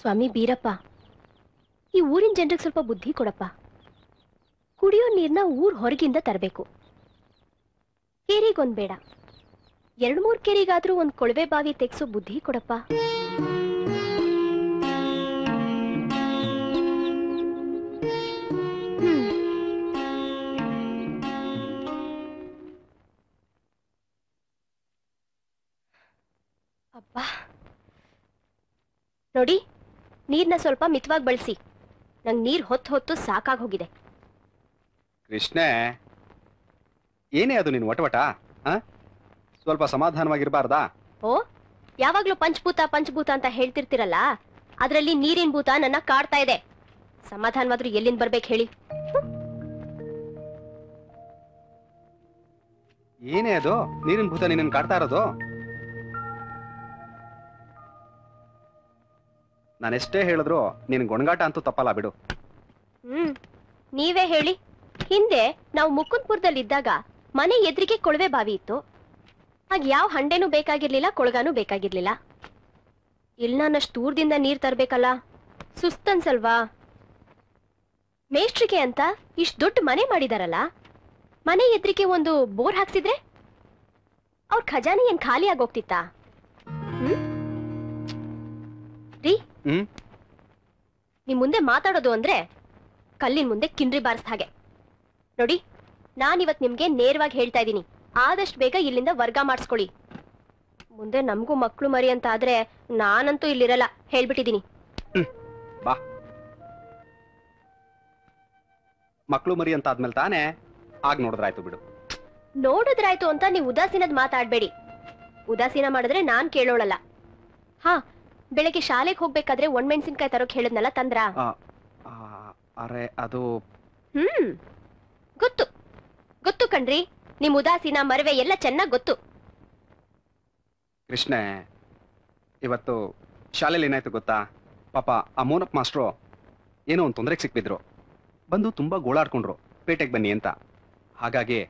ಸ್ವಾಮಿ ಬೀರಪ್ಪ, ಈ ಊರಿನ ಜನರಿಗೆ ಸ್ವಲ್ಪ ಬುದ್ಧಿ ಕೊಡಪ್ಪ. ಕುಡಿಯೋ ನೀರ್ನ ಊರ್ ಹೊರಗಿಂದ ತರಬೇಕು. ಕೇರಿಗೊಂದ್ ಬೇಡ, 2-3 ಕೇರಿಗಾದ್ರೂ ಒಂದ್ ಕೊಳವೆ ಬಾವಿ ತೆಗ್ಸೋ ಬುದ್ಧಿ ಕೊಡಪ್ಪ. ಅಬ್ಬಾ ನೋಡಿ, ನೀರ್ನ ಸ್ವಲ್ಪ ಮಿತವಾಗಿ ಬಳಸಿ. ನಂಗೆ ನೀರ್ ಹೊತ್ತು ಹೊತ್ತು ಸಾಕಾಗಿ ಹೋಗಿದೆ. ಕೃಷ್ಣೆ, ಏನೇ ಅದು ನಿನ್ ವಟವಟ? ಸ್ವಲ್ಪ ಸಮಾಧಾನವಾಗಿರ್ಬಾರ್ದಾ? ಓ, ಯಾವಾಗ್ಲೂ ಪಂಚಭೂತ ಪಂಚಭೂತ ಅಂತ ಹೇಳ್ತಿರ್ತಿರಲ್ಲ, ಅದ್ರಲ್ಲಿ ನೀರಿನ ಭೂತ ನನ್ನ ಕಾಡ್ತಾ ಇದೆ. ಸಮಾಧಾನವಾದ್ರೂ ಎಲ್ಲಿಂದ ಬರ್ಬೇಕು ಹೇಳಿ? ಏನೇ ಅದು ನೀರಿನ ಭೂತ ನಿನ್ನ ಕಾಡ್ತಾ ಇರೋದು? ನಾನೆಷ್ಟೇ ಹೇಳಿದ್ರು ನಿನ್ ಗೊಣಗಾಟ ಅಂತೂ ತಪ್ಪಲ್ಲ ಬಿಡು. ನೀವೇ ಹೇಳಿ. ಹಿಂದೆ ನಾವು ಮುಕುಂದ್ಪುರದಲ್ಲಿದ್ದಾಗ ಮನೆ ಎದುರಿಗೆ ಕೊಳವೆ ಬಾವಿ ಇತ್ತು. ಆಗ ಯಾವ ಹಂಡೆನೂ ಬೇಕಾಗಿರ್ಲಿಲ್ಲ, ಕೊಳಗಾನೂ ಬೇಕಾಗಿರ್ಲಿಲ್ಲ. ಇಲ್ಲಿ ನಾನಷ್ಟು ದೂರದಿಂದ ನೀರ್ ತರ್ಬೇಕಲ್ಲ, ಸುಸ್ತನ್ಸಲ್ವಾ? ಮೇಷ್ಟ್ರಿಗೆ ಅಂತ ಇಷ್ಟು ದೊಡ್ಡ ಮನೆ ಮಾಡಿದಾರಲ್ಲ, ಮನೆ ಎದುರಿಗೆ ಒಂದು ಬೋರ್ ಹಾಕ್ಸಿದ್ರೆ ಅವ್ರ ಖಜಾನೆ ಏನ್ ಖಾಲಿ ಆಗೋಗ್ತಿತ್ತಾ? ರೀ, ನಿಮ್ ಮುಂದೆ ಮಾತಾಡೋದು ಅಂದ್ರೆ ಕಲ್ಲಿನ ಮುಂದೆ ಕಿಂಡ್ರಿ ಬಾರಿಸ್ದ ಹಾಗೆ. ನೋಡಿ, ನಾನಿವತ್ ನಿಮ್ಗೆ ನೇರವಾಗಿ ಹೇಳ್ತಾ ಇದ್ದೀನಿ, ಆದಷ್ಟು ಬೇಗ ಇಲ್ಲಿಂದ ವರ್ಗ ಮಾಡಿಸ್ಕೊಳ್ಳಿ. ಮುಂದೆ ನಮಗೂ ಮಕ್ಕಳು ಮರಿ ಅಂತ ಆದ್ರೆ ನಾನಂತೂ ಇಲ್ಲಿರಲ್ಲ, ಹೇಳ್ಬಿಟ್ಟಿದ್ದೀನಿ. ಬಾ, ಮಕ್ಕಳು ಮರಿ ಅಂತ ಆದ್ಮೇಲೆ ತಾನೇ ಆಗ ನೋಡಿದ್ರಾಯ್ತು ಬಿಡು. ನೋಡಿದ್ರಾಯ್ತು ಅಂತ ನೀವು ಉದಾಸೀನದ್ ಮಾತಾಡ್ಬೇಡಿ. ಉದಾಸೀನ ಮಾಡಿದ್ರೆ ನಾನ್ ಕೇಳೋಳಲ್ಲ. ಹಾ, ಬೆಳಗ್ಗೆ ಶಾಲೆಗೆ ಹೋಗ್ಬೇಕಾದ್ರೆ ಒಣಮೆಣಸಿನ್ಕಾಯಿ ತರೋಕ್ ಹೇಳಿದ್ನಲ್ಲ, ತಂದ್ರ? ಅರೆ, ಅದು ಗೊತ್ತು ಗೊತ್ತು ಕಣ್ರಿ. ನಿಮ್ ಉದಾಸೀನ ಮರವೆ ಎಲ್ಲ ಚೆನ್ನಾಗ್ ಗೊತ್ತು. ಕೃಷ್ಣೆ, ಇವತ್ತು ಶಾಲೆಯಲ್ಲಿ ಏನಾಯ್ತು ಗೊತ್ತಾ? ಪಾಪ ಆ ಮೋನಪ್ಪ ಮಾಸ್ಟ್ರು ಏನೋ ಒಂದು ತೊಂದರೆಗೆ ಸಿಕ್ಬಿದ್ರು. ಬಂದು ತುಂಬಾ ಗೋಳಾಡ್ಕೊಂಡ್ರು ಪೇಟೆಗೆ ಬನ್ನಿ ಅಂತ. ಹಾಗಾಗಿ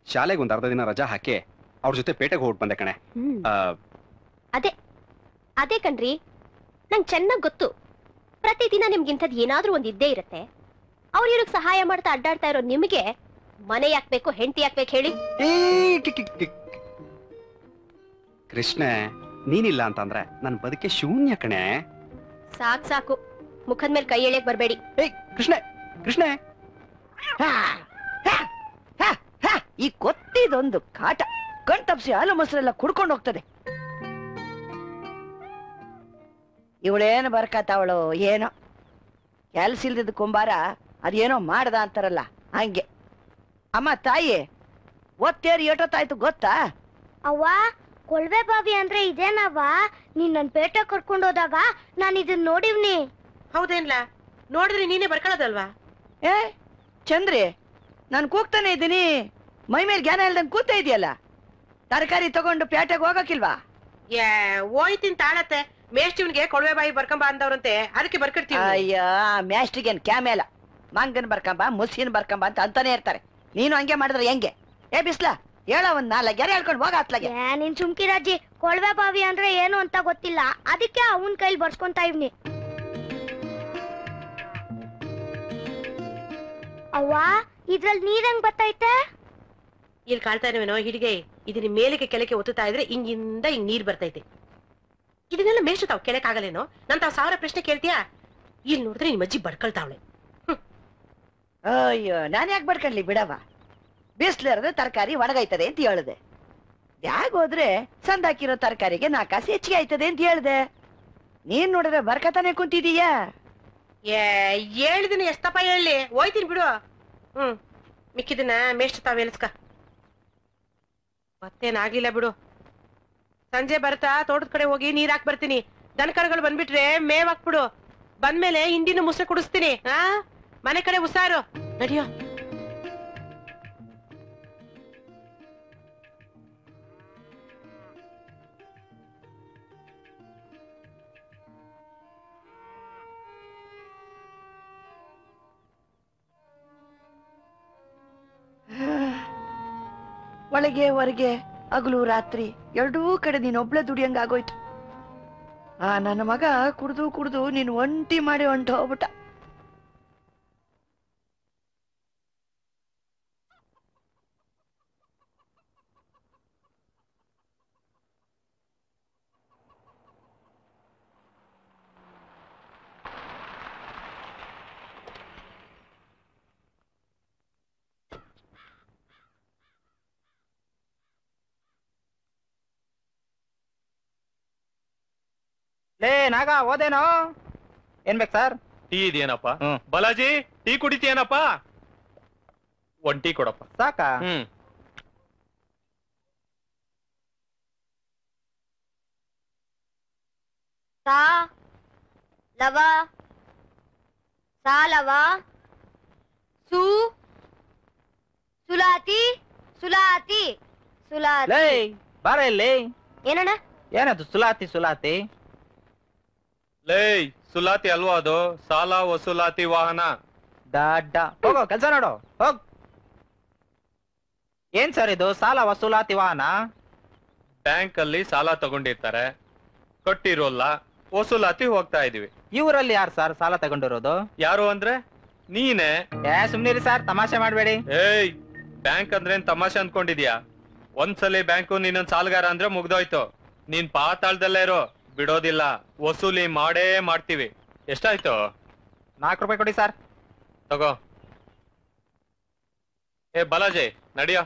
ಶಾಲೆಗೆ ಒಂದು ಅರ್ಧ ದಿನ ರಜಾ ಹಾಕಿ ಅವ್ರ ಜೊತೆ ಪೇಟೆಗೆ ಹೋಗಿ ಬಂದೆ ಕಣೆ. ಅದೇ ಅದೇ ಕಣ್ರಿ, ನಂಗೆ ಚೆನ್ನಾಗ್ ಗೊತ್ತು. ಪ್ರತಿದಿನ ನಿಮ್ಗಿಂತದ್ ಏನಾದ್ರೂ ಒಂದ್ ಇದ್ದೇ ಇರತ್ತೆ. ಅವ್ರು ಇವ್ರಿಗೆ ಸಹಾಯ ಮಾಡ್ತಾ ಅಡ್ಡಾಡ್ತಾ ಇರೋ ನಿಮಗೆ ಮನೆ ಯಾಕ್ಬೇಕು, ಹೆಂಡತಿ ಯಾಕ್ಬೇಕು ಹೇಳಿ? ಕೃಷ್ಣೆ, ನೀನಿಲ್ಲ ಅಂತಂದ್ರೆ ನನ್ ಬದುಕೆ ಶೂನ್ಯ ಕಣೆ. ಸಾಕು ಸಾಕು, ಮುಖದ ಮೇಲೆ ಕೈ ಎಳೆಯಕ್ ಬರ್ಬೇಡಿ. ಕೃಷ್ಣೆ ಕೃಷ್ಣೆ, ಈ ಕೊತ್ತಿದೊಂದು ಕಾಟ ಕಣ್ ತಪ್ಸಿ ಹಾಲು ಮೊಸರೆಲ್ಲ ಕುಡ್ಕೊಂಡು ಹೋಗ್ತದೆ. ಇವಳೇನು ಬರ್ಕತ್ತಾವಳು ಏನೋ, ಕೆಲ್ಸ ಇಲ್ದಿದ್ದ ಕುಂಬಾರ ಅದೇನೋ ಮಾಡ್ದ ಅಂತಾರಲ್ಲ ಹಂಗೆ. ಅಮ್ಮ ತಾಯಿ, ಒತ್ತೇರಿ ಎಷ್ಟೊತ್ತಾಯ್ತು ಗೊತ್ತಾ? ಅವ್ವ, ಕೊಳ್ವೆ ಬಾವಿ ಅಂದ್ರೆ ಇದೇನವ್ವ? ನೀನ್ ನನ್ ಪೇಟೆ ಕರ್ಕೊಂಡು ಹೋದಾಗ ನಾನು ಇದನ್ನ ನೋಡಿವ್ನಿ. ಹೌದೇನ್ಲ? ನೋಡಿದ್ರೆ ನೀನೇ ಬರ್ಕೊಳ್ಳೋದಲ್ವಾ? ಏ ಚಂದ್ರಿ, ನಾನು ಕೂಗ್ತಾನೆ ಇದ್ದೀನಿ, ಮೈ ಮೇಲೆ ಜ್ಞಾನ ಇಲ್ದಂಗೆ ಕೂತಾ ಇದೆಯಲ್ಲ. ತರಕಾರಿ ತಗೊಂಡು ಪೇಟೆಗೆ ಹೋಗಕ್ಕಿಲ್ವಾ? ಹೋಯ್ತಿನ್ ತಾಳತ್ತೆ. ಮೇಷ್ಟಿವ್ನಿಗೆ ಕೊಳವೆ ಬಾಯಿ ಬರ್ಕೊಂಬ ಅಂದವ್ರಂತೆ, ಅದಕ್ಕೆ ಬರ್ಕಿರ್ತೀವಿ. ಅಯ್ಯ, ಮೇಷ್ಟಿಗೇನ್ ಕ್ಯಾಮೇಲ, ಮಂಗನ್ ಬರ್ಕೊಂಬ ಮುಸಿನ್ ಬರ್ಕೊಂಬ ಅಂತ ಅಂತಾನೆ ಇರ್ತಾರೆ. ನೀನು ಹಂಗೆ ಮಾಡಿದ್ರೆ ಹೆಂಗೆ? ಏ ಬಿಸ್ಲಾ, ಹೇಳ ಒಂದ್ 4 ಗೆರೆ ಹೇಳ್ಕೊಂಡು ಹೋಗ ಅತ್ಲಾಗೆ. ನೀನ್ ಸುಮ್ಕಿರಾಜಿ, ಕೊಳವೆ ಬಾವಿ ಅಂದ್ರೆ ಏನು ಅಂತ ಗೊತ್ತಿಲ್ಲ, ಅದಕ್ಕೆ ಅವನ್ ಕೈಲಿ ಬರ್ಸ್ಕೊಂತ ಇವ್ನಿ. ಅವ್ವ, ಇದ್ರಲ್ಲಿ ನೀರ್ ಹೆಂಗ್ ಬರ್ತೈತೆ? ಇಲ್ಲಿ ಕಾಳ್ತಾ ಇರುವೇನೋ ಹಿಡಿಗೆ, ಇದನ್ನ ಮೇಲಕ್ಕೆ ಕೆಳಕ್ಕೆ ಒತ್ತುತ್ತಾ ಇದ್ರೆ ಹಿಂಗಿಂದ ಹಿಂಗ್ ನೀರ್ ಬರ್ತೈತೆ. ಇದನ್ನೆಲ್ಲ ಮೇಷ್ಟು ತಾವ್ ಕೆಳಕ್ ಆಗಲೇನೋ? ನನ್ ತಾವ್ 1000 ಪ್ರಶ್ನೆ ಕೇಳ್ತೀಯಾ? ಇಲ್ಲಿ ನೋಡಿದ್ರೆ ನಿಮ್ ಅಜ್ಜಿ ಬಡ್ಕೊಳ್ತಾವಳೆ. ಅಯ್ಯೋ, ನಾನ್ ಯಾಕೆ ಬಡ್ಕಳ್ಲಿ ಬಿಡವ. ಬಿಸ್ಲಿರದೆ ತರಕಾರಿ ಒಣಗೈತದೆ ಅಂತ ಹೇಳಿದೆ. ಯಾಕೆ ಹೋದ್ರೆ ಸಂದಾಕಿರೋ ತರಕಾರಿಗೆ 4 ಕಾಸು ಹೆಚ್ಚಿಗೆ ಆಯ್ತದೆ ಅಂತ ಹೇಳ್ದೆ. ನೀನ್ ನೋಡಿದ್ರೆ ಬರ್ಕತಾನೆ ಕುಂತಿದೀಯಾ? ಹೇಳಿದೀನಿ, ಎಷ್ಟಪ್ಪ ಹೇಳಿ, ಹೋಯ್ತೀನಿ ಬಿಡು. ಮಿಕ್ಕಿದನ್ನ ಮೇಷ್ಟು ತಾವ್ ಎಲ್ಸ್ಕ. ಮತ್ತೇನಾಗ್ಲಿಲ್ಲ ಬಿಡು. ಸಂಜೆ ಬರ್ತಾ ತೋಟದ ಕಡೆ ಹೋಗಿ ನೀರ್ ಹಾಕ್ ಬರ್ತೀನಿ. ದನ ಕರುಗಳು ಬಂದ್ಬಿಟ್ರೆ ಮೇವ್ ಹಾಕ್ಬಿಡು. ಬಂದ್ಮೇಲೆ ಹಿಂಡಿನ ಮುಸೆ ಕುಡಿಸ್ತೀನಿ. ಮನೆ ಕಡೆ ಹುಷಾರು, ನಡಿಯೋ. ಒಳಗೆ ಹೊರಗೆ ಹಗಲು ರಾತ್ರಿ ಎರಡೂ ಕಡೆ ನೀನೊಬ್ಳೆ ದುಡಿಯಂಗಾಗೋಯ್ತು. ನನ್ನ ಮಗ ಕುಡ್ದು ಕುಡ್ದು ನೀನ್ ಒಂಟಿ ಮಾಡಿ ಹೊಂಟು ಹೋಗ್ಬಿಟ್ಟ. ಲೇ ನಾಗ ಓದೇನೋ ಏನ್ ಬೇಕು ಸರ್? ಟೀ ಇದೆಯೇನಪ್ಪ? ಬಾಲಾಜಿ ಟೀ ಕುಡಿತೀಯನಪ್ಪ? ಒಂದ್ ಟೀ ಕೊಡಪ್ಪ. ಸಾಕಾ? ಸಾ ಲವ ಸಾ ಲವ ಸು ಸುಲಾತಿ ಸುಲಾತಿ ಸುಲಾತಿ. ಲೇ ಬಾರ ಇಲ್ಲಿ. ಏನಣ್ಣ? ಏನದು ಸುಲಾತಿ ಸುಲಾತಿ? ಲೇ ಸುಲಾತಿ ಅಲ್ವಾ ಅದು? ಸಾಲ ವಸೂಲಾತಿ ವಾಹನ. ಡಾಡ ಹೋಗೋ ಕೆಲ್ಸ ನೋಡು ಹೋಗ್. ಏನ್ ಸರ್ ಇದು ಸಾಲ ವಸೂಲಾತಿ ವಾಹನ? ಬ್ಯಾಂಕ್ ಅಲ್ಲಿ ಸಾಲ ತಗೊಂಡಿರ್ತಾರೆ, ಕಟ್ಟಿರೋಲ್ಲ, ವಸೂಲಾತಿ ಹೋಗ್ತಾ ಇದೀವಿ. ಇವರಲ್ಲಿ ಯಾರು ಸರ್ ಸಾಲ ತಗೊಂಡಿರೋದು? ಯಾರು ಅಂದ್ರೆ ನೀನೆ. ಸುಮ್ನಿರಿ ಸರ್, ತಮಾಷೆ ಮಾಡ್ಬೇಡಿ. ಏಯ್, ಬ್ಯಾಂಕ್ ಅಂದ್ರೆ ತಮಾಷೆ ಅನ್ಕೊಂಡಿದ್ಯಾ? ಒಂದ್ಸಲಿ ಬ್ಯಾಂಕು ನೀನೊಂದ್ ಸಾಲಗಾರ ಅಂದ್ರೆ ಮುಗ್ದೋಯ್ತು. ನೀನ್ ಪಾತಾಳದಲ್ಲೇ ಇರೋ, ಬಿಡೋದಿಲ್ಲ, ವಸೂಲಿ ಮಾಡೇ ಮಾಡ್ತೀವಿ. ಎಷ್ಟಾಯ್ತು? 4 ರೂಪಾಯಿ ಕೊಡಿ ಸರ್. ತಗೋ. ಏ ಬಾಲಾಜಿ ನಡಿಯೋ.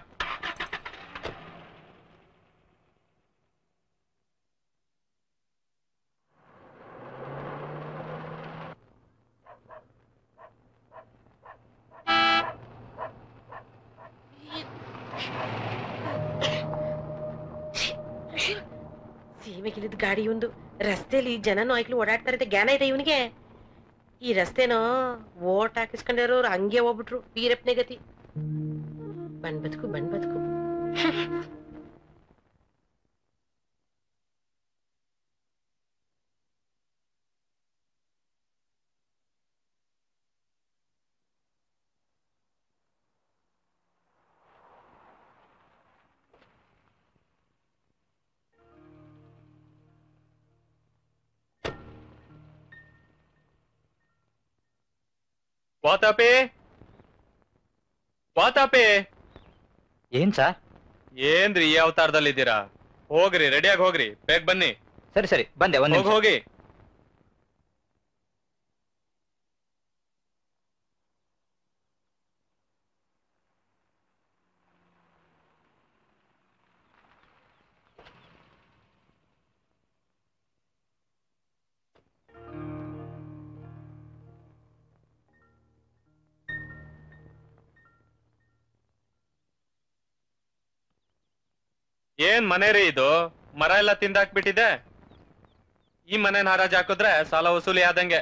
ಸೀಮೆಗಿಲಿದ್ ಗಾಡಿ ಒಂದು ರಸ್ತೆಯಲ್ಲಿ ಜನನು ಆಯ್ಕ್ಲು ಓಡಾಡ್ತಾರೆ, ಜ್ಞಾನ ಇದೆ ಇವನಿಗೆ. ಈ ರಸ್ತೆನೋ ಓಟ್ ಹಾಕಿಸ್ಕೊಂಡಿರೋರು ಹಂಗೆ ಹೋಗ್ಬಿಟ್ರು. ವೀರಪ್ಪನೇ ಗತಿ. ಬನ್ ಬದುಕು ಬನ್ ಬದುಕು. ವಾತಾಪಿ, ವಾತಾಪಿ. ಏನ್ ಸರ್? ಏನ್ರಿ ಈ ಅವತಾರದಲ್ಲಿದ್ದೀರಾ? ಹೋಗ್ರಿ, ರೆಡಿಯಾಗಿ ಹೋಗ್ರಿ, ಬೇಗ ಬನ್ನಿ. ಸರಿ ಸರಿ ಬಂದೆ. ಹೋಗಿ. ಏನ್ ಮನೆ ರೀ ಇದು? ಮರ ಎಲ್ಲ ತಿಂದಾಕ್ಬಿಟ್ಟಿದೆ. ಈ ಮನೆನ ಹರಾಜ್ ಹಾಕಿದ್ರೆ ಸಾಲ ವಸೂಲಿ ಆದಂಗೆ.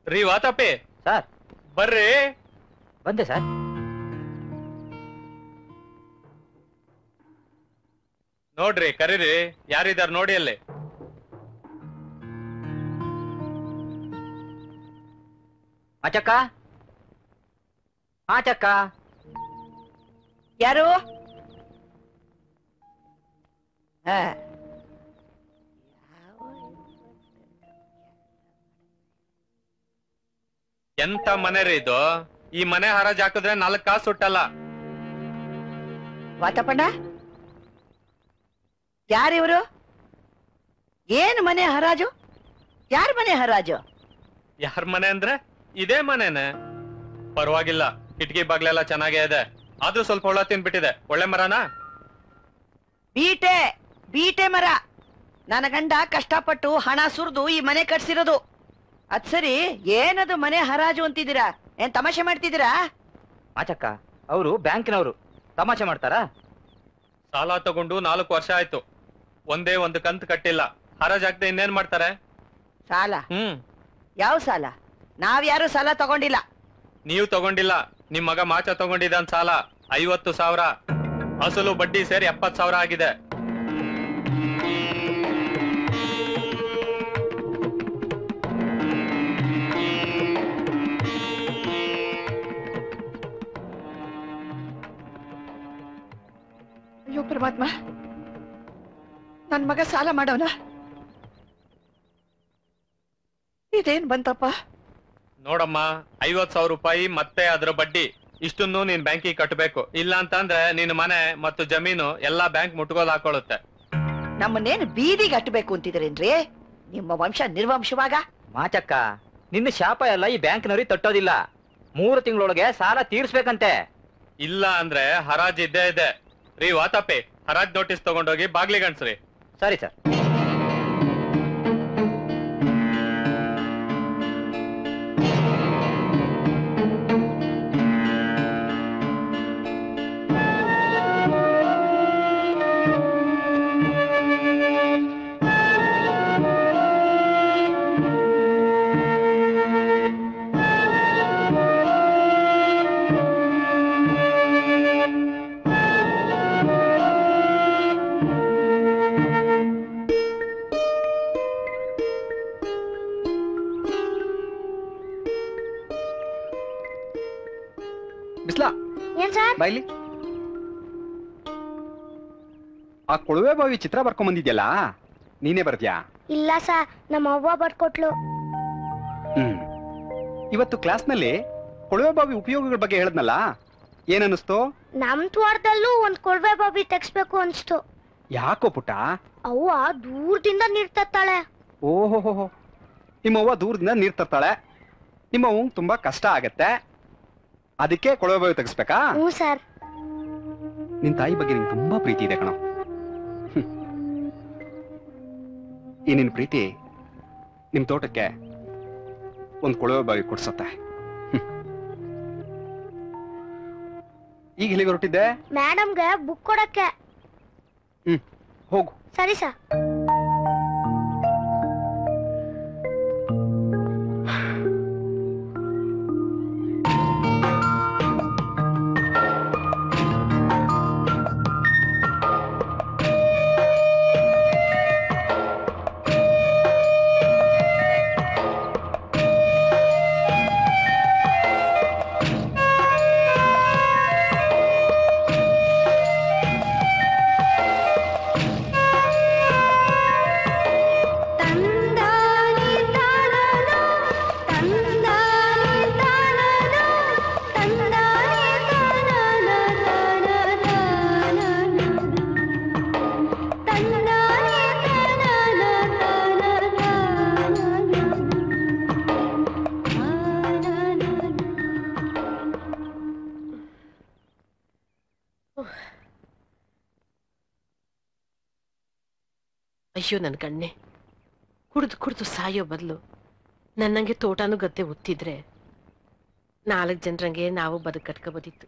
ರೀ ವಾತಾಪಿ ಸರ್, ಬರ್ರಿ. ಬಂದೆ ಸರ್. ನೋಡ್ರಿ, ಕರೀರಿ, ಯಾರಿದಾರ ನೋಡಿ ಅಲ್ಲಿ. ಆಚಕ್ಕ, ಆಚಕ್ಕ. ಯಾರು? ಎಂತ ಮನೆ ರೀ ಇದು? ಈ ಮನೆ ಹರಾಜ್ ಹಾಕಿದ್ರೆ 4 ಕಾಸು ಹುಟ್ಟಲ್ಲ. ವಾತಪಣ್ಣ, ಯಾರಿವರು? ಏನು ಮನೆ ಹರಾಜು? ಯಾರ ಮನೆ ಹರಾಜು? ಯಾರ ಮನೆ ಅಂದ್ರೆ ಇದೇ ಮನೆನೆ. ಪರವಾಗಿಲ್ಲ, ಕಿಟಕಿ ಬಾಗ್ಲೆಲ್ಲ ಚೆನ್ನಾಗೇ ಇದೆ. ಆದ್ರೂ ಸ್ವಲ್ಪ ಹುಳ ತಿನ್ಬಿಟ್ಟಿದೆ. ಒಳ್ಳೆ ಮರನಾ? ಬೀಟೆ ಬೀಟೆ ಮರ. ನನ್ನ ಗಂಡ ಕಷ್ಟಪಟ್ಟು ಹಣ ಸುರಿದು ಈ ಮನೆ ಕಟ್ಸಿರೋದು. ಅದ್ ಸರಿ, ಏನದು ಮನೆ ಹರಾಜು ಅಂತಿದ್ದೀರಾ? ಏನ್ ತಮಾಷೆ ಮಾಡ್ತಿದ್ದೀರಾ? ಆಚಕ್ಕ, ಅವರು ಬ್ಯಾಂಕಿನವರು ತಮಾಷೆ ಮಾಡ್ತಾರಾ? ಸಾಲ ತಗೊಂಡು 4 ವರ್ಷ ಆಯ್ತು, ಒಂದೇ ಒಂದು ಕಂತು ಕಟ್ಟಿಲ್ಲ. ಹರಾಜ್ ಹಾಕ್ದೆ ಇನ್ನೇನ್ ಮಾಡ್ತಾರೆ? ಸಾಲ? ಯಾವ ಸಾಲ? ನಾವ್ಯಾರು ಸಾಲ ತಗೊಂಡಿಲ್ಲ. ನೀವು ತಗೊಂಡಿಲ್ಲ, ನಿಮ್ ಮಗ ಮಾಚ ತಗೊಂಡಿದ್ದಾನ್ ಸಾಲ 50,000. ಅಸಲು ಬಡ್ಡಿ ಸೇರಿ 70,000 ಆಗಿದೆ. ಅಯ್ಯೋ ಪರಮಾತ್ಮ, ನನ್ ಮಗ ಸಾಲ ಮಾಡೋನ? ಇದೇನ್ ಬಂತಪ್ಪ? ನೋಡಮ್ಮ, 50,000 ರೂಪಾಯಿ ಮತ್ತೆ ಅದರ ಬಡ್ಡಿ ಇಷ್ಟನ್ನು ನೀನ್ ಬ್ಯಾಂಕಿಗೆ ಕಟ್ಟಬೇಕು. ಇಲ್ಲ ಅಂತಂದ್ರೆ ನಿನ್ ಮನೆ ಮತ್ತು ಜಮೀನು ಎಲ್ಲಾ ಬ್ಯಾಂಕ್ ಮುಟ್ಗೋಲ್ ಹಾಕೊಳ್ಳುತ್ತೆ. ನಮ್ಮನ್ನೇನು ಬೀದಿಗೆ ಅಟ್ಟಬೇಕು ಅಂತಿದ್ರೇನ್ರಿ? ನಿಮ್ಮ ವಂಶ ನಿರ್ವಂಶವಾಗ? ಮಾಚಕ್ಕ, ನಿನ್ನ ಶಾಪ ಎಲ್ಲ ಈ ಬ್ಯಾಂಕ್ನವ್ರಿಗೆ ತಟ್ಟೋದಿಲ್ಲ. 3 ತಿಂಗಳೊಳಗೆ ಸಾಲ ತೀರ್ಸ್ಬೇಕಂತೆ. ಇಲ್ಲ ಅಂದ್ರೆ ಹರಾಜ್ ಇದ್ದೇ ಇದೆ. ರೀ ವಾತಾಪಿ, ಹರಾಜ್ ನೋಟಿಸ್ ತಗೊಂಡೋಗಿ ಬಾಗ್ಲಿಗೆ ಅನ್ಸ್ರಿ. ಸರಿ ಸರ್. ಬಿಸ್ಲಾ ಏನ್ ಸರ್? ಬಾಯ್ಲಿ. ಆ ಕೊಳವೆ ಬಾವಿ ಚಿತ್ರ ಬರ್ಕೊಂಡ್ ಬಂದಿದ್ಯಲ್ಲ, ನೀನೇ ಬರ್ದ್ಯಾ? ಇಲ್ಲ ಸರ್, ನಮ್ಮ ಅವ್ವ ಬರ್ಕೊಟ್ಲು. ಇವತ್ತು ಕ್ಲಾಸ್ನಲ್ಲಿ ಕೊಳವೆ ಬಾವಿ ಉಪಯೋಗಗಳ ಬಗ್ಗೆ ಹೇಳದ್ನಲ್ಲ, ಏನನ್ನಿಸ್ತು? ನಮ್ ತ್ವಾರದಲ್ಲೂ ಒಂದ್ ಕೊಳವೆ ಬಾವಿ ತೆಗ್ಸ್ಬೇಕು ಅನ್ಸ್ತು. ಯಾಕೋ ಪುಟ್ಟ? ಅವ್ವ ದೂರದಿಂದ ನೀರ್ ತತ್ತಾಳೆ. ಓಹೋ, ನಿಮ್ಮವ್ವ ದೂರದಿಂದ ನೀರ್ ತರ್ತಾಳೆ. ನಿಮ್ಮವ್ವ ತುಂಬಾ ಕಷ್ಟ ಆಗತ್ತೆ, ಅದಕ್ಕೆ ಕೊಳವೆ ಬಾವಿ ತೆಗಿಸ್ಬೇಕಾ? ಹ್ಞೂ ಸರ್. ನಿನ್ ತಾಯಿ ಬಗ್ಗೆ ನಿಂಗೆ ತುಂಬಾ ಪ್ರೀತಿ ಇದೆ ಕಣೋ. ಈ ನಿನ್ ಪ್ರೀತಿ ನಿಮ್ ತೋಟಕ್ಕೆ ಒಂದ್ ಕೊಳವೆ ಬಾವಿ ಕೊಡ್ಸತ್ತೆ. ಈಗ ಇಲ್ಲಿಗೆ ಹೊರಟಿದ್ದೆ? ಮೇಡಮ್ಗೆ ಬುಕ್ ಕೊಡಕ್ಕೆ. ಹೋಗು. ಸರಿ ಸರ್. ಅಯ್ಯೋ ನನ್ ಕಣ್ಣೆ, ಕುಡ್ದು ಕುಡ್ದು ಸಾಯೋ ಬದಲು ನನ್ನಂಗೆ ತೋಟನೂ ಗದ್ದೆ ಉತ್ತಿದ್ರೆ 4 ಜನರಂಗೆ ನಾವು ಬದುಕು ಕಟ್ಕೋಬೋದಿತ್ತು.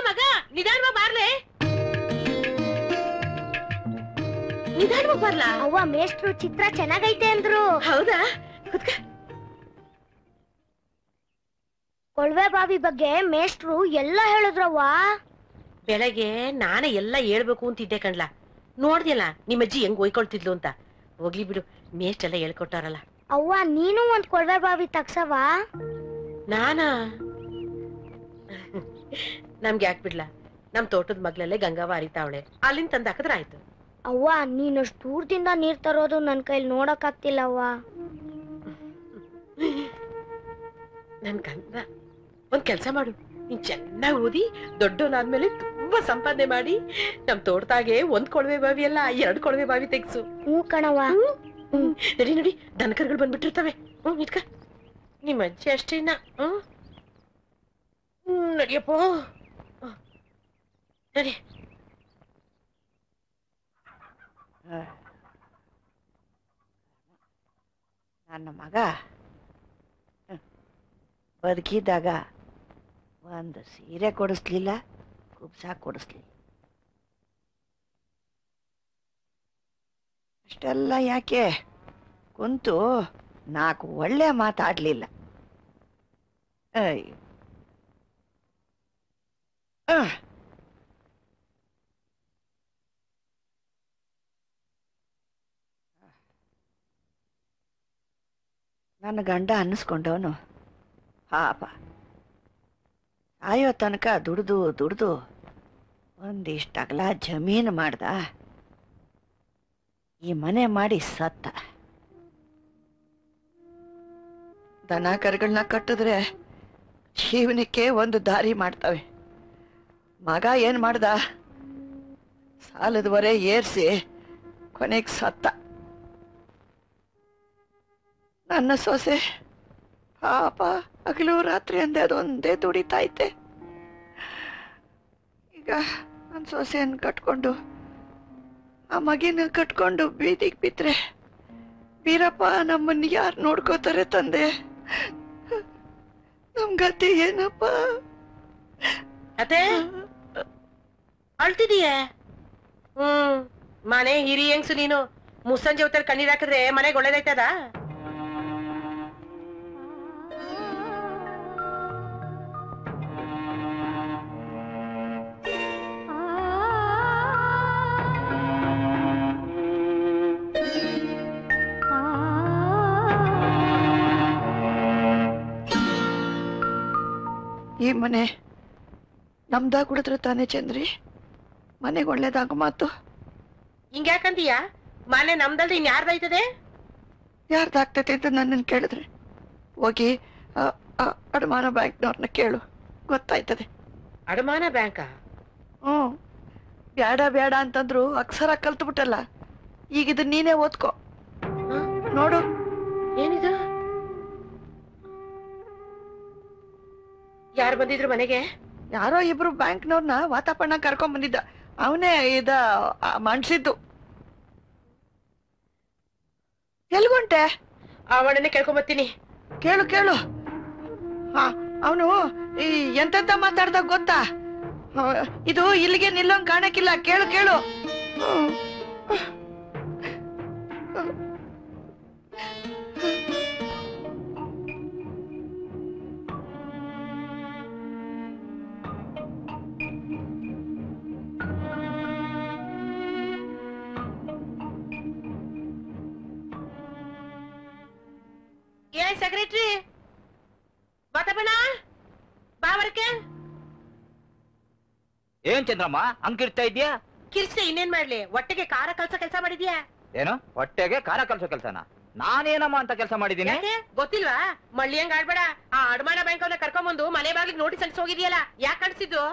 ಮಗ ನಿಧಾನವಾಗಿ ಬಾರ್ಲೆ, ನಿಧಾನವಾಗಿ ಬರ್ಲಾ? ಅವ್ವ ಮೇಷ್ಟ್ರು ಚಿತ್ರ ಚೆನ್ನಾಗೈತೆ ಅಂದ್ರು. ಹೌದಾ? ಕೊಳವೆ ಬಾವಿ ಬಗ್ಗೆ ಮೇಷ್ಟ್ರು ಎಲ್ಲ ಹೇಳಿದ್ರವ್ವ. ಬೆಳಗ್ಗೆ ನಾನೇ ಎಲ್ಲ ಹೇಳ್ಬೇಕು ಅಂತಿದ್ದೆ ಕಣ್ಲಾ. ನೋಡ್ದಿಯಲ್ಲ ನಿಮ್ಮಜ್ಜಿ ಹೆಂಗ್ ಒಯ್ಕೊಳ್ತಿದ್ಲು ಅಂತ. ಹೋಗ್ಲಿ ಬಿಡು, ಮೇಷ್ಟೆಲ್ಲ ಹೇಳ್ಕೊಟ್ಟಾರಲ್ಲ. ಅವ್ವ ನೀನು ಒಂದ್ ಕೊಳವೆ ಬಾವಿ ತಗ್ಸವಾ? ನಾನಾ? ನಮ್ಗೆ ಯಾಕೆ ಬಿಡ್ಲಾ, ನಮ್ ತೋಟದ ಮಗ್ಲಲ್ಲೇ ಗಂಗಾವ ಹರಿತಾವಳೆ, ಅಲ್ಲಿಂದ ತಂದ್ ಹಾಕಿದ್ರೆ ಆಯ್ತು. ಅವ್ವ ನೀನಷ್ಟು ದೂರದಿಂದ ನೀರ್ ತರೋದು ನನ್ ಕೈಲಿ ನೋಡಕ್ ಆಗ್ತಿಲ್ಲವ್ವ. ನನ್ ಕಂದ, ಒಂದ್ ಕೆಲ್ಸ ಮಾಡು, ನೀನ್ ಚೆನ್ನಾಗಿ ಓದಿ ದೊಡ್ಡವನಾದ್ಮೇಲೆ ತುಂಬಾ ಸಂಪಾದನೆ ಮಾಡಿ ನಮ್ ತೋಟದಾಗೆ 1 ಕೊಳವೆ ಬಾವಿ ಅಲ್ಲ 2 ಕೊಳವೆ ಬಾವಿ ತೆಗ್ಸು. ಹ್ಞೂ ಕಣವ್ವ. ನಡಿ ನಡಿ, ದನಕರುಗಳು ಬಂದ್ಬಿಟ್ಟಿರ್ತವೆ. ಇಟ್ಕ, ನಿಮ್ಮ ಅಜ್ಜಿ ಅಷ್ಟೇನ. ನಡಿಯಪ್ಪ, ನಡಿ. ನನ್ನ ಮಗ ಬದುಕಿದ್ದಾಗ ಒಂದು ಸೀರೆ ಕೊಡಿಸ್ಲಿಲ್ಲ, ಕುಬ್ಸ ಕೊಡಿಸ್ಲಿಲ್ಲ. ಅಷ್ಟೆಲ್ಲ ಯಾಕೆ ಕುಂತು 4 ಒಳ್ಳೆ ಮಾತಾಡ್ಲಿಲ್ಲ. ಅಯ್ಯೋ, ನನ್ನ ಗಂಡ ಅನ್ನಿಸ್ಕೊಂಡವನು ಪಾಪ ಸಾಯೋ ತನಕ ದುಡ್ದು ಒಂದಿಷ್ಟು ಅಗಲ ಜಮೀನು ಮಾಡ್ದ. ಈ ಮನೆ ಮಾಡಿ ಸತ್ತ. ದನ ಕರುಗಳನ್ನ ಕಟ್ಟಿದ್ರೆ ಜೀವನಕ್ಕೆ ಒಂದು ದಾರಿ ಮಾಡ್ತವೆ. ಮಗ ಏನ್ ಮಾಡ್ದ, ಸಾಲದವರೆ ಏರ್ಸಿ ಕೊನೆಗೆ ಸತ್ತ. ನನ್ನ ಸೊಸೆ ಪಾಪ ಹಗಲು ರಾತ್ರಿ ಅಂದೆ ಅದೊಂದೇ ದುಡಿತೈತೆ. ಈಗ ನನ್ನ ಸೊಸೆಯನ್ನು ಕಟ್ಕೊಂಡು ಆ ಮಗಿನ ಕಟ್ಕೊಂಡು ಬೀದಿಗೆ ಬಿದ್ರೆ ವೀರಪ್ಪ ನಮ್ಮನ್ನ ಯಾರು ನೋಡ್ಕೋತಾರೆ ತಂದೆ? ನಮ್ ಗತಿ ಏನಪ್ಪ? ಅತ್ತೆ ಅಳ್ತಿದೀಯ? ಮನೆ ಹಿರಿ ಹೆಂಗ್ಸು ನೀನು. ಮುಸ್ಸಂಜೆ ಹೊತ್ತಲ್ಲಿ ಕಣ್ಣೀರ್ ಹಾಕಿದ್ರೆ ಮನೆಗೆ ಒಳ್ಳೇದಾಯ್ತದ? ಈ ಮನೆ ನಮ್ದ ಕುಡಿದ್ರೆ ತಾನೇ ಚಂದ್ರಿ ಮನೆಗೆ ಒಳ್ಳೇದಾಗ ಮಾತು. ಹಿಂಗ್ಯಾಕಂತೀಯ? ಮನೆ ನಮ್ದಲ್ರಿ ಇನ್ ಯಾರ್ದಾಯ್ತದೆ? ಯಾರ್ದಾಗ್ತೈತೆ ಅಂತ ನನ್ನನ್ನು ಕೇಳಿದ್ರೆ ಹೋಗಿ ಅಡಮಾನ ಬ್ಯಾಂಕ್ನವ್ರನ್ನ ಕೇಳು, ಗೊತ್ತಾಯ್ತದೆ. ಅಡಮಾನ ಬ್ಯಾಂಕಾ? ಬೇಡ ಬೇಡ ಅಂತಂದ್ರು ಅಕ್ಷರ ಕಲ್ತ್ಬಿಟ್ಟಲ್ಲ. ಈಗಿದ್ ನೀನೇ ಓದ್ಕೋ ನೋಡು. ಏನಿದು? ಯಾರು ಬಂದಿದ್ರು ಮನೆಗೆ? ಯಾರೋ ಇಬ್ರು ಬ್ಯಾಂಕ್ನವ್ರನ್ನ ವಾತಾಪಣ್ಣ ಕರ್ಕೊಂಡ್ ಬಂದಿದ್ದ. ಅವನೇ ಮನ್ಸಿದ್ದು. ಎಲ್ಗುಂಟೆ? ಅವಳನ್ನೇ ಕೇಳ್ಕೊಂಬತ್ತೀನಿ. ಕೇಳು ಕೇಳು. ಅವನು ಎಂತೆಂತ ಮಾತಾಡ್ದಾಗ ಗೊತ್ತಾ? ಇದು ಇಲ್ಲಿಗೆ ನಿಲ್ಲೋಂಗ್ ಕಾಣಕ್ಕಿಲ್ಲ. ಕೇಳು ಕೇಳು. ಸೆಕ್ರೆಟರಿ ವಾತಾಪಣ್ಣ ಬಾವರ್ಕೆ. ಏನ್ ಚಂದ್ರಮ್ಮ ಹಂಗಿರ್ತಾ ಇದ್ಯಾ? ಕಿರ್ಚೆ ಇನ್ನೇನ್ ಮಾಡ್ಲಿ? ಹೊಟ್ಟೆಗೆ ಖಾರ ಕಲ್ಸೋ ಕೆಲಸ ಮಾಡಿದ್ಯಾ? ಏನು ಹೊಟ್ಟೆಗೆ ಖಾರ ಕಲ್ಸೋ ಕೆಲ್ಸನ? ನಾನೇನಮ್ಮ ಅಂತ ಕೆಲಸ ಮಾಡಿದೀನಿ? ಗೊತ್ತಿಲ್ವಾ? ಮಳ್ಳಿ ಹಂಗ ಆಡ್ಬೇಡ. ಆ ಅಡಮಾನ ಬ್ಯಾಂಕ್ ಅವನ್ನ ಕರ್ಕೊಂಡ್ಬಂದು ಮನೆ ಬಾಗಿಲಿಗೆ ನೋಟಿಸ್ ಅನ್ಸ್ ಹೋಗಿದ್ಯಲ್ಲ, ಯಾಕೆ ಕಳ್ಸಿದ್ದು?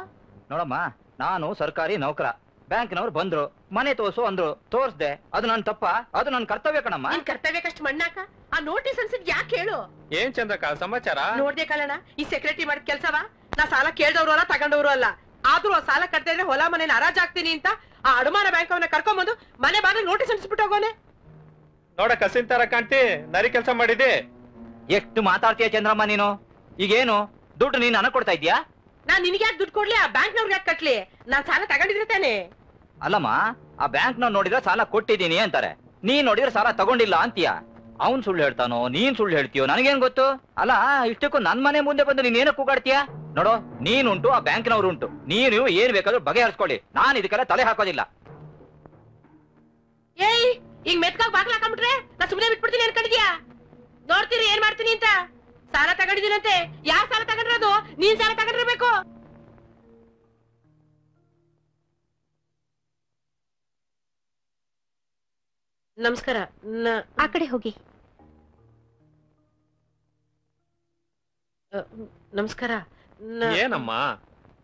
ನೋಡಮ್ಮ, ನಾನು ಸರ್ಕಾರಿ ನೌಕರ. ಬ್ಯಾಂಕ್ನವ್ರು ಬಂದ್ರು, ಮನೆ ತೋರ್ಸು ಅಂದ್ರು, ತೋರ್ಸ್ದೆ. ಅದು ನನ್ ತಪ್ಪ? ಅದು ನನ್ ಕರ್ತವ್ಯ ಕಣಮ್ಮ. ನಿನ್ ಕರ್ತವ್ಯಕ್ಕಷ್ಟು ಮಣ್ಣಾಕ? ಆ ನೋಟಿಸ್ ಅನ್ಸಿದ್ ಯಾಕೆ ಹೇಳು? ಏನ್ ಚಂದ್ರಕ್ಕ ಸಮಾಚಾರ? ನೋಡ್ದೆ ಕಳ್ಳಣ, ಈ ಸೆಕ್ರೆಟರಿ ಮಾಡಿದ ಕೆಲ್ಸವ? ನಾ ಸಾಲ ಕೇಳ್ದವ್ರು ಅಲ್ಲ, ತಗೊಂಡವ್ರು ಅಲ್ಲ. ಆದ್ರೂ ಆ ಸಾಲ ಕಟ್ತಾ ಇದ್ರೆ ಹೊಲ ಮನೇನ ಹರಾಜಾಗ್ತೀನಿ ಅಂತ ಆ ಅಡಮಾನ ಬ್ಯಾಂಕ್ ಅವನ್ನ ಕರ್ಕೊಂಡ್ಬಂದು ಮನೆ ಬಾಗಿಲಿಗೆ ನೋಟಿಸ್ ಅನ್ಸ್ಬಿಟ್ಟು ಹೋಗೋನೆ. ನೋಡ ಕಸಿನ್ ತರ ಕಾಣ್ತಿ, ನರಿ ಕೆಲ್ಸ ಮಾಡಿದೆ. ಎಷ್ಟು ಮಾತಾಡ್ತೀಯ ಚಂದ್ರಮ್ಮ ನೀನು? ಈಗೇನು ದುಡ್ಡು ನೀನ್ ನನಗ್ ಕೊಡ್ತಾ ಇದ್ಯಾ? ನಾನ್ ನಿನ್ಗೆ ಯಾಕೆ ದುಡ್ಡು ಕೊಡ್ಲಿ? ಆ ಬ್ಯಾಂಕ್ನವ್ರಿಗೆ ಯಾಕೆ ಕಟ್ಲಿ? ನಾನ್ ಸಾಲ ತಗೊಂಡಿದ್ರೆ ತಾನೆ. ಅಲ್ಲಮ್ಮ, ಆ ಬ್ಯಾಂಕ್ನವ್ರು ನೋಡಿದ್ರೆ ಸಾಲ ಕೊಟ್ಟಿದ್ದೀನಿ ಅಂತಾರೆ, ನೀನ್ ನೋಡಿದ್ರೆ ಸಾಲ ತಗೊಂಡಿಲ್ಲ ಅಂತೀಯ. ಅವ್ನ್ ಸುಳ್ಳು ಹೇಳ್ತಾನೋ ನೀನ್ ಸುಳ್ಳು ಹೇಳ್ತೀಯೋ ನನಗೇನ್ ಗೊತ್ತು? ಅಲ್ಲ, ಇಷ್ಟಕ್ಕೂ ನನ್ ಮನೆ ಮುಂದೆ ಬಂದು ನೀನ್ ಏನಕ್ಕೆ ಕೂಗಾಡ್ತೀಯ? ನೋಡೋ, ನೀನುಂಟು ಆ ಬ್ಯಾಂಕ್ನವ್ರು ಉಂಟು. ನೀನು ಏನ್ ಬೇಕಾದ್ರೂ ಬಗೆಹರಿಸ್ಕೊಳ್ಳಿ, ನಾನ್ ಇದಕ್ಕೆಲ್ಲ ತಲೆ ಹಾಕೋದಿಲ್ಲ. ಏಯ್, ಈಗ ಮೆತ್ಕಾಗ್ ಬಾಗ್ಲ ಹಾಕೊಂಡ್ಬಿಟ್ರೆ ನಾ ಸುಮ್ಮನೆ ಬಿಟ್ಬಿಡ್ತೀನಿ ಅನ್ಕೊಂಡಿದ್ಯಾ? ನೋಡ್ತೀರಿ ಏನ್ ಮಾಡ್ತೀನಿ ಅಂತ. ಸಾಲ ತಗೊಂಡಿದ್ದೀನಂತೆ. ಯಾರ್ ಸಾಲ ತಗೊಂಡಿರೋದು? ನೀನ್ ಸಾಲ ತಗೊಂಡಿರ್ಬೇಕು. ನಮಸ್ಕಾರ. ಆ ಕಡೆ ಹೋಗಿ. ನಮಸ್ಕಾರ. ಏನಮ್ಮ?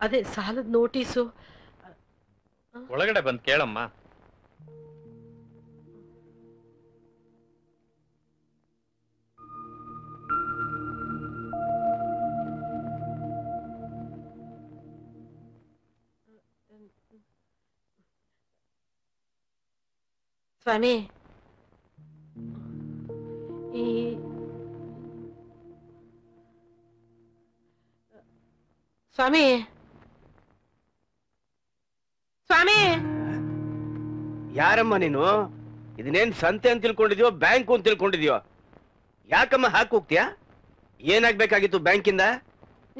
ಅದೇ ಸಾಲದ ನೋಟಿಸು. ಒಳಗಡೆ ಬಂದ್ ಕೇಳಮ್ಮ. ಸ್ವಾಮಿ, ಸ್ವಾಮಿ, ಸ್ವಾಮಿ. ಯಾರಮ್ಮ ನೀನು? ಇದನ್ನೇನ್ ಸಂತೆ ಅಂತ ತಿಳ್ಕೊಂಡಿದ್ಯೋ ಬ್ಯಾಂಕು ಅಂತ ತಿಳ್ಕೊಂಡಿದ್ಯೋ? ಯಾಕಮ್ಮ ಹಾಕಿ ಹೋಗ್ತೀಯಾ? ಏನಾಗ್ಬೇಕಾಗಿತ್ತು ಬ್ಯಾಂಕಿಂದ?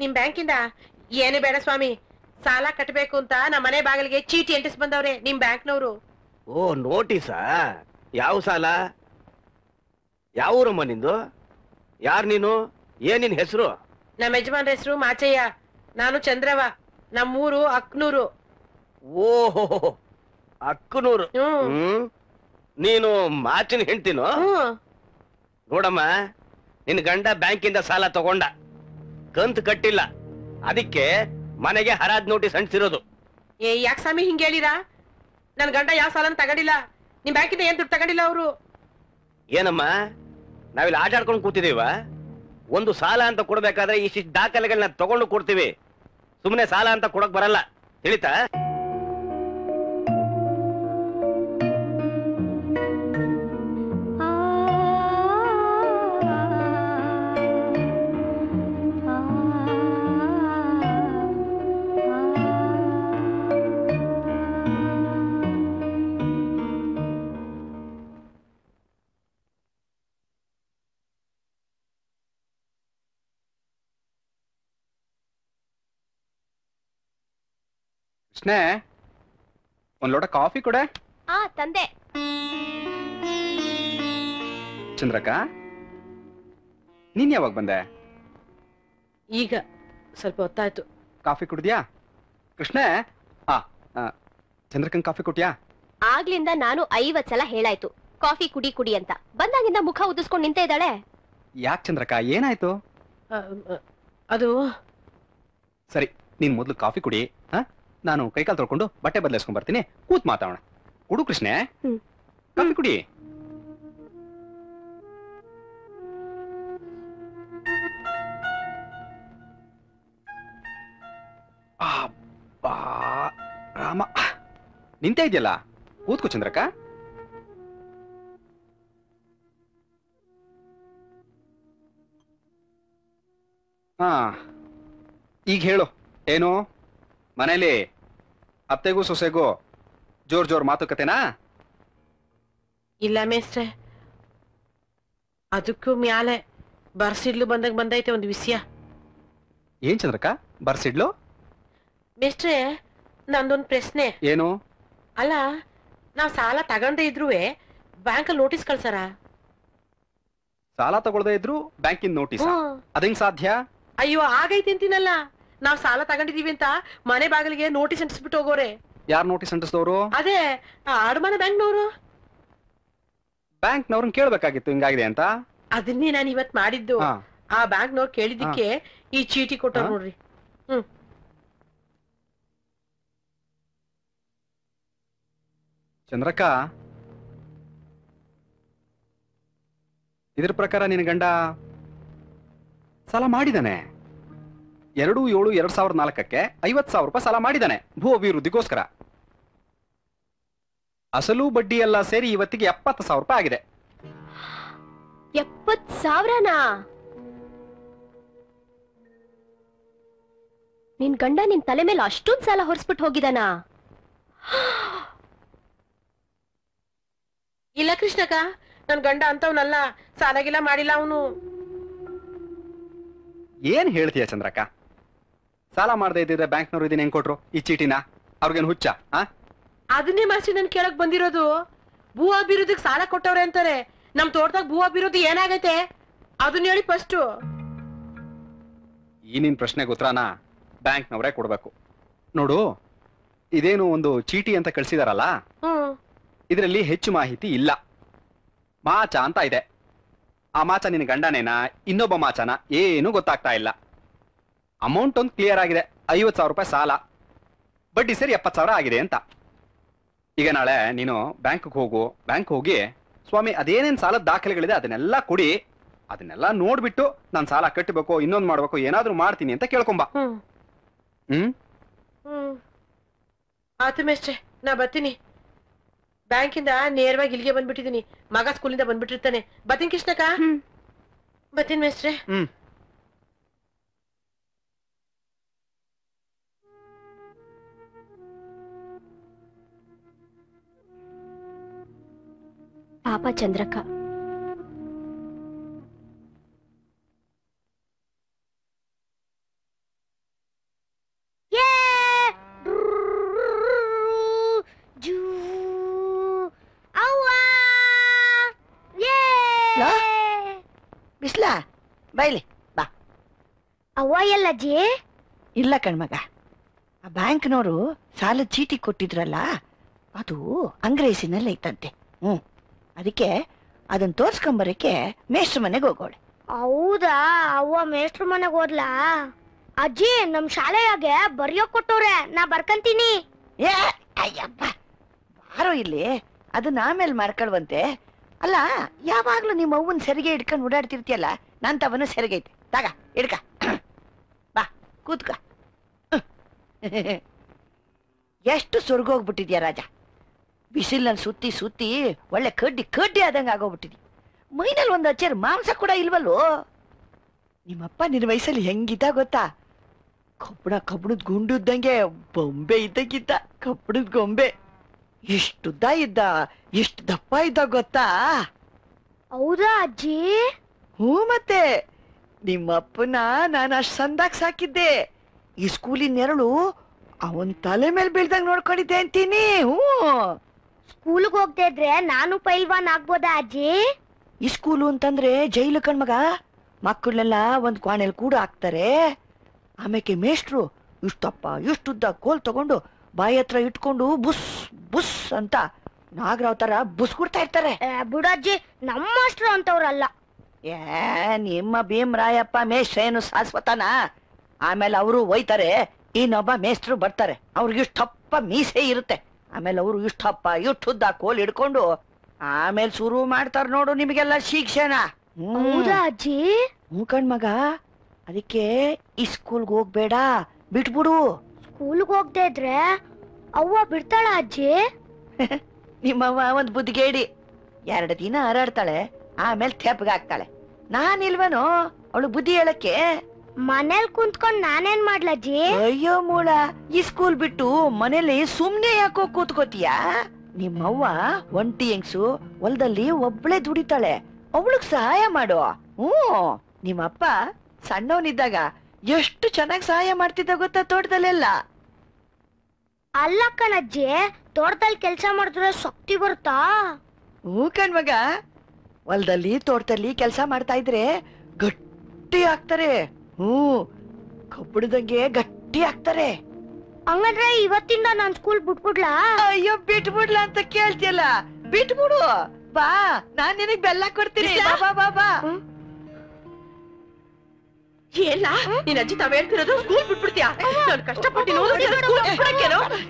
ನಿಮ್ ಬ್ಯಾಂಕಿಂದ ಏನೇ ಬೇಡ ಸ್ವಾಮಿ. ಸಾಲ ಕಟ್ಟಬೇಕು ಅಂತ ನಮ್ಮ ಮನೆ ಬಾಗಿಲಿಗೆ ಚೀಟಿ ಅಂಟಿಸ್ ಬಂದವ್ರೆ ನಿಮ್ ಬ್ಯಾಂಕ್ನವರು. ಓ, ನೋಟಿಸಾ? ಯಾವ ಸಾಲ? ಯಾವ ಊರಮ್ಮ ನಿಂದು? ಯಾರ್ ನೀನು? ಏನ್ ನಿನ್ ಹೆಸರು? ನಮ್ಮ ಯಜಮಾನ್ರ ಹೆಸರು ಮಾಚಯ್ಯ, ನಾನು ಚಂದ್ರವ. ನಮ್ಮೂರು ಅಕ್ನೂರು. ಓಹೋ, ಅಕ್ಕನೂರು. ನೀನು ಮಾಚಿನ ಹೆಂಡ್ತಿನೋ? ಹ್ಮ್. ನೋಡಮ್ಮ, ನಿನ್ ಗಂಡ ಬ್ಯಾಂಕಿಂದ ಸಾಲ ತಗೊಂಡ, ಕಂತು ಕಟ್ಟಿಲ್ಲ, ಅದಕ್ಕೆ ಮನೆಗೆ ಹರಾಜ್ ನೋಟಿಸ್ ಅಂಟಿಸಿರೋದು. ಯಾಕೆ ಸ್ವಾಮಿ ಹಿಂಗೆ ಹೇಳಿರಾ? ನನ್ ಗಂಡ ಯಾವ ಸಾಲನ ತಗೊಂಡಿಲ್ಲ, ನಿಮ್ ಬ್ಯಾಂಕಿಂದ ಏನ್ ದುಡ್ಡು ತಗೊಂಡಿಲ್ಲ ಅವರು. ಏನಮ್ಮ, ನಾವಿಲ್ಲಿ ಆಟ ಆಡ್ಕೊಂಡು ಕೂತಿದೀವ? ಒಂದು ಸಾಲ ಅಂತ ಕೊಡ್ಬೇಕಾದ್ರೆ ಇಷ್ಟಿಷ್ಟು ದಾಖಲೆಗಳನ್ನ ತಗೊಂಡು ಕೊಡ್ತೀವಿ. ಸುಮ್ಮನೆ ಸಾಲ ಅಂತ ಕೊಡಕ್ ಬರಲ್ಲ, ತಿಳಿತಾ? ಕೃಷ್ಣೆ, ಒಂದ್ ಲೋಟ ಕಾಫಿ ಕೊಡೆ. ತಂದೆ. ಚಂದ್ರಕ್ಕ, ನೀನ್ ಯಾವಾಗ ಬಂದೆ? ಈಗ ಸ್ವಲ್ಪ ಹೊತ್ತಾಯ್ತು. ಕಾಫಿ ಕುಡ್ದ್ಯಾ? ಕೃಷ್ಣೆ, ಚಂದ್ರಕಂಗ್ ಕಾಫಿ ಕೊಟ್ಯಾ? ಆಗ್ಲಿಂದ ನಾನು 50 ಸಲ ಹೇಳಾಯ್ತು ಕಾಫಿ ಕುಡಿ ಕುಡಿ ಅಂತ. ಬಂದಾಗಿಂದ ಮುಖ ಉದಿಸ್ಕೊಂಡು ನಿಂತ ಇದ್ದಾಳೆ. ಯಾಕೆ ಚಂದ್ರಕ್ಕ, ಏನಾಯ್ತು? ಅದು ಸರಿ, ನೀನ್ ಮೊದ್ಲು ಕಾಫಿ ಕುಡಿ. ನಾನು ಕೈಕಾಲು ತೊಳ್ಕೊಂಡು ಬಟ್ಟೆ ಬದಲಾಯಿಸ್ಕೊಂಡ್ ಬರ್ತೀನಿ, ಕೂತ್ ಮಾತಾಡೋಣ. ಕುಡು ಕೃಷ್ಣೆ, ಕಾಫಿ ಕುಡಿ. ಅಬ್ಬಾ ರಾಮ, ನಿಂತ ಇದೆಯಲ್ಲ, ಕೂತ್ಕೋ ಚಂದ್ರಕ್ಕ. ಈಗ ಹೇಳು, ಏನು ಮನೇಲಿ ಅತ್ತೆಗೂ ಸೊಸೆಗೂ ಜೋರ್ ಮಾತುಕತೆನಾ? ಇಲ್ಲ ಮೇಸ್ಟ್ರೆ, ಅದಕ್ಕೂ ಮ್ಯಾಲೆ ಬರ್ಸಿಡ್ಲು ಬಂದೈತೆ ಒಂದು ವಿಷಯ. ಏನ್ ಚಂದ್ರಕ್ಕ ಬರ್ಸಿಡ್ಲು? ಮೇಸ್ಟ್ರೆ, ನಂದೊಂದು ಪ್ರಶ್ನೆ. ಏನು? ಅಲ್ಲ, ನಾವ್ ಸಾಲ ತಗೊಂಡೇ ಇದ್ರು ಬ್ಯಾಂಕಲ್ಲಿ ನೋಟಿಸ್ ಕಳ್ಸಾರ? ಸಾಲ ತಗೊಳ್ದೇ ಇದ್ರು ಬ್ಯಾಂಕಿನ ನೋಟಿಸ್? ಅದೇಂಗ್ ಸಾಧ್ಯ? ಅಯ್ಯೋ, ಆಗೈತಿ ಅಂತೀನಲ್ಲ. ನಾವ್ ಸಾಲ ತಗೊಂಡಿದೀವಿ ಅಂತ ಮನೆ ಬಾಗಿಲಿಗೆ ನೋಟಿಸ್ ಅಂಟಿಸ್ಬಿಟ್ಟು ಹೋಗೋರೆ. ಯಾರು ನೋಟಿಸ್ ಅಂಟಿಸಿದವರು? ಅದೇ ಆಡ್ಮನೆ ಬ್ಯಾಂಕ್ನವರು. ಬ್ಯಾಂಕ್ನವ್ರನ್ನ ಕೇಳ್ಬೇಕಾಗಿತ್ತು ಹಿಂಗಾಗಿದೆ ಅಂತ. ಅದನ್ನೇ ನಾನು ಇವತ್ ಮಾಡಿದ್ದು. ಆ ಬ್ಯಾಂಕ್ನವ್ರು ಕೇಳಿದಿಕ್ಕೆ ಈ ಚೀಟಿ ಕೊಟ್ಟರು ನೋಡ್ರಿ. ಚಂದ್ರಕ್ಕ, ಇದ್ರ ಪ್ರಕಾರ ನಿನ್ನ ಗಂಡ ಸಾಲ ಮಾಡಿದಾನೆ. 2/7/2004ಕ್ಕೆ 50,000 ರೂಪಾಯಿ ಸಾಲ ಮಾಡಿದಾನೆ ಭೂ ಅಭಿವೃದ್ಧಿಗೋಸ್ಕರ. ಅಸಲು ಬಡ್ಡಿ ಎಲ್ಲ ಸೇರಿ ಇವತ್ತಿಗೆ 70,000 ರೂಪಾಯಿ ಆಗಿದೆ. 70,000ನಾ? ನಿನ್ ಗಂಡ ನಿನ್ ತಲೆ ಮೇಲೆ ಅಷ್ಟೊಂದು ಸಾಲ ಹೊರಿಸ್ಬಿಟ್ಟು ಹೋಗಿದಾನಾ? ಇಲ್ಲ ಕೃಷ್ಣಕ್ಕ, ನನ್ ಗಂಡ ಅಂತವನಲ್ಲ, ಸಾಲಾಗಿಲ್ಲ ಮಾಡಿಲ್ಲ ಅವನು. ಏನ್ ಹೇಳ್ತೀಯ ಚಂದ್ರಕ್ಕ? ಸಾಲ ಮಾಡದೇ ಇದ್ದಿದ್ರೆ ಬ್ಯಾಂಕ್ನವ್ರು ಇದನ್ನ ಹೆಂಗ್ ಕೊಟ್ರು ಈ ಚೀಟಿನ? ಅವ್ರಿಗೇನು ಹುಚ್ಚ? ಅದನ್ನೇ ಮಾಸ್ಟರ್ ನನ್ ಕೇಳಕ್ ಬಂದಿರೋದು. ಭೂ ಅಭಿವೃದ್ಧಿಗೆ ಸಾಲ ಕೊಟ್ಟವ್ರೆ ಅಂತಾರೆ. ನಮ್ ತೋಟದಾಗ ಭೂ ಅಭಿವೃದ್ಧಿ ಏನಾಗೈತೆ ಅದನ್ನ ಹೇಳಿ ಫಸ್ಟ್. ಈ ನಿನ್ ಪ್ರಶ್ನೆಗೆ ಉತ್ತರನ ಬ್ಯಾಂಕ್ನವರೇ ಕೊಡ್ಬೇಕು. ನೋಡು, ಇದೇನು ಒಂದು ಚೀಟಿ ಅಂತ ಕಳ್ಸಿದಾರಲ್ಲ, ಇದರಲ್ಲಿ ಹೆಚ್ಚು ಮಾಹಿತಿ ಇಲ್ಲ. ಮಾಚ ಅಂತ ಇದೆ. ಆ ಮಾಚ ನಿನ್ನ ಗಂಡನೇನಾ ಇನ್ನೊಬ್ಬ ಮಾಚನ ಏನು ಗೊತ್ತಾಗ್ತಾ ಇಲ್ಲ. ಅಮೌಂಟ್ ಒಂದು ಕ್ಲಿಯರ್ ಆಗಿದೆ, 50,000 ರೂಪಾಯಿ ಸಾಲ, ಬಡ್ಡಿ ಸೇರಿ 70,000 ಆಗಿದೆ ಅಂತ. ಈಗ ನಾಳೆ ನೀನು ಬ್ಯಾಂಕ್ಗೆ ಹೋಗು. ಬ್ಯಾಂಕ್ ಹೋಗಿ, ಸ್ವಾಮಿ ಅದೇನೇನ್ ಸಾಲದ ದಾಖಲೆಗಳಿದೆ ಅದನ್ನೆಲ್ಲ ಕೊಡಿ, ಅದನ್ನೆಲ್ಲ ನೋಡ್ಬಿಟ್ಟು ನಾನು ಸಾಲ ಕಟ್ಟಬೇಕು, ಇನ್ನೊಂದು ಮಾಡ್ಬೇಕು, ಏನಾದ್ರೂ ಮಾಡ್ತೀನಿ ಅಂತ ಕೇಳ್ಕೊಂಬ. ಆತು ಮೇಸ್ಟ್ರೆ, ನಾ ಬರ್ತೀನಿ. ಬ್ಯಾಂಕಿಂದ ನೇರವಾಗಿ ಇಲ್ಲಿಗೆ ಬಂದ್ಬಿಟ್ಟಿದ್ದೀನಿ. ಮಗ ಸ್ಕೂಲಿಂದ ಬಂದ್ಬಿಟ್ಟಿರ್ತಾನೆ. ಬರ್ತೀನಿ ಕೃಷ್ಣಕ್ಕ. ಬರ್ತೀನಿ ಮೇಸ್ಟ್ರೆ. ಪಾಪ ಚಂದ್ರಕ್ಕ. ಬಿಸ್ಲಾ ಬೈಲಿ ಬಾ. ಅವ್ವ ಎಲ್ಲಜ್ಜಿ? ಇಲ್ಲ ಕಣ್ಮಗ, ಆ ಬ್ಯಾಂಕ್ನವರು ಸಾಲದ ಚೀಟಿ ಕೊಟ್ಟಿದ್ರಲ್ಲ, ಅದು ಅಂಗ್ರೇಜಿನಲ್ಲಿ ಐತಂತೆ. ಅದಕ್ಕೆ ಅದನ್ನ ತೋರ್ಸ್ಕೊಂಬರಕ್ಕೆ ಮೇಷ್ಟ್ರ ಮನೆಗೆ ಹೋಗೋಳೆ. ಹೌದಾ? ಅವ್ವ ಮೇಷ್ಟ್ರ ಮನೆಗೆ ಹೋದ್ಲಾ? ಅಜ್ಜಿ ನಮ್ ಶಾಲೆಯಾಗೆ ಬರ್ಯೋಕ್ ಕೊಟ್ಟವ್ರೆ, ನಾ ಬರ್ಕಂತೀನಿ. ಏ ಅಯ್ಯಪ್ಪ, ಬಾರೋ ಇಲ್ಲಿ, ಅದನ್ನ ಆಮೇಲೆ ಮಾಡ್ಕೊಳ್ವಂತೆ. ಅಲ್ಲ, ಯಾವಾಗ್ಲೂ ನಿಮ್ಮ ಅವ್ವನ್ ಸೆರಿಗೆ ಇಟ್ಕೊಂಡು ಓಡಾಡ್ತಿರ್ತೀಯಲ್ಲ, ನನ್ ತವನು ಸೆರಿಗೈತೆ, ತಗ ಇಡ್ಕ, ಬಾ ಕೂತ್ಕ. ಎಷ್ಟು ಸ್ವರ್ಗೋಗ್ಬಿಟ್ಟಿದ್ಯಾ ರಾಜ, ಬಿಸಿಲಲ್ಲಿ ಸುತ್ತಿ ಸುತ್ತಿ ಒಳ್ಳೆ ಕಡ್ಡಿ ಕಡ್ಡಿ ಆದಂಗೆ ಆಗೋಗ್ಬಿಟ್ಟಿದ್ಯ. ಮೈನಲ್ಲಿ ಒಂದು ಅಚ್ಚೇರು ಮಾಂಸ ಕೂಡ ಇಲ್ವಲ್ಲೋ. ನಿಮ್ಮಪ್ಪ ನಿನ್ನ ವಯಸ್ಸಲ್ಲಿ ಹೆಂಗಿದ್ದ ಗೊತ್ತಾ? ಕಬ್ಬಣದ ಗುಂಡುದ್ದಂಗೆ ಬೊಂಬೆ ಇದ್ದಕ್ಕಿದ್ದ, ಕಬ್ಬಣದ ಗೊಂಬೆ. ಎಷ್ಟುದ್ದ ಇದ್ದ, ಎಷ್ಟು ದಪ್ಪ ಇದ್ದ ಗೊತ್ತಾ? ಹೌದಾ ಅಜ್ಜಿ? ಹ್ಞೂ, ಮತ್ತೆ ನಿಮ್ಮಪ್ಪನ ನಾನು ಅಷ್ಟು ಸಂದಾಗ್ ಸಾಕಿದ್ದೆ. ಈ ಸ್ಕೂಲಿನ ನೆರಳು ಅವನ್ ತಲೆ ಮೇಲೆ ಬೀಳ್ದಂಗ್ ನೋಡ್ಕೊಂಡಿದ್ದೆ ಅಂತೀನಿ. ಹ್ಞೂ, ಸ್ಕೂಲ್ಗೆ ಹೋಗ್ತಾ ಇದ್ರೆ ನಾನು ಪೈಲ್ವಾನ್ ಆಗ್ಬೋದಾ ಅಜ್ಜಿ? ಈ ಸ್ಕೂಲು ಅಂತಂದ್ರೆ ಜೈಲು ಕಣ್ಮಗ. ಮಕ್ಕಳನ್ನೆಲ್ಲ ಒಂದ್ ಕ್ವಾಣೆಲ್ ಕೂಡ ಹಾಕ್ತಾರೆ. ಆಮೇಲೆ ಮೇಷ್ಟ್ರು ಇಷ್ಟಪ್ಪ ಇಷ್ಟುದ್ದ ಕೋಲ್ ತಗೊಂಡು ಬಾಯಿ ಹತ್ರ ಇಟ್ಕೊಂಡು ಬುಸ್ ಬುಸ್ ಅಂತ ನಾಗರಾವ್ ತರ ಬುಸ್ ಕೊಡ್ತಾ ಇರ್ತಾರೆ. ಬಿಡಜ್ಜಿ, ನಮ್ಮ ಮಾಸ್ಟ್ರು ಅಂತವ್ರಲ್ಲ. ಏ, ನಿಮ್ಮ ಭೀಮರಾಯಪ್ಪ ಮೇಷ್ಟ್ರ ಏನು ಶಾಶ್ವತನ? ಆಮೇಲೆ ಅವರು ಒಯ್ತಾರೆ, ಇನ್ನೊಬ್ಬ ಮೇಷ್ಟ್ರು ಬರ್ತಾರೆ. ಅವ್ರಿಗೆ ಇಷ್ಟಪ್ಪ ಮೀಸೆ ಇರುತ್ತೆ. ಆಮೇಲೆ ಅವರು ಇಷ್ಟಪ್ಪ ಇಷ್ಟುದ್ದ ಕೋಲ್ ಹಿಡ್ಕೊಂಡು ಆಮೇಲೆ ಶುರು ಮಾಡ್ತಾರ ನೋಡು ನಿಮಗೆಲ್ಲ ಶಿಕ್ಷಣ. ಹೌದಾ ಅಜ್ಜಿ? ಹ್ಞೂ ಕಣ್ಮಗ, ಅದಕ್ಕೆ ಈ ಸ್ಕೂಲ್ಗೆ ಹೋಗ್ಬೇಡ, ಬಿಟ್ಬಿಡು. ಸ್ಕೂಲ್ಗೆ ಹೋಗ್ತಾ ಇದ್ರೆ ಅವ್ವ ಬಿಡ್ತಾಳ ಅಜ್ಜಿ? ನಿಮ್ಮವ್ವ ಒಂದ್ ಬುದ್ಧಿಗೇಡಿ. 2 ದಿನ ಹಾರಾಡ್ತಾಳೆ, ಆಮೇಲೆ ತೆಪ್ಪಗಾಗ್ತಾಳೆ. ನಾನಿಲ್ವನೋ ಅವಳು ಬುದ್ಧಿ ಹೇಳಕ್ಕೆ? ಮನೇಲಿ ಕುಂತ್ಕೊಂಡ್ ನಾನೇನ್ ಮಾಡ್ಲಜ್ಜಿ? ಅಯ್ಯೋ ಮೂಳ, ಈ ಸ್ಕೂಲ್ ಬಿಟ್ಟು ಮನೇಲಿ ಸುಮ್ನೆ ಯಾಕೋ ಕೂತ್ಕೋತೀಯ? ನಿಮ್ಮವ್ವ ಒಂಟಿ ಹೆಂಗ್ಸು, ಹೊಲದಲ್ಲಿ ಒಬ್ಳೆ ದುಡಿತಾಳೆ, ಅವಳಿಗೆ ಸಹಾಯ ಮಾಡು. ನಿಮ್ಮಪ್ಪ ಸಣ್ಣವನಿದ್ದಾಗ ಎಷ್ಟು ಚೆನ್ನಾಗಿ ಸಹಾಯ ಮಾಡ್ತಿದ್ದ ಗೊತ್ತಾ ತೋಟದಲ್ಲೆಲ್ಲ? ಅಲ್ಲ ಕಣಜ್ಜಿ, ತೋಟದಲ್ಲಿ ಕೆಲ್ಸ ಮಾಡಿದ್ರೆ ಶಕ್ತಿ ಬರುತ್ತಾ? ಹ್ಞೂ ಕಣ್ಮಗ, ಹೊಲದಲ್ಲಿ ತೋಟದಲ್ಲಿ ಕೆಲಸ ಮಾಡ್ತಾ ಇದ್ರೆ ಗಟ್ಟಿ ಆಗ್ತಾರೆ. ಕಬ್ಬಣದಂಗೆ ಗಟ್ಟಿ ಆಗ್ತಾರೆ. ಹಂಗಂದ್ರೆ ಇವತ್ತಿಂದ ನಾನ್ ಸ್ಕೂಲ್ ಬಿಟ್ಬಿಡ್ಲಾ? ಅಯ್ಯೋ, ಬಿಟ್ಬಿಡ್ಲಾ ಅಂತ ಕೇಳ್ತಿಯಲ್ಲ, ಬಿಟ್ಬಿಡು. ಬಾ, ನಾನ್ ನಿನಗ್ ಬೆಲ್ಲ ಕೊಡ್ತೀನಿ. ಬಾ ಬಾ ಬಾ. ಎಲ್ಲ ನೀನ್ ಅಜ್ಜಿ ತಾವ್ ಹೇಳ್ತಿರೋದು? ಸ್ಕೂಲ್ ಬಿಟ್ಬಿಡ್ತೀಯಾ? ನಾನು ಕಷ್ಟಪಟ್ಟು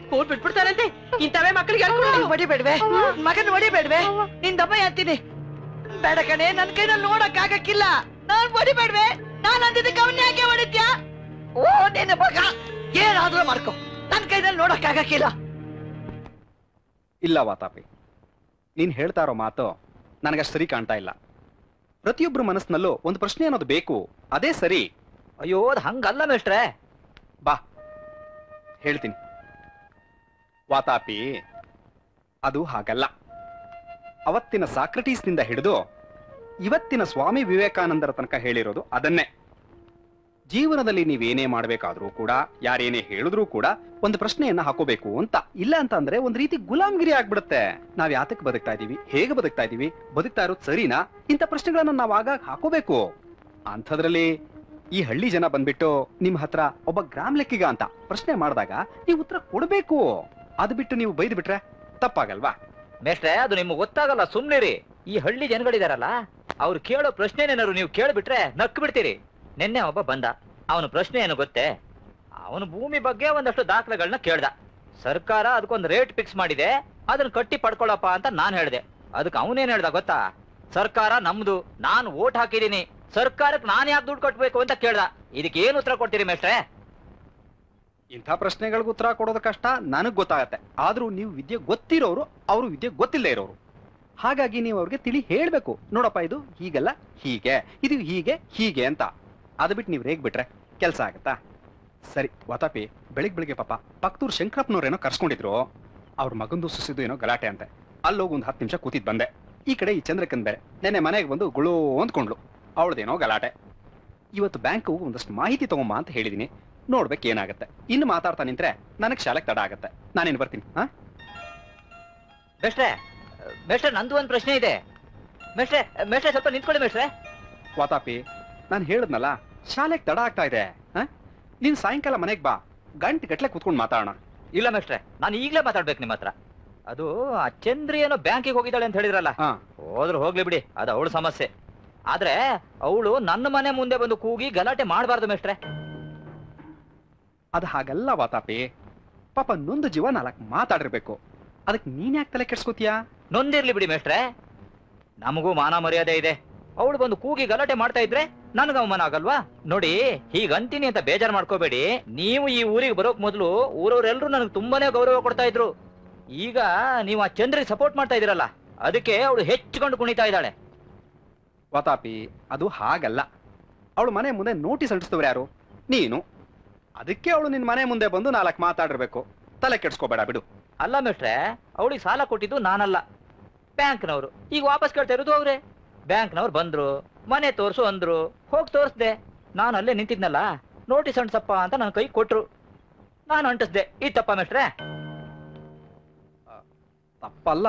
ಸ್ಕೂಲ್ ಬಿಟ್ಬಿಡ್ತಾರಂತೆ. ಇಂತವೇ ಮಕ್ಕಳಿಗೆ ಹೊಡಿಬೇಡ್ವೆ, ಮಗನ್ ಹೊಡಿಬೇಡ್ವೆ. ನಿನ್ ದಮ್ಮ ಅಂತೀನಿ. ಬೇಡ ಕಣೆ, ನನ್ ಕೈನಲ್ಲಿ ನೋಡಕ್ ಆಗಕ್ಕಿಲ್ಲ. ನಾನ್ ಹೊಡಿಬೇಡ್ವೆ. ನಾನ್ ಅಂದಿದ್ದಕ್ಕೆ ಅವನ್ ಯಾಕೆ ಹೊಡಿತ್ಯಾ? ಓ ನಿನ್ನ ಮಗ, ಏನಾದ್ರೂ ಮಾಡ್ಕೊ, ನನ್ ಕೈನಲ್ಲಿ ನೋಡಕ್ ಆಗಕ್ಕಿಲ್ಲ. ಇಲ್ಲ ವಾತಾಪಿ, ನೀನ್ ಹೇಳ್ತಾ ಇರೋ ಮಾತು ನನಗಷ್ಟು ಸರಿ ಕಾಣ್ತಾ ಇಲ್ಲ. ಪ್ರತಿಯೊಬ್ಬರ ಮನಸ್ಸಿನಲ್ಲೂ ಒಂದು ಪ್ರಶ್ನೆ ಅನ್ನೋದು ಬೇಕು, ಅದೇ ಸರಿ. ಅಯ್ಯೋ, ಅದು ಹಂಗಲ್ಲ ಮೇಷ್ಟ್ರೆ. ಬಾ ಹೇಳ್ತೀನಿ ವಾತಾಪಿ, ಅದು ಹಾಗಲ್ಲ. ಅವತ್ತಿನ ಸಾಕ್ರಟೀಸ್ನಿಂದ ಹಿಡಿದು ಇವತ್ತಿನ ಸ್ವಾಮಿ ವಿವೇಕಾನಂದರ ತನಕ ಹೇಳಿರೋದು ಅದನ್ನೇ. ಜೀವನದಲ್ಲಿ ನೀವೇನೇ ಮಾಡಬೇಕಾದ್ರೂ ಕೂಡ, ಯಾರೇನೇ ಹೇಳಿದ್ರೂ ಕೂಡ ಒಂದು ಪ್ರಶ್ನೆಯನ್ನ ಹಾಕೋಬೇಕು ಅಂತ. ಇಲ್ಲ ಅಂತ ಅಂದ್ರೆ ಒಂದ್ ರೀತಿ ಗುಲಾಮ್ಗಿರಿ ಆಗ್ಬಿಡುತ್ತೆ. ನಾವ್ ಯಾತಕ್ ಬದುಕ್ತಾ ಇದೀವಿ, ಹೇಗೆ ಬದುಕ್ತಾ ಇದೀವಿ, ಬದುಕ್ತಾ ಇರೋದು ಸರಿನಾ, ಇಂಥ ಪ್ರಶ್ನೆಗಳನ್ನ ನಾವ್ ಆಗಾಗ ಹಾಕೋಬೇಕು. ಅಂಥದ್ರಲ್ಲಿ ಈ ಹಳ್ಳಿ ಜನ ಬಂದ್ಬಿಟ್ಟು ನಿಮ್ ಹತ್ರ ಒಬ್ಬ ಗ್ರಾಮ್ ಲೆಕ್ಕಿಗ ಅಂತ ಪ್ರಶ್ನೆ ಮಾಡಿದಾಗ ನೀವು ಉತ್ತರ ಕೊಡ್ಬೇಕು. ಅದು ಬಿಟ್ಟು ನೀವು ಬೈದ್ ಬಿಟ್ರೆ ತಪ್ಪಾಗಲ್ವಾ? ಮೇಷ್ಟ್ರೆ, ಅದು ನಿಮ್ಗೆ ಗೊತ್ತಾಗಲ್ಲ, ಸುಮ್ನಿರಿ. ಈ ಹಳ್ಳಿ ಜನಗಳಿದಾರಲ್ಲ, ಅವ್ರು ಕೇಳೋ ಪ್ರಶ್ನೆನೇನಾದ್ರು ನೀವು ಕೇಳ್ಬಿಟ್ರೆ ನಕ್ ಬಿಡ್ತೀರಿ. ನಿನ್ನೆ ಒಬ್ಬ ಬಂದ, ಅವನ ಪ್ರಶ್ನೆ ಏನು ಗೊತ್ತೇ? ಅವನು ಭೂಮಿ ಬಗ್ಗೆ ಒಂದಷ್ಟು ದಾಖಲೆಗಳನ್ನ ಕೇಳ್ದ. ಸರ್ಕಾರ ಅದಕ್ಕೊಂದು ರೇಟ್ ಫಿಕ್ಸ್ ಮಾಡಿದೆ, ಅದನ್ನ ಕಟ್ಟಿ ಪಡ್ಕೊಳಪ್ಪ ಅಂತ ನಾನ್ ಹೇಳ್ದೆ. ಅದಕ್ಕೆ ಅವನೇನ್ ಹೇಳ್ದ ಗೊತ್ತಾ? ಸರ್ಕಾರ ನಮ್ದು, ನಾನು ವೋಟ್ ಹಾಕಿದೀನಿ, ಸರ್ಕಾರಕ್ಕೆ ನಾನ್ ಯಾಕೆ ದುಡ್ಡು ಕಟ್ಬೇಕು ಅಂತ ಕೇಳ್ದ. ಇದಕ್ಕೆ ಏನು ಉತ್ತರ ಕೊಡ್ತೀರಿ ಮೇಷ್ಟ್ರೆ? ಇಂಥ ಪ್ರಶ್ನೆಗಳಿಗೆ ಉತ್ತರ ಕೊಡೋದು ಕಷ್ಟ, ನನಗ್ ಗೊತ್ತಾಗತ್ತೆ. ಆದ್ರೂ ನೀವು ವಿದ್ಯೆ ಗೊತ್ತಿರೋರು, ಅವರು ವಿದ್ಯೆ ಗೊತ್ತಿಲ್ಲದೆ ಇರೋರು. ಹಾಗಾಗಿ ನೀವು ಅವ್ರಿಗೆ ತಿಳಿ ಹೇಳ್ಬೇಕು, ನೋಡಪ್ಪ ಇದು ಹೀಗಲ್ಲ ಹೀಗೆ, ಇದು ಹೀಗೆ ಹೀಗೆ ಅಂತ. ಅದು ಬಿಟ್ಟು ನೀವು ರೇಗ್ ಬಿಟ್ರೆ ಕೆಲಸ ಆಗತ್ತಾ? ಸರಿ ವಾತಾಪಿ, ಬೆಳಿಗ್ಗೆ ಪಾಪ ಪಕ್ತೂರ್ ಶಂಕರಪ್ಪನವ್ರೇನೋ ಕರ್ಸ್ಕೊಂಡಿದ್ರು. ಅವ್ರ ಮಗಂದು ಸುಸಿದು ಏನೋ ಗಲಾಟೆ ಅಂತೆ. ಅಲ್ಲೋಗಿ ಒಂದು 10 ನಿಮಿಷ ಕೂತಿದ್ ಬಂದೆ. ಈ ಕಡೆ ಈ ಚಂದ್ರಕನ್ ಬೇರೆ ನೆನ್ನೆ ಮನೆಗೆ ಬಂದು ಗುಳು ಅಂದ್ಕೊಂಡ್ಲು. ಅವಳದೇನೋ ಗಲಾಟೆ. ಇವತ್ತು ಬ್ಯಾಂಕ್ ಒಂದಷ್ಟು ಮಾಹಿತಿ ತಗೊಂಬ ಅಂತ ಹೇಳಿದೀನಿ, ನೋಡ್ಬೇಕು ಏನಾಗತ್ತೆ. ಇನ್ನು ಮಾತಾಡ್ತಾ ನಿಂತ್ರೆ ನನಗೆ ಶಾಲೆಗೆ ತಡ ಆಗತ್ತೆ. ನಾನೇನು ಬರ್ತೀನಿ. ಮೇಷ್ಟ್ರೆ, ಮೇಷ್ಟ್ರೆ, ನಂದು ಒಂದು ಪ್ರಶ್ನೆ ಇದೆ. ಮೇಷ್ಟ್ರೆ, ಮೇಷ್ಟ್ರೆ, ಸ್ವಲ್ಪ ನಿಂತ್ಕೊಳ್ಳಿ ಮೇಷ್ಟ್ರೆ. ವಾತಾಪಿ, ನಾನು ಹೇಳಿದ್ನಲ್ಲ, ಶಾಲೆಗೆ ತಡ ಆಗ್ತಾ ಇದೆ. ನೀನ್ ಸಾಯಂಕಾಲ ಮನೆಗೆ ಬಾ, ಗಂಟೆ ಗಟ್ಲೆ ಕುತ್ಕೊಂಡು ಮಾತಾಡೋಣ. ಇಲ್ಲ ಮೇಷ್ಟ್ರೆ, ನಾನು ಈಗಲೇ ಮಾತಾಡ್ಬೇಕು ನಿಮ್ಮ ಹತ್ರ. ಅದು ಆ ಚಂದ್ರಿ ಏನೋ ಬ್ಯಾಂಕಿಗೆ ಹೋಗಿದ್ದಾಳೆ ಅಂತ ಹೇಳಿದ್ರಲ್ಲ, ಹಾ. ಹೋದ್ರು ಹೋಗ್ಲಿ ಬಿಡಿ, ಅದು ಅವಳ ಸಮಸ್ಯೆ. ಆದ್ರೆ ಅವಳು ನನ್ನ ಮನೆ ಮುಂದೆ ಬಂದು ಕೂಗಿ ಗಲಾಟೆ ಮಾಡಬಾರ್ದು ಮೇಷ್ಟ್ರೆ. ಅದು ಹಾಗಲ್ಲ ವಾತಾಪಿ. ಪಾಪ ನೊಂದು ಜೀವ 4 ಮಾತಾಡಿರ್ಬೇಕು. ಅದಕ್ಕೆ ನೀನ್ ಯಾಕೆ ತಲೆ ಕೆಡ್ಸ್ಕೊತೀಯಾ? ನೊಂದಿರ್ಲಿ ಬಿಡಿ ಮೇಷ್ಟ್ರೆ, ನಮಗೂ ಮಾನ ಮರ್ಯಾದೆ ಇದೆ. ಅವಳು ಬಂದು ಕೂಗಿ ಗಲಾಟೆ ಮಾಡ್ತಾ ಇದ್ರೆ ನನಗ ಅವಮಾನ ಆಗಲ್ವಾ? ನೋಡಿ, ಹೀಗಂತೀನಿ ಅಂತ ಬೇಜಾರು ಮಾಡ್ಕೋಬೇಡಿ. ನೀವು ಈ ಊರಿಗೆ ಬರೋಕ್ ಮೊದಲು ಊರವರೆಲ್ಲರೂ ನನಗೆ ತುಂಬಾನೇ ಗೌರವ ಕೊಡ್ತಾ ಇದ್ರು. ಈಗ ನೀವು ಆ ಚಂದ್ರಿಗೆ ಸಪೋರ್ಟ್ ಮಾಡ್ತಾ ಇದೀರಲ್ಲ, ಅದಕ್ಕೆ ಅವಳು ಹೆಚ್ಚಿಕೊಂಡು ಕುಣಿತಾ ಇದ್ದಾಳೆ. ವಾತಾಪಿ, ಅದು ಹಾಗಲ್ಲ. ಅವಳು ಮನೆ ಮುಂದೆ ನೋಟಿಸ್ ಅಂಟಿಸ್ತವ್ರು ಯಾರು? ನೀನು. ಅದಕ್ಕೆ ಅವಳು ನಿನ್ ಮನೆ ಮುಂದೆ ಬಂದು 4 ಮಾತಾಡಿರ್ಬೇಕು. ತಲೆ ಕೆಡ್ಸ್ಕೋಬೇಡ ಬಿಡು. ಅಲ್ಲ ಮೇಷ್ಟ್ರೆ, ಅವಳಿಗೆ ಸಾಲ ಕೊಟ್ಟಿದ್ದು ನಾನಲ್ಲ, ಬ್ಯಾಂಕ್ನವರು. ಈಗ ವಾಪಸ್ ಕೇಳ್ತಾ ಇರೋದು ಅವ್ರೆ. ಬ್ಯಾಂಕ್ನವ್ರು ಬಂದ್ರು, ಮನೆ ತೋರ್ಸು ಅಂದ್ರು, ಹೋಗಿ ತೋರಿಸ್ದೆ. ನಾನು ಅಲ್ಲೇ ನಿಂತಿದ್ನಲ್ಲ, ನೋಟಿಸ್ ಅಂಟಿಸಪ್ಪ ಅಂತ ನನ್ನ ಕೈ ಕೊಟ್ರು, ನಾನು ಅಂಟಿಸ್ದೆ. ಈ ತಪ್ಪ ಮೇಷ್ಟ್ರೆ? ತಪ್ಪಲ್ಲ.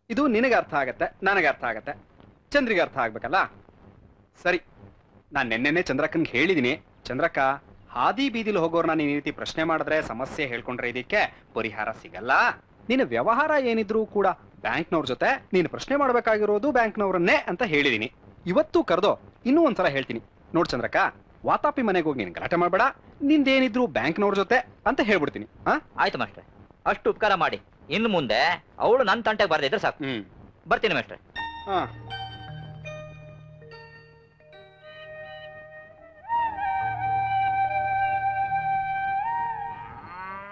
ಇದು ನಿನಗೆ ಅರ್ಥ ಆಗತ್ತೆ, ನನಗೆ ಅರ್ಥ ಆಗತ್ತೆ, ಚಂದ್ರಿಗೆ ಅರ್ಥ ಆಗ್ಬೇಕಲ್ಲ. ಸರಿ, ನಾನು ನೆನ್ನೆನೆ ಚಂದ್ರಕ್ಕನ್ಗೆ ಹೇಳಿದೀನಿ. ಚಂದ್ರಕ್ಕ, ಹಾದಿ ಬೀದಿಲಿ ಹೋಗೋರ್ನ ನೀನ್ ಈ ರೀತಿ ಪ್ರಶ್ನೆ ಮಾಡಿದ್ರೆ, ಸಮಸ್ಯೆ ಹೇಳ್ಕೊಂಡ್ರೆ ಇದಕ್ಕೆ ಪರಿಹಾರ ಸಿಗಲ್ಲ. ನಿನ್ನ ವ್ಯವಹಾರ ಏನಿದ್ರು ಕೂಡ ಬ್ಯಾಂಕ್ನವ್ರ ಜೊತೆ ನೀನು ಪ್ರಶ್ನೆ ಮಾಡ್ಬೇಕಾಗಿರೋದು ಬ್ಯಾಂಕ್ನವ್ರನ್ನೇ ಅಂತ ಹೇಳಿದೀನಿ. ಇವತ್ತು ಕರೆದೋ ಇನ್ನೂ ಒಂದ್ಸಲ ಹೇಳ್ತೀನಿ. ನೋಡ್ ಚಂದ್ರಕ್ಕ, ವಾತಾಪಿ ಮನೆಗೆ ಹೋಗಿ ನೀನು ಗಲಾಟೆ ಮಾಡ್ಬೇಡ, ನಿಂದೇನಿದ್ರು ಬ್ಯಾಂಕ್ನವ್ರ ಜೊತೆ ಅಂತ ಹೇಳ್ಬಿಡ್ತೀನಿ. ಆಯ್ತು ಮೇಷ್ಟ್ರೆ, ಅಷ್ಟು ಉಪಕಾರ ಮಾಡಿ. ಇನ್ನು ಮುಂದೆ ಅವಳು ನನ್ನ ತಂಟೆಗೆ ಬರ್ದಿದ್ರೆ ಸಾಕು. ಬರ್ತೀನಿ ಮೇಷ್ಟ್ರೆ.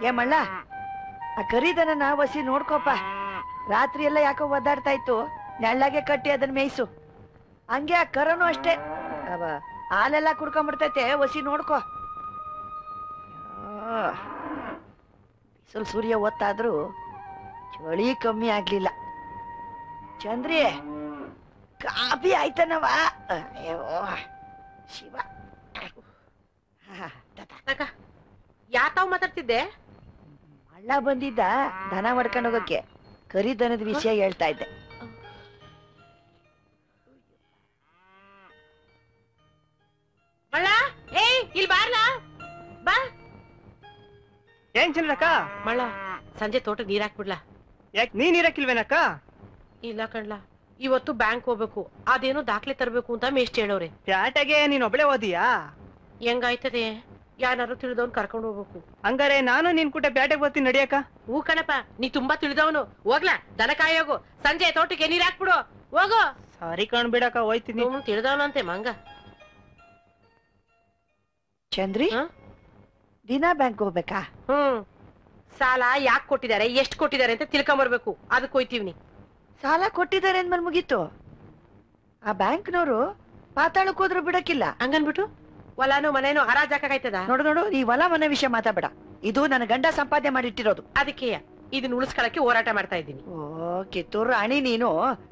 ಏ ಮಳ್ಳ, ಆ ಕರಿದನ ವಸಿ ನೋಡ್ಕೋಪ. ರಾತ್ರಿ ಎಲ್ಲ ಯಾಕೋ ಒದ್ದಾಡ್ತಾ ಇತ್ತು, ನೆಳ್ಳಾಗೆ ಕಟ್ಟಿ ಅದನ್ನ ಮೇಯ್ಸು. ಹಂಗೆ ಆ ಕರನು ಅಷ್ಟೇ, ಹಾಲೆಲ್ಲ ಕುಡ್ಕೊಂಡ್ಬಿಡ್ತೈತೆ, ವಸಿ ನೋಡ್ಕೋ. ಬಿಸಿಲು ಸೂರ್ಯ ಒತ್ತಾದ್ರೂ ಚಳಿ ಕಮ್ಮಿ ಆಗ್ಲಿಲ್ಲ. ಚಂದ್ರಿ, ಕಾಫಿ ಆಯ್ತನವ? ಅಯ್ಯೋ ಶಿವ. ಯಾತಾವ್ ಮಾತಾಡ್ತಿದ್ದೆ? ಮಳ್ಳ ಬಂದಿದ್ದ ದನ ಮಾಡ್ಕೊಂಡು ಹೋಗಕ್ಕೆ, ಕರಿದನದ ವಿಷಯ ಹೇಳ್ತಾ ಇದ್ದೆ. ಮಳ್ಳ, ಏಯ್ ಇಲ್ಲಿ ಬಾರ್ಲಾ, ಬಾ. ಏನ್ ಚಂದ್ರಕ್ಕ? ಮಳ್ಳ, ಸಂಜೆ ತೋಟಕ್ಕೆ ನೀರ್ ಹಾಕ್ಬಿಡ್ಲಾ? ಯಾಕೆ ನೀನ್ ಇರಕ್ಕಿಲ್ವೇನಕ್ಕ? ಇಲ್ಲ ಕಣ್ಲಾ, ಇವತ್ತು ಬ್ಯಾಂಕ್ ಹೋಗ್ಬೇಕು, ಅದೇನೋ ದಾಖಲೆ ತರಬೇಕು ಅಂತ ಮೇಷ್ಟ್ ಹೇಳೋರೆ. ಪ್ಯಾಟೆಗೆ ನೀನ್ ಒಬ್ಳೆ ಓದಿಯಾ? ಹೆಂಗಾಯ್ತದೆ, ಯಾರು ತಿಳಿದವನ್ ಕರ್ಕೊಂಡು ಹೋಗ್ಬೇಕು. ಹಂಗಾರೆ ನಾನು ನಿನ್ ಕೂಟ ಪ್ಯಾಟೆಗೆ ಬರ್ತೀನಿ, ನಡಿಯಕ್ಕ. ಹೂ ಕಣಪ್ಪ, ನೀ ತುಂಬಾ ತಿಳಿದವನು. ಹೋಗ್ಲಾ, ದನ ಕಾಯೋಗು, ಸಂಜೆ ತೋಟಕ್ಕೆ ನೀರ್ ಹಾಕ್ಬಿಡು, ಹೋಗು. ಸಾರಿ ಕಾಣ್ಬಿಡಕ್ಕ, ಹೋಯ್ತೀನಿ. ತಿಳಿದವನಂತೆ ಮಂಗ. ಚಂದ್ರಿ, ದಿನಾ ಬ್ಯಾಂಕ್ ಹೋಗ್ಬೇಕಾ? ಸಾಲ ಯಾಕೆ ಕೊಟ್ಟಿದ್ದಾರೆ, ಎಷ್ಟು ಕೊಟ್ಟಿದ್ದಾರೆ ಅಂತ ತಿಳ್ಕೊಂಬರ್ಬೇಕು, ಅದಕ್ಕೆ ಹೋಯ್ತೀವಿ. ಸಾಲ ಕೊಟ್ಟಿದ್ದಾರೆ ಅಂದ್ಮೇಲೆ ಮುಗೀತು. ಆ ಬ್ಯಾಂಕ್ನವರು ಪಾತಾಳಕ್ ಹೋದ್ರು ಬಿಡಕ್ಕಿಲ್ಲ. ಹಂಗನ್ಬಿಟ್ಟು ಹೊಲನೋ ಮನೇನೋ ಹರಾಜಾಕಾಯ್ತದ? ನೋಡು, ಈ ಹೊಲ ಮನೆ ವಿಷಯ ಮಾತಾಬೇಡ. ಇದು ನನ್ನ ಗಂಡ ಸಂಪಾದನೆ ಮಾಡಿಟ್ಟಿರೋದು. ಅದಕ್ಕೆ ಇದನ್ನ ಉಳಿಸ್ಕೊಳಕ್ಕೆ ಹೋರಾಟ ಮಾಡ್ತಾ ಇದ್ದೀನಿ. ಓ ಕಿತ್ತೂರು ರಾಣಿ, ನೀನು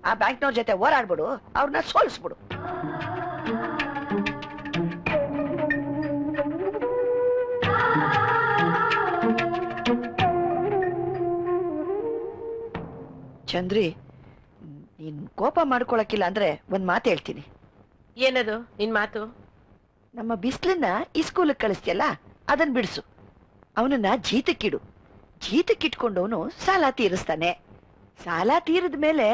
ಆ ಬ್ಯಾಂಕ್ನವ್ರ ಜೊತೆ ಹೋರಾಡ್ಬಿಡು, ಅವ್ರನ್ನ ಸೋಲಿಸ್ಬಿಡು. ಚಂದ್ರಿ, ನೀನ್ ಕೋಪ ಮಾಡ್ಕೊಳಕಿಲ್ಲ ಅಂದ್ರೆ ಒಂದ್ ಮಾತು ಹೇಳ್ತೀನಿ. ಏನದು ನಿನ್ ಮಾತು? ನಮ್ಮ ಬಿಸ್ಲನ್ನ ಈ ಸ್ಕೂಲಿಗೆ ಕಳಿಸ್ತಿಯಲ್ಲ, ಅದನ್ನ ಬಿಡಿಸು. ಅವನನ್ನ ಜೀತಕ್ಕಿಡು. ಜೀತಕ್ಕಿಟ್ಕೊಂಡವನು ಸಾಲ ತೀರಿಸ್ತಾನೆ. ಸಾಲ ತೀರಿದ ಮೇಲೆ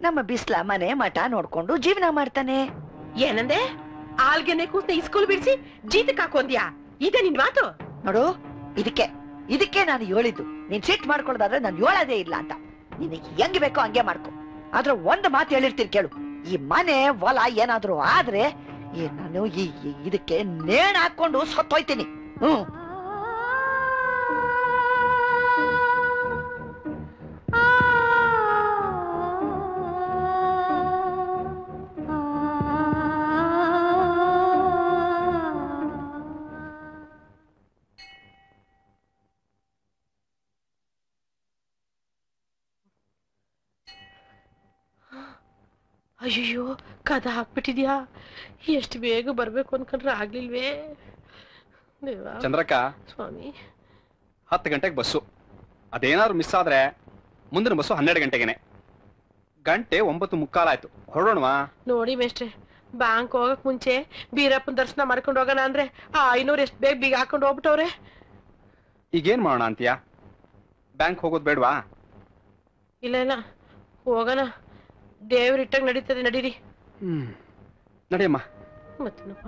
ನಮ್ಮ ಬಿಸ್ಲ ಮನೆ ಮಠ ನೋಡ್ಕೊಂಡು ಜೀವನ ಮಾಡ್ತಾನೆ. ಏನಂದೆ? ಆಲ್ಗೆನೆ ಕೂತ ಈ ಸ್ಕೂಲ್ ಬಿಡಿಸಿ ಜೀತಕ್ಕೆ ಹಾಕೊಂದ್ಯಾ? ಇದೆ ನಿನ್ ಮಾತು? ನೋಡು, ಇದಕ್ಕೆ ನಾನು ಹೇಳಿದ್ದು. ನೀನ್ ಸಿಟ್ ಮಾಡ್ಕೊಳ್ಳೋದಾದ್ರೆ ನಾನು ಹೇಳೋದೇ ಇಲ್ಲ ಅಂತ. ನಿನಗೆ ಹೆಂಗ್ ಬೇಕೋ ಹಂಗೆ ಮಾಡ್ಕೊ. ಆದ್ರೆ ಒಂದು ಮಾತು ಹೇಳಿರ್ತೀನಿ ಕೇಳು, ಈ ಮನೆ ಹೊಲ ಏನಾದ್ರು ಆದ್ರೆ ನಾನು ಇದಕ್ಕೆ ನೇಣ್ ಹಾಕೊಂಡು ಸತ್ತೋಯ್ತೀನಿ. ಅಯ್ಯೋ, ಕದ ಹಾಕ್ಬಿಟ್ಟಿದ್ಯಾ? ಎಷ್ಟು ಬೇಗ ಬರ್ಬೇಕು ಅನ್ಕೊಂಡ್ರೆ ಆಗ್ಲಿಲ್ವೇ ಚಂದ್ರಕ್ಕ. ಸ್ವಾಮಿ, 10 ಗಂಟೆಗೆ ಬಸ್ಸು. ಅದೇನಾದ್ರು ಮಿಸ್ ಆದ್ರೆ ಮುಂದಿನ ಬಸ್ಸು 12 ಗಂಟೆಗೆನೆ. ಗಂಟೆ 9:45 ಆಯ್ತು, ಹೊರಡೋಣವಾ? ನೋಡಿ ಮೇಷ್ಟ್ರೆ, ಬ್ಯಾಂಕ್ ಹೋಗಕ್ ಮುಂಚೆ ಬೀರಪ್ಪನ ದರ್ಶನ ಮಾಡ್ಕೊಂಡು ಹೋಗೋಣ ಅಂದ್ರೆ ಆ 500 ಎಷ್ಟು ಬೇಗ ಬೀಗ ಹಾಕೊಂಡು ಹೋಗ್ಬಿಟ್ಟವ್ರೆ. ಈಗೇನ್ ಮಾಡೋಣ ಅಂತೀಯಾ? ಬ್ಯಾಂಕ್ ಹೋಗೋದು ಬೇಡವಾ? ಇಲ್ಲ ಇಲ್ಲ, ಹೋಗೋಣ. ದೇವ್ರಿಟ್ಟಾಗ ನಡೀತದೆ, ನಡೀರಿ. ನಡಿಯಮ್ಮ. ಮತ್ತೇನಪ್ಪ?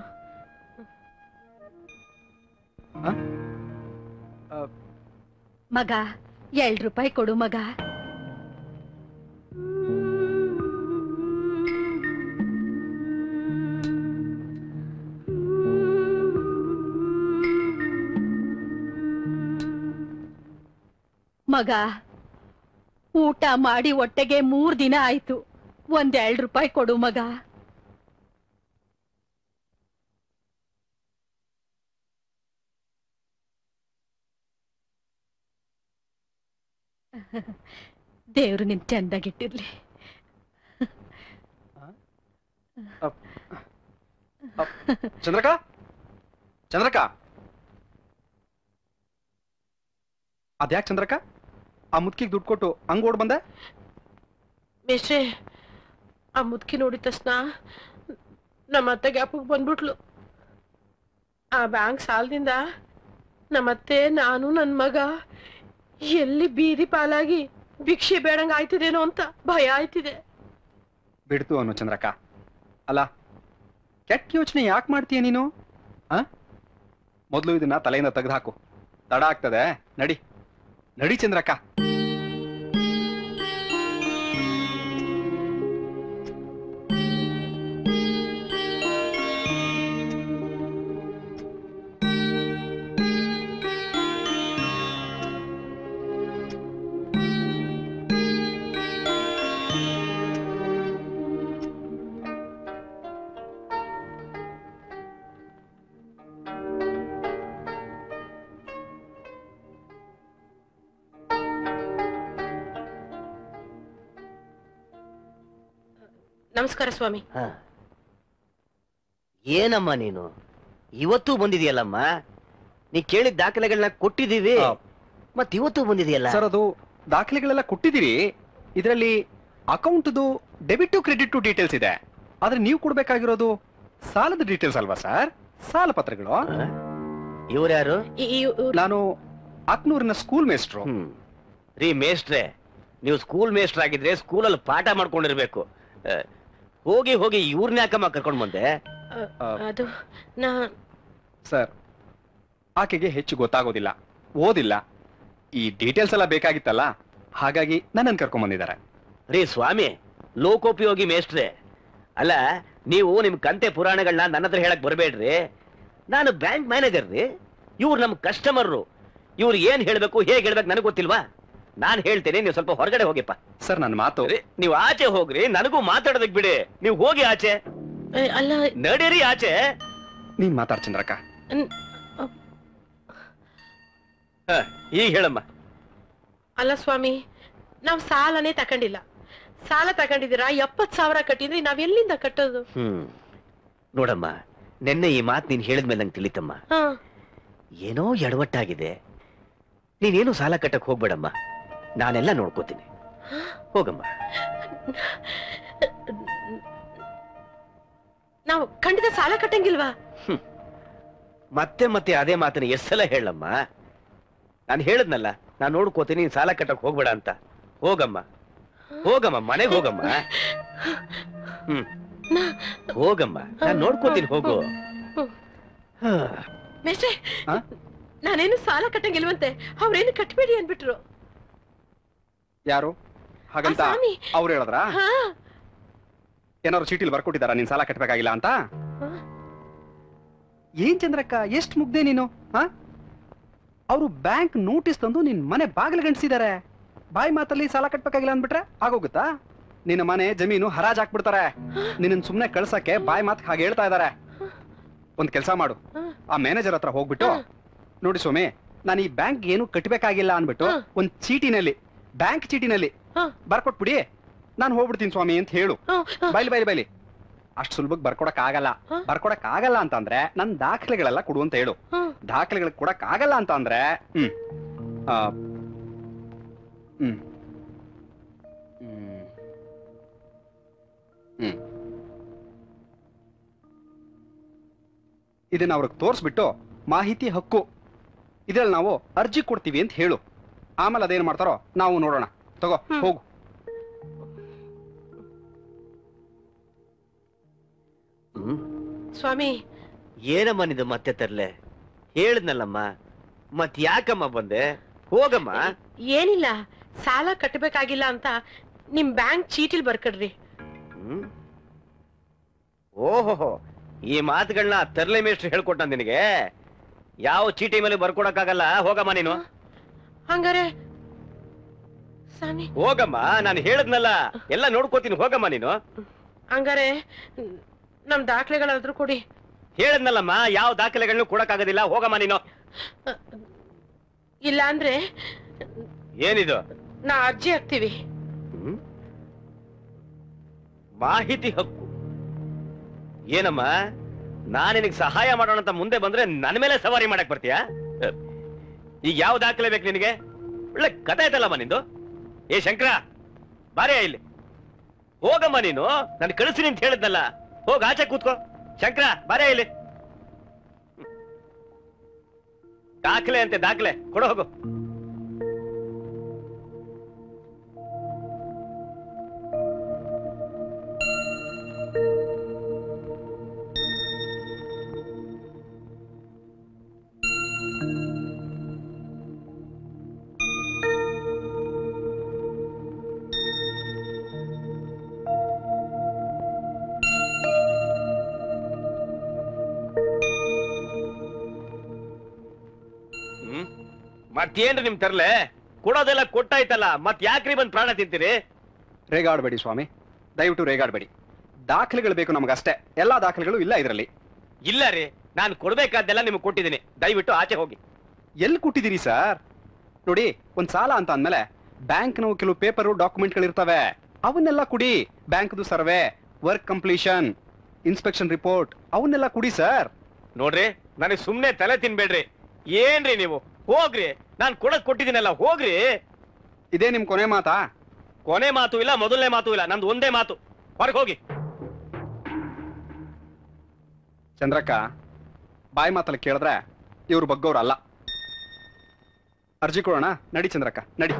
ಮಗ 2 ರೂಪಾಯಿ ಕೊಡು ಮಗ. ಮಗ, ಊಟ ಮಾಡಿ ಹೊಟ್ಟೆಗೆ 3 ದಿನ ಆಯ್ತು. 2 ರೂಪಾಯಿ ಕೊಡು ಮಗ. ದೇವ್ರು ನಿನ್ ಚಂದಾಗಿಟ್ಟಿರ್ಲಿ. ಚಂದ್ರಕ, ಚಂದ್ರಕ, ಅದ್ಯಾಕ್ ಚಂದ್ರಕ ಆ ಮುದ್ಕಿಗೆ ದುಡ್ಡು ಕೊಟ್ಟು ಹಂಗ್ ಓಡ್ ಬಂದೆ? ಮೇಷ್ಟ್ರೆ, ಆ ಮುದ್ಕಿ ನೋಡಿದ ತಕ್ಷಣ ನಮ್ಮ ಅತ್ತೆ ಗ್ಯಾಪಿಗೆ ಬಂದ್ಬಿಟ್ಲು. ಆ ಬ್ಯಾಂಕ್ ಸಾಲದಿಂದ ನಮ್ಮತ್ತೆ, ನಾನು, ನನ್ನ ಮಗ ಎಲ್ಲಿ ಬೀದಿ ಪಾಲಾಗಿ ಭಿಕ್ಷೆ ಬೇಡಂಗ ಆಯ್ತಿದೇನೋ ಅಂತ ಭಯ ಆಯ್ತಿದೆ. ಬಿಡ್ತು ಅನ್ನೋ ಚಂದ್ರಕ. ಅಲ್ಲ, ಕೆಟ್ಟ ಯೋಚನೆ ಯಾಕೆ ಮಾಡ್ತೀಯ ನೀನು? ಮೊದಲು ಇದನ್ನ ತಲೆಯಿಂದ ತೆಗೆದು ತಡ ಆಗ್ತದೆ. ನಡಿ ನಡಿ ಚಂದ್ರಕ್ಕ. ನಮಸ್ಕಾರ ಸ್ವಾಮಿ. ಏನಮ್ಮ ನೀನು ಇವತ್ತು ಬಂದಿದೆಯಲ್ಲಮ್ಮ? ನೀ ಕೇಳಿದ ದಾಖಲೆಗಳನ್ನ ಕೊಟ್ಟಿದ್ದೀವಿ, ಮತ್ ಇವತ್ತು ಬಂದಿದೆಯಲ್ಲ? ಸರ್, ಅದು ದಾಖಲೆಗಳೆಲ್ಲ ಕೊಟ್ಟಿದ್ದೀರಿ. ಇದರಲ್ಲಿ ಅಕೌಂಟ್ದು debit to credit to details ಇದೆ. ಆದ್ರೆ ನೀವು ಕೊಡ್ಬೇಕಾಗಿರೋದು ಸಾಲದ ಡೀಟೇಲ್ಸ್ ಅಲ್ವಾ ಸರ್? ಸಾಲ ಪತ್ರಗಳು. ಇವ್ರ್ಯಾರು? ನಾನು ಅಕ್ನೂರಿನ ಸ್ಕೂಲ್ ಮೇಸ್ಟ್ರು. ರೀ ಮೇಸ್ಟ್ರೆ, ನೀವು ಸ್ಕೂಲ್ ಮೇಸ್ಟ್ರ್ ಆಗಿದ್ರೆ ಸ್ಕೂಲಲ್ಲಿ ಪಾಠ ಮಾಡ್ಕೊಂಡಿರ್ಬೇಕು. ಹೋಗಿ ಹೋಗಿ ಇವ್ರನ್ನ ಯಾಕಮ್ಮ ಕರ್ಕೊಂಡು ಬಂದೆ? ಅದು ಸರ್, ಆಕೆಗೆ ಹೆಚ್ಚು ಗೊತ್ತಾಗೋದಿಲ್ಲ, ಓದಿಲ್ಲ. ಈ ಡೀಟೇಲ್ಸ್ ಎಲ್ಲ ಬೇಕಾಗಿತ್ತಲ್ಲ, ಹಾಗಾಗಿ ನನ್ನನ್ನು ಕರ್ಕೊಂಡ್ ಬಂದಿದ್ದಾರೆ. ರೀ ಸ್ವಾಮಿ, ಲೋಕೋಪಯೋಗಿ ಮೇಸ್ಟ್ರೆ, ಅಲ್ಲ ನೀವು ನಿಮ್ ಕಂತೆ ಪುರಾಣಗಳನ್ನ ನನ್ನ ಹತ್ರ ಹೇಳಕ್ ಬರಬೇಡ್ರಿ. ನಾನು ಬ್ಯಾಂಕ್ ಮ್ಯಾನೇಜರ್ ರೀ, ಇವ್ರು ನಮ್ ಕಸ್ಟಮರ್ರು. ಇವ್ರು ಏನ್ ಹೇಳ್ಬೇಕು, ಹೇಗೆ ಹೇಳ್ಬೇಕು ನನಗೆ ಗೊತ್ತಿಲ್ವಾ? ನಾನ್ ಹೇಳ್ತೇನೆ, ನೀವು ಸ್ವಲ್ಪ ಹೊರಗಡೆ ಹೋಗಿಪ್ಪ. ಸರ್, ನನ್ನ ಮಾತು. ನೀವು ಆಚೆ ಹೋಗ್ರಿ, ನನಗೂ ಮಾತಾಡೋದಕ್ ಬಿಡಿ. ನೀವು ಹೋಗಿ ಆಚೆ. ಅಲ್ಲ, ನಡೀರಿ ಆಚೆ. ನೀನ್ ಮಾತಾಡ್ ಚಂದ್ರಕ್ಕ. ಈಗ ಹೇಳಮ್ಮ. ಅಲ್ಲ ಸ್ವಾಮಿ, ನಾವ್ ಸಾಲನೇ ತಕೊಂಡಿಲ್ಲ. ಸಾಲ ತಗೊಂಡಿದ್ದೀರಾ? 70,000 ಕಟ್ಟಿದ್ರಿ, ನಾವ್ ಎಲ್ಲಿಂದ ಕಟ್ಟೋದು? ನೋಡಮ್ಮ, ನೆನ್ನೆ ಈ ಮಾತು ನೀನ್ ಹೇಳಿದ್ಮೇಲೆ ನಂಗೆ ತಿಳಿತಮ್ಮ. ಏನೋ ಎಡವಟ್ಟಾಗಿದೆ. ನೀನೇನು ಸಾಲ ಕಟ್ಟಕ್ ಹೋಗ್ಬೇಡಮ್ಮ, ನಾನೆಲ್ಲ ನೋಡ್ಕೋತೀನಿ. ಹೋಗಮ್ಮ. ನಾವು ಖಂಡಿತ ಸಾಲ ಕಟ್ಟಂಗಿಲ್ವಾ? ಮತ್ತೆ ಮತ್ತೆ ಅದೇ ಮಾತನ್ನ ಎಷ್ಟೆಲ್ಲ ಹೇಳಮ್ಮ. ನಾನು ಹೇಳದ್ನಲ್ಲ, ನಾನು ನೋಡ್ಕೋತೀನಿ, ನೀನ್ ಸಾಲ ಕಟ್ಟಕ್ ಹೋಗ್ಬೇಡ ಅಂತ. ಹೋಗಮ್ಮ, ಹೋಗಮ್ಮ, ಮನೆಗೆ ಹೋಗಮ್ಮ. ಹೋಗಮ್ಮ, ನಾನು ನೋಡ್ಕೋತೀನಿ, ಹೋಗು. ಮೇಷ್ಟ್ರೆ, ನಾನೇನು ಸಾಲ ಕಟ್ಟಂಗಿಲ್ವಂತೆ, ಅವ್ರೇನು ಕಟ್ಬೇಡಿ ಅನ್ಬಿಟ್ರು. ಯಾರು ಹಾಗಂತ ಅವ್ರು ಹೇಳಿದ್ರ? ಏನಾದ್ರು ಚೀಟಿಲ್ ಬರ್ಕೊಟ್ಟಿದಾರ ನೀನ್ ಸಾಲ ಕಟ್ಟಬೇಕಾಗಿಲ್ಲ ಅಂತ? ಏನ್ ಚಂದ್ರಕ್ಕ, ಎಷ್ಟ್ ಮುಗ್ದೆ ನೀನು? ಅವರು ಬ್ಯಾಂಕ್ ನೋಟಿಸ್ ತಂದು ನಿನ್ ಮನೆ ಬಾಗಿಲು ಗಂಟಿಸಿದ್ದಾರೆ. ಬಾಯಿ ಮಾತಲ್ಲಿ ಸಾಲ ಕಟ್ಬೇಕಾಗಿಲ್ಲ ಅಂದ್ಬಿಟ್ರೆ ಆಗೋಗುತ್ತಾ? ನಿನ್ನ ಮನೆ ಜಮೀನು ಹರಾಜ್ ಹಾಕ್ಬಿಡ್ತಾರೆ. ನಿನ್ನ ಸುಮ್ನೆ ಕಳ್ಸಕ್ಕೆ ಬಾಯಿ ಮಾತ್ ಹಾಗೆ ಹೇಳ್ತಾ ಇದಾರೆ. ಒಂದ್ ಕೆಲ್ಸ ಮಾಡು, ಆ ಮ್ಯಾನೇಜರ್ ಹತ್ರ ಹೋಗ್ಬಿಟ್ಟು, ನೋಡಿ ಸ್ವಾಮಿ, ನಾನು ಈ ಬ್ಯಾಂಕ್ ಏನು ಕಟ್ಟಬೇಕಾಗಿಲ್ಲ ಅನ್ಬಿಟ್ಟು ಒಂದ್ ಚೀಟಿನಲ್ಲಿ, ಬ್ಯಾಂಕ್ ಚೀಟಿನಲ್ಲಿ ಬರ್ಕೊಟ್ಬಿಡಿ, ನಾನು ಹೋಗ್ಬಿಡ್ತೀನಿ ಸ್ವಾಮಿ ಅಂತ ಹೇಳು. ಬೈಲಿ ಅಷ್ಟು ಸುಲಭಕ್ಕೆ ಬರ್ಕೊಡಕ್ ಆಗಲ್ಲ ಅಂತಂದ್ರೆ ನನ್ ದಾಖಲೆಗಳೆಲ್ಲ ಕೊಡು ಅಂತ ಹೇಳು. ದಾಖಲೆಗಳು ಕೊಡಕ್ ಆಗಲ್ಲ ಅಂತ ಅಂದ್ರೆ ಇದನ್ನ ಅವ್ರಿಗೆ ತೋರಿಸ್ಬಿಟ್ಟು ಮಾಹಿತಿ ಹಕ್ಕು ಇದ್ರಲ್ಲಿ ನಾವು ಅರ್ಜಿ ಕೊಡ್ತೀವಿ ಅಂತ ಹೇಳು. ಆಮೇಲೆ ಅದೇನ್ ಮಾಡ್ತಾರೋ ನಾವು ನೋಡೋಣ. ತಗೋ ಹೋಗು. ಸ್ವಾಮಿ, ಏನಮ್ಮ ನಿಂದು ಮತ್ತೆ ತರ್ಲೆ? ಹೇಳಿದ್ನಲ್ಲಮ್ಮ, ಮತ್ ಯಾಕಮ್ಮ ಬಂದೆ? ಹೋಗಮ್ಮ. ಏನಿಲ್ಲ, ಸಾಲ ಕಟ್ಟಬೇಕಾಗಿಲ್ಲ ಅಂತ ನಿಮ್ ಬ್ಯಾಂಕ್ ಚೀಟಿಲ್ ಬರ್ಕಡ್ರಿ. ಓಹೋ, ಈ ಮಾತುಗಳನ್ನ ತರ್ಲೆ ಮೇಷ್ಟ್ರು ಹೇಳ್ಕೊಟ್ಟ ನಿನಗೆ? ಯಾವ ಚೀಟಿ ಮೇಲೆ ಬರ್ಕೊಡಕ್ಕಾಗಲ್ಲ. ಹೋಗಮ್ಮ ನೀನು. ಹಂಗಾರೆ ಸ್ವಾಮಿ ಹೋಗಮ್ಮ, ನಾನು ಹೇಳದ್ನಲ್ಲ, ಎಲ್ಲ ನೋಡ್ಕೋತೀನಿ. ಹೋಗಮ್ಮ ನೀನು. ಹಂಗಾರೆ ನಮ್ ದಾಖಲೆಗಳಾದ್ರೂ ಕೊಡಿ. ಹೇಳದ್ನಲ್ಲಮ್ಮ, ಯಾವ ದಾಖಲೆಗಳನ್ನು ಕೊಡಕ್ಕಾಗೋದಿಲ್ಲ. ಹೋಗಮ್ಮ ನೀನು. ಇಲ್ಲ ಅಂದ್ರೆ ಏನಿದು? ನಾ ಅರ್ಜಿ ಹಾಕ್ತೀವಿ. ಮಾಹಿತಿ ಹಕ್ಕು ಏನಮ್ಮ? ನಾನು ನಿನಗೆ ಸಹಾಯ ಮಾಡೋಣ ಅಂತ ಮುಂದೆ ಬಂದ್ರೆ ನನ್ನ ಮೇಲೆ ಸವಾರಿ ಮಾಡಕ್ ಬರ್ತೀಯಾ? ಈಗ ಯಾವ ದಾಖಲೆ ಬೇಕು ನಿನಗೆ? ಒಳ್ಳೆ ಕಥೆ ಆಯ್ತಲ್ಲಮ್ಮ ನಿಂದು. ಏ ಶಂಕರ, ಬಾರೇ ಇಲ್ಲಿ. ಹೋಗಮ್ಮ ನೀನು. ನಾನು ಕಳಿಸ್ತೀನಿ ಅಂತ ಹೇಳಿದ್ನಲ್ಲ. ಹೋಗ ಆಚೆ ಕೂತ್ಕೋ. ಶಂಕರ, ಬಾರೇ ಇಲ್ಲಿ. ದಾಖಲೆ ಅಂತೆ, ದಾಖಲೆ ಕೊಡು. ಹೋಗು. ಮತ್ತೇನ್ರಿ ನಿಮ್ ತರ್ಲೆ? ಕೊಡೋದೆಲ್ಲ ಕೊಟ್ಟಾಯ್ತಲ್ಲ, ಮತ್ ಯಾಕ್ರಿ ಬಂದ್ ಪ್ರಾಣ ತಿಂತೀರಿ? ರೇಗಾಡ್ಬೇಡಿ ಸ್ವಾಮಿ, ದಯವಿಟ್ಟು ರೇಗಾಡ್ಬೇಡಿ. ದಾಖಲೆಗಳು ಬೇಕು ನಮಗಷ್ಟೇ. ಎಲ್ಲಾ ದಾಖಲೆಗಳು ಇಲ್ಲ ಇದರಲ್ಲಿ. ಇಲ್ಲ ರೀ, ನಾನು ಕೊಡ್ಬೇಕಾದ್ದೆಲ್ಲ ನಿಮ್ಗೆ ಕೊಟ್ಟಿದ್ದೀನಿ. ದಯವಿಟ್ಟು ಆಚೆ ಹೋಗಿ. ಎಲ್ಲಿ ಕೊಟ್ಟಿದ್ದೀರಿ ಸರ್? ನೋಡಿ, ಒಂದ್ ಸಾಲ ಅಂತ ಅಂದ್ಮೇಲೆ ಬ್ಯಾಂಕ್ನವು ಕೆಲವು ಪೇಪರು ಡಾಕ್ಯುಮೆಂಟ್ಗಳಿರ್ತವೆ, ಅವನ್ನೆಲ್ಲ ಕೊಡಿ. ಬ್ಯಾಂಕ್ದು survey, work completion, inspection report, ಅವನ್ನೆಲ್ಲ ಕೊಡಿ ಸರ್. ನೋಡ್ರಿ, ನನಗೆ ಸುಮ್ನೆ ತಲೆ ತಿನ್ಬೇಡ್ರಿ. ಏನ್ರಿ ನೀವು? ಹೋಗ್ರಿ. ನಾನ್ ಕೊಟ್ಟಿದ್ದೀನಲ್ಲ, ಹೋಗ್ರಿ. ಇದೇ ನಿಮ್ ಕೊನೆ ಮಾತಾ? ಕೊನೆ ಮಾತು ಇಲ್ಲ, ಮೊದಲನೇ ಮಾತು ಇಲ್ಲ, ನಂದು ಒಂದೇ ಮಾತು. ಹೊರಗೆ ಹೋಗಿ. ಚಂದ್ರಕ್ಕ, ಬಾಯಿ ಮಾತಲ್ಲಿ ಕೇಳಿದ್ರೆ ಇವ್ರು ಬಗ್ಗವ್ರಲ್ಲ. ಅರ್ಜಿ ಕೊಡೋಣ. ನಡಿ ಚಂದ್ರಕ್ಕ, ನಡಿ.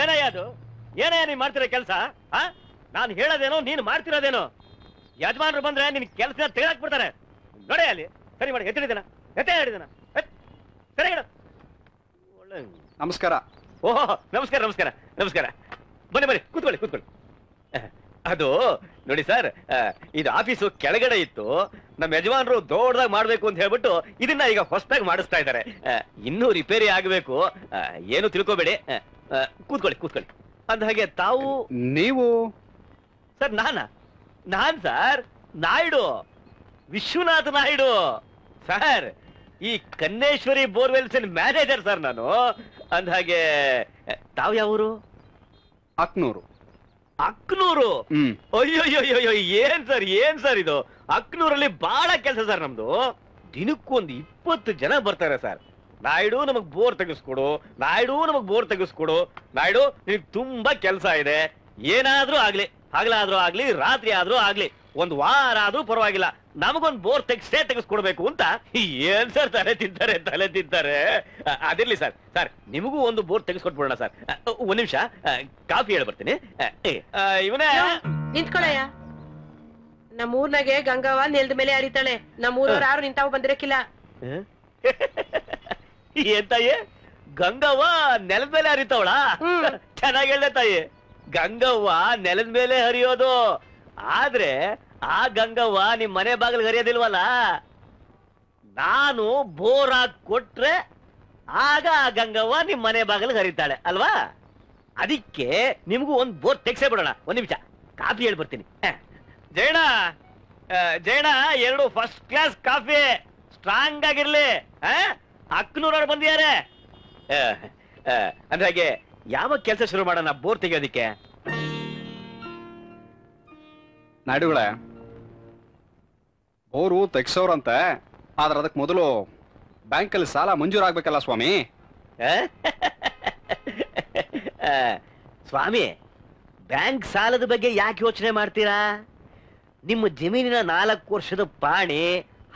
ಏನಯ್ಯ ಅದು? ಏನಯ್ಯ ನೀನ್ ಮಾಡ್ತಿರೋ ಕೆಲಸ? ನಾನು ಹೇಳೋದೇನೋ ನೀನು ಮಾಡ್ತಿರೋದೇನೋ? ಯಜಮಾನ್ರು ಬಂದ್ರೆ ನಿನ್ ಕೆಲಸ ತೆಗೆದಾಕ್ ಬಿಡ್ತಾರೆ. ನೋಡೇ ಅಲ್ಲಿ ಸರಿ ಮಾಡಿ. ಎತ್ತಿಡಿದನ ಹೇಳಿದನ. ಸರಿ ಹೇಳು. ನಮಸ್ಕಾರ. ಓಹೋ, ನಮಸ್ಕಾರ ನಮಸ್ಕಾರ ನಮಸ್ಕಾರ. ಬನ್ನಿ ಬನ್ನಿ, ಕೂತ್ಕೊಳ್ಳಿ ಕೂತ್ಕೊಳ್ಳಿ. ಅದು ನೋಡಿ ಸರ್, ಇದು ಆಫೀಸು ಕೆಳಗಡೆ ಇತ್ತು. ನಮ್ಮ ಯಜಮಾನರು ದೊಡ್ಡದಾಗಿ ಮಾಡ್ಬೇಕು ಅಂತ ಹೇಳ್ಬಿಟ್ಟು ಇದನ್ನ ಈಗ ಹೊಸದಾಗಿ ಮಾಡಿಸ್ತಾ ಇದ್ದಾರೆ. ಇನ್ನೂ ರಿಪೇರಿ ಆಗಬೇಕು. ಏನು ತಿಳ್ಕೊಬೇಡಿ. ಕೂತ್ಕೊಳ್ಳಿ ಕೂತ್ಕೊಳ್ಳಿ. ಅಂದ ಹಾಗೆ ತಾವು? ನೀವು? ಸರ್ ನಾನ್ ಸರ್ ನಾಯ್ಡು, ವಿಶ್ವನಾಥ್ ನಾಯ್ಡು ಸರ್. ಈ ಕನ್ನೇಶ್ವರಿ ಬೋರ್ವೆಲ್ಸ್ ಮ್ಯಾನೇಜರ್ ಸರ್ ನಾನು. ಅಂದ ಹಾಗೆ ತಾವು ಯಾವೂರು? ಅಕ್ನೂರು. ಅಕ್ನೂರು? ಅಯ್ಯೋಯ್ಯೋಯ್ಯೋ, ಏನ್ ಸರ್ ಇದು? ಅಕ್ನೂರಲ್ಲಿ ಬಹಳ ಕೆಲಸ ಸರ್ ನಮ್ದು. ದಿನಕ್ಕೊಂದು 20 ಜನ ಬರ್ತಾರೆ ಸರ್. ನಾಯ್ಡು ನಮಗ್ ಬೋರ್ ತೆಗಿಸ್ಕೊಡು, ನಾಯ್ಡು ನಮಗ್ ಬೋರ್ ತೆಗಿಸ್ಕೊಡು, ನಾಯ್ಡು ನಿನಗ್ ತುಂಬಾ ಕೆಲಸ ಇದೆ. ಏನಾದ್ರೂ ಆಗ್ಲಿ, ಹಗಲಾದ್ರೂ ಆಗ್ಲಿ, ರಾತ್ರಿ ಆದ್ರೂ ಆಗ್ಲಿ, ಒಂದ್ ವಾರ ಆದ್ರೂ ಪರವಾಗಿಲ್ಲ, ನಮಗೊಂದ್ ಬೋರ್ ತೆಗಿಸ್ಕೊಡ್ಬೇಕು ಅಂತ. ಏನ್ ಸರ್ ತಲೆ ತಿಂತಾರೆ. ಅದಿರ್ಲಿ ಸರ್. ಸರ್ ನಿಮಗೂ ಒಂದು ಬೋರ್ ತೆಗಿಸ್ಕೊಟ್ಬಿಡೋಣ ಸರ್. ಒಂದ್ ನಿಮಿಷ ಕಾಫಿ ಹೇಳಿ ಬರ್ತೀನಿ. ಇವನೇ ನಿಂತ್ಕೊಳ್ಳಯ್ಯ. ನಮ್ಮೂರ್ನಾಗೆ ಗಂಗವ್ವ ನೆಲದ ಮೇಲೆ ಹರಿತಾಳೆ. ನಮ್ಮೂರವ್ರು ಯಾರು ನಿಂತಾವು ಬಂದಿರಕ್ಕಿಲ್ಲ. ಏನ್ ತಾಯಿ, ಗಂಗವ್ವ ನೆಲದ ಮೇಲೆ ಹರಿತಾವಳ? ಚೆನ್ನಾಗಿ ಹೇಳ್ದೆ ತಾಯಿ. ಗಂಗವ್ವ ನೆಲದ ಮೇಲೆ ಹರಿಯೋದು, ಆದ್ರೆ ಆ ಗಂಗವ್ವ ನಿಮ್ ಮನೆ ಬಾಗಿಲಿಗೆ ಹರಿಯೋದಿಲ್ವಲ್ಲ. ನಾನು ಬೋರ್ ಹಾಕಿ ಕೊಟ್ರೆ ಆಗ ಆ ಗಂಗವ್ವ ನಿಮ್ ಮನೆ ಬಾಗಿಲಿಗೆ ಹರಿತಾಳೆ ಅಲ್ವಾ? ಅದಕ್ಕೆ ನಿಮ್ಗೂ ಒಂದ್ ಬೋರ್ ತೆಗ್ಸೇ ಬಿಡೋಣ. ಒಂದ್ ನಿಮಿಷ ಕಾಫಿ ಹೇಳಿ ಬರ್ತೀನಿ. ಜೈಣ, 2 ಫಸ್ಟ್ ಕ್ಲಾಸ್ ಕಾಫಿ, ಸ್ಟ್ರಾಂಗ್ ಆಗಿರ್ಲಿ. ಅಕ್ನೂರವ್ರು ಬಂದಿದ್ದಾರೆ. ಅಂದ್ರಾಗೆ ಯಾವ ಕೆಲಸ ಶುರು ಮಾಡೋಣ ಬೋರ್ ತೆಗಿಯೋದಿಕ್ಕೆ? ನಾಯ್ಡುಗಳೇ, ಅವರು ತೆಗ್ಸೋರಂತೆ, ಆದ್ರೆ ಅದಕ್ಕೆ ಮೊದಲು ಬ್ಯಾಂಕಲ್ಲಿ ಸಾಲ ಮಂಜೂರಾಗ್ಬೇಕಲ್ಲ ಸ್ವಾಮಿ. ಸ್ವಾಮಿ, ಬ್ಯಾಂಕ್ ಸಾಲದ ಬಗ್ಗೆ ಯಾಕೆ ಯೋಚನೆ ಮಾಡ್ತೀರಾ? ನಿಮ್ಮ ಜಮೀನಿನ 4 ವರ್ಷದ ಪಾಣಿ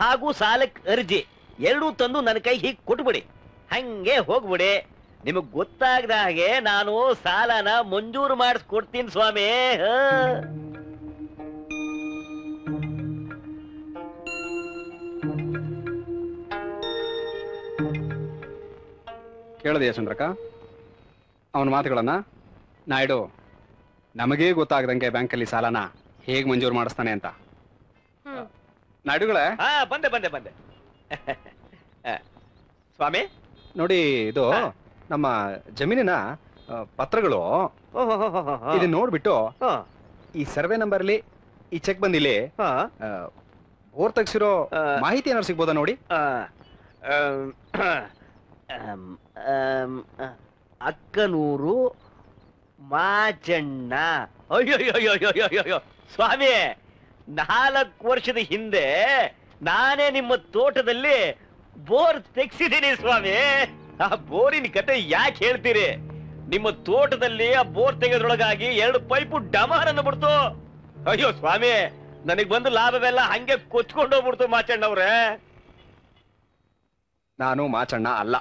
ಹಾಗೂ ಸಾಲಕ್ಕೆ ಅರ್ಜಿ ಎರಡೂ ತಂದು ನನ್ನ ಕೈ ಹೀಗೆ ಕೊಟ್ಬಿಡಿ, ಹಂಗೆ ಹೋಗ್ಬಿಡಿ. ನಿಮಗ್ ಗೊತ್ತಾಗದ ಹಾಗೆ ನಾನು ಸಾಲನ ಮಂಜೂರು ಮಾಡಿಸ್ಕೊಡ್ತೀನಿ ಸ್ವಾಮಿ. ಕೇಳದೆಯಾ ಚಂದ್ರಕ್ಕ ಅವನ ಮಾತುಗಳನ್ನ? ನಾಯ್ಡು ನಮಗೇ ಗೊತ್ತಾಗದಂಗೆ ಬ್ಯಾಂಕಲ್ಲಿ ಸಾಲನ ಹೇಗ್ ಮಂಜೂರು ಮಾಡಿಸ್ತಾನೆ ಅಂತ. ನಾಯ್ಡುಗಳೇ, ಬಂದೆ ಬಂದೆ ಬಂದೆ ಸ್ವಾಮಿ. ನೋಡಿ, ಇದು ನಮ್ಮ ಜಮೀನಿನ ಪತ್ರಗಳು. ಇದನ್ನ ನೋಡ್ಬಿಟ್ಟು ಈ ಸರ್ವೆ ನಂಬರ್ಲಿ ಈ ಚೆಕ್ ಬಂದಿಲ್ಲಿ ಬೋರ್ ತೆಗ್ಸಿರೋ ಮಾಹಿತಿ ಏನಾದ್ರು ಸಿಗ್ಬೋದಾ ನೋಡಿ. ಅಕ್ಕನೂರು ಮಾಚಣ್ಣ. ಅಯ್ಯೋ ಸ್ವಾಮಿ, 4 ವರ್ಷದ ಹಿಂದೆ ನಾನೇ ನಿಮ್ಮ ತೋಟದಲ್ಲಿ ಬೋರ್ ತೆಗ್ಸಿದ್ದೀನಿ ಸ್ವಾಮಿ. ಆ ಬೋರಿನ ಕತೆ ಯಾಕೆ ಹೇಳ್ತೀರಿ? ನಿಮ್ಮ ತೋಟದಲ್ಲಿ ಆ ಬೋರ್ ತೆಗೆದ್ರೊಳಗಾಗಿ 2 ಪೈಪು ಡಮಾರ್ ಅನ್ನು ಬಿಡ್ತು. ಅಯ್ಯೋ ಸ್ವಾಮಿ, ನನಗ್ ಬಂದು ಲಾಭವೆಲ್ಲ ಹಂಗೆ ಕೊಚ್ಕೊಂಡು ಹೋಗ್ಬಿಡ್ತು ಮಾಚಣ್ಣವ್ರೆ. ನಾನು ಮಾಚಣ್ಣ ಅಲ್ಲ.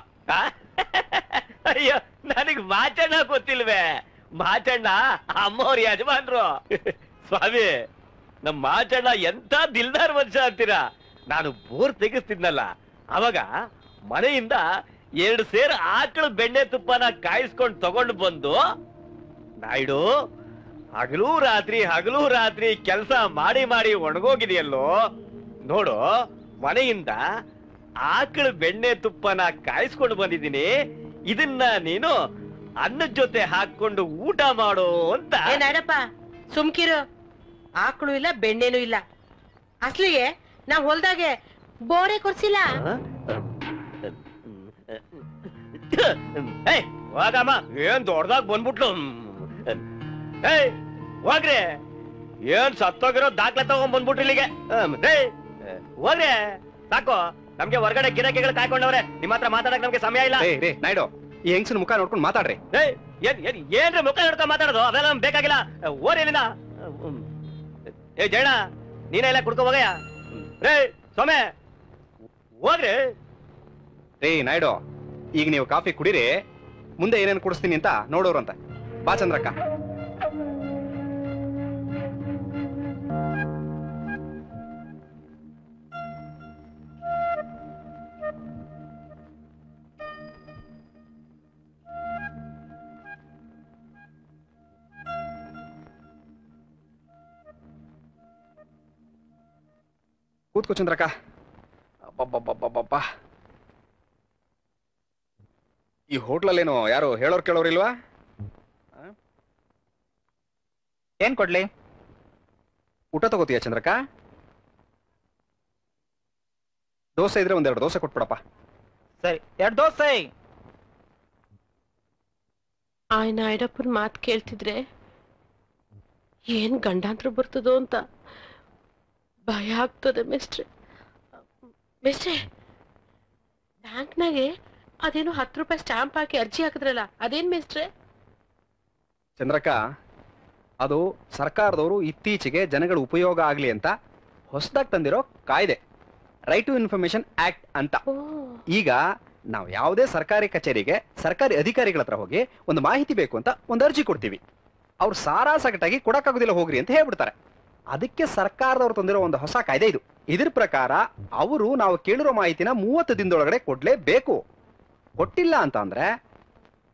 ಅಯ್ಯೋ, ನನಗ್ ಮಾಚಣ್ಣ ಗೊತ್ತಿಲ್ವೇ? ಮಾಚಣ್ಣ ಅಮ್ಮವ್ರ ಯಜಮಾನ್ರು. ಸ್ವಾಮಿ, ನಮ್ ಮಾಚಣ್ಣ ಎಂತ ದಿಲ್ದಾರ್ ಮನುಷ್ಯ ಅಂತೀರಾ? ನಾನು ಬೋರ್ ತೆಗಿಸ್ತಿದ್ನಲ್ಲ, ಅವಾಗ ಮನೆಯಿಂದ 2 ಸೇರ್ ಆಕಳ ಬೆಣ್ಣೆ ತುಪ್ಪನ ಕಾಯಿಸ್ಕೊಂಡು ತಗೊಂಡು ಬಂದು, ನಾಯ್ಡು ಹಗಲೂ ರಾತ್ರಿ ಕೆಲಸ ಮಾಡಿ ಮಾಡಿ ಒಣಗೋಗಿದೆಯಲ್ಲೋ ನೋಡು, ಮನೆಯಿಂದ ಆಕಳ ಬೆಣ್ಣೆ ತುಪ್ಪನ ಕಾಯಿಸ್ಕೊಂಡು ಬಂದಿದ್ದೀನಿ, ಇದನ್ನ ನೀನು ಅನ್ನದ ಜೊತೆ ಹಾಕೊಂಡು ಊಟ ಮಾಡು ಅಂತ. ಏನಾಡಪ್ಪ, ಸುಮ್ಕಿರು. ಆಕಳು ಇಲ್ಲ, ಬೆಣ್ಣೆನೂ ಇಲ್ಲ. ಅಸ್ಲಿಗೆ ನಾವ್ ಹೊಲ್ದಾಗೆ ಬೋರೆ ಕೊಡ್ಸಿಲ್ಲ. ಹೋಗಮ್ಮ, ಏನ್ ದೊಡ್ಡದಾಗ ಬಂದ್ಬಿಟ್ಲು. ಹೋಗ್ರಿ, ಏನ್ ಸತ್ತೋಗಿರೋ ದಾಖಲೆ ತಗೊಂಡ್ ಬಂದ್ಬಿಟ್ರಿ ಇಲ್ಲಿಗೆ. ಹೋಗ್ರಿ, ಸಾಕು. ನಮ್ಗೆ ಹೊರಗಡೆ ಗಿರಾಕಿಗಳು ಕಾಯ್ಕೊಂಡವ್ರೆ, ನಿಮ್ಮ ಹತ್ರ ಮಾತಾಡಕ್ ನಮ್ಗೆ ಸಮಯ ಇಲ್ಲ. ನಾಯ್ಡು, ಈ ಹೆಂಗಸಿನ ಮುಖ ನೋಡ್ಕೊಂಡು ಮಾತಾಡ್ರಿ. ಏನ್ರಿ ಮುಖ ನೋಡ್ಕೊಂಡ್ ಮಾತಾಡೋದು? ಅವೆಲ್ಲ ನಮ್ಗೆ ಬೇಕಾಗಿಲ್ಲ. ಓರೇನಿಲ್ಲ. ಏ ಜೈಣ, ನೀನೆಲ್ಲ ಕುಡ್ಕೊ ಹೋಗಯ್ಯ. ರೇ ಸೋಮೆ, ಹೋಗ್ರಿ. ರೇ ನಾಯ್ಡು, ಈಗ ನೀವು ಕಾಫಿ ಕುಡೀರಿ, ಮುಂದೆ ಏನೇನು ಕುಡಿಸ್ತೀನಿ ಅಂತ ನೋಡೋರಂತ. ಬಾ ಚಂದ್ರಕ್ಕ. ಕೂತ್ಕೋ ಚಂದ್ರಕ್ಕ. ಅಬ್ಬಬ್ಬಬ್ಬಬ್ಬಬ್ಬ, ಈ ಹೋಟ್ಲಲ್ಲೇನು ಯಾರು ಹೇಳೋರ್ ಕೇಳೋರಿಲ್ವಾ? ಏನ್ ಕೊಡ್ಲಿ? ಊಟ ತಗೋತೀಯ ಚಂದ್ರಕ್ಕ? ದೋಸೆ ಇದ್ರೆ 1-2 ದೋಸೆ ಕೊಟ್ಬಿಡಪ್ಪ. ಸರಿ, 2 ದೋಸೆ. ಆಯ್ನ ಐಡಪ್ಪನ ಮಾತು ಕೇಳ್ತಿದ್ರೆ ಏನ್ ಗಂಡಾಂತರ ಬರ್ತದೋ ಅಂತ ಭಯ ಆಗ್ತದೆ ಮಿಸ್ಟ್ರೆ. ಬ್ಯಾಂಕ್ನಾಗೆ ಅದೇನು 10 ರೂಪಾಯಿ ಸ್ಟಾಂಪ್ ಹಾಕಿ ಅರ್ಜಿ ಹಾಕಿದ್ರಲ್ಲ, ಅದೇನ್ ಮಿಸ್ಟ್ರೆ? ಚಂದ್ರಕ್ಕ, ಅದು ಸರ್ಕಾರದವರು ಇತ್ತೀಚೆಗೆ ಜನಗಳ ಉಪಯೋಗ ಆಗ್ಲಿ ಅಂತ ಹೊಸದಾಗಿ ತಂದಿರೋ ಕಾಯ್ದೆ, ರೈಟ್ ಟು ಇನ್ಫಾರ್ಮೇಶನ್ ಆಕ್ಟ್ ಅಂತ. ಈಗ ನಾವು ಯಾವುದೇ ಸರ್ಕಾರಿ ಕಚೇರಿಗೆ ಸರ್ಕಾರಿ ಅಧಿಕಾರಿಗಳ ಹತ್ರ ಹೋಗಿ ಒಂದು ಮಾಹಿತಿ ಬೇಕು ಅಂತ ಒಂದು ಅರ್ಜಿ ಕೊಡ್ತೀವಿ. ಅವ್ರು ಸಾರಾಸಗಟಾಗಿ ಕೊಡಕ್ಕಾಗೋದಿಲ್ಲ ಹೋಗ್ರಿ ಅಂತ ಹೇಳ್ಬಿಡ್ತಾರೆ. ಅದಕ್ಕೆ ಸರ್ಕಾರದವ್ರು ತಂದಿರೋ ಒಂದು ಹೊಸ ಕಾಯ್ದೆ ಇದು. ಇದ್ರ ಪ್ರಕಾರ ಅವರು ನಾವು ಕೇಳಿರೋ ಮಾಹಿತಿನ 30 ದಿನದೊಳಗಡೆ ಕೊಡ್ಲೇಬೇಕು. ಕೊಟ್ಟಿಲ್ಲ ಅಂತ ಅಂದ್ರೆ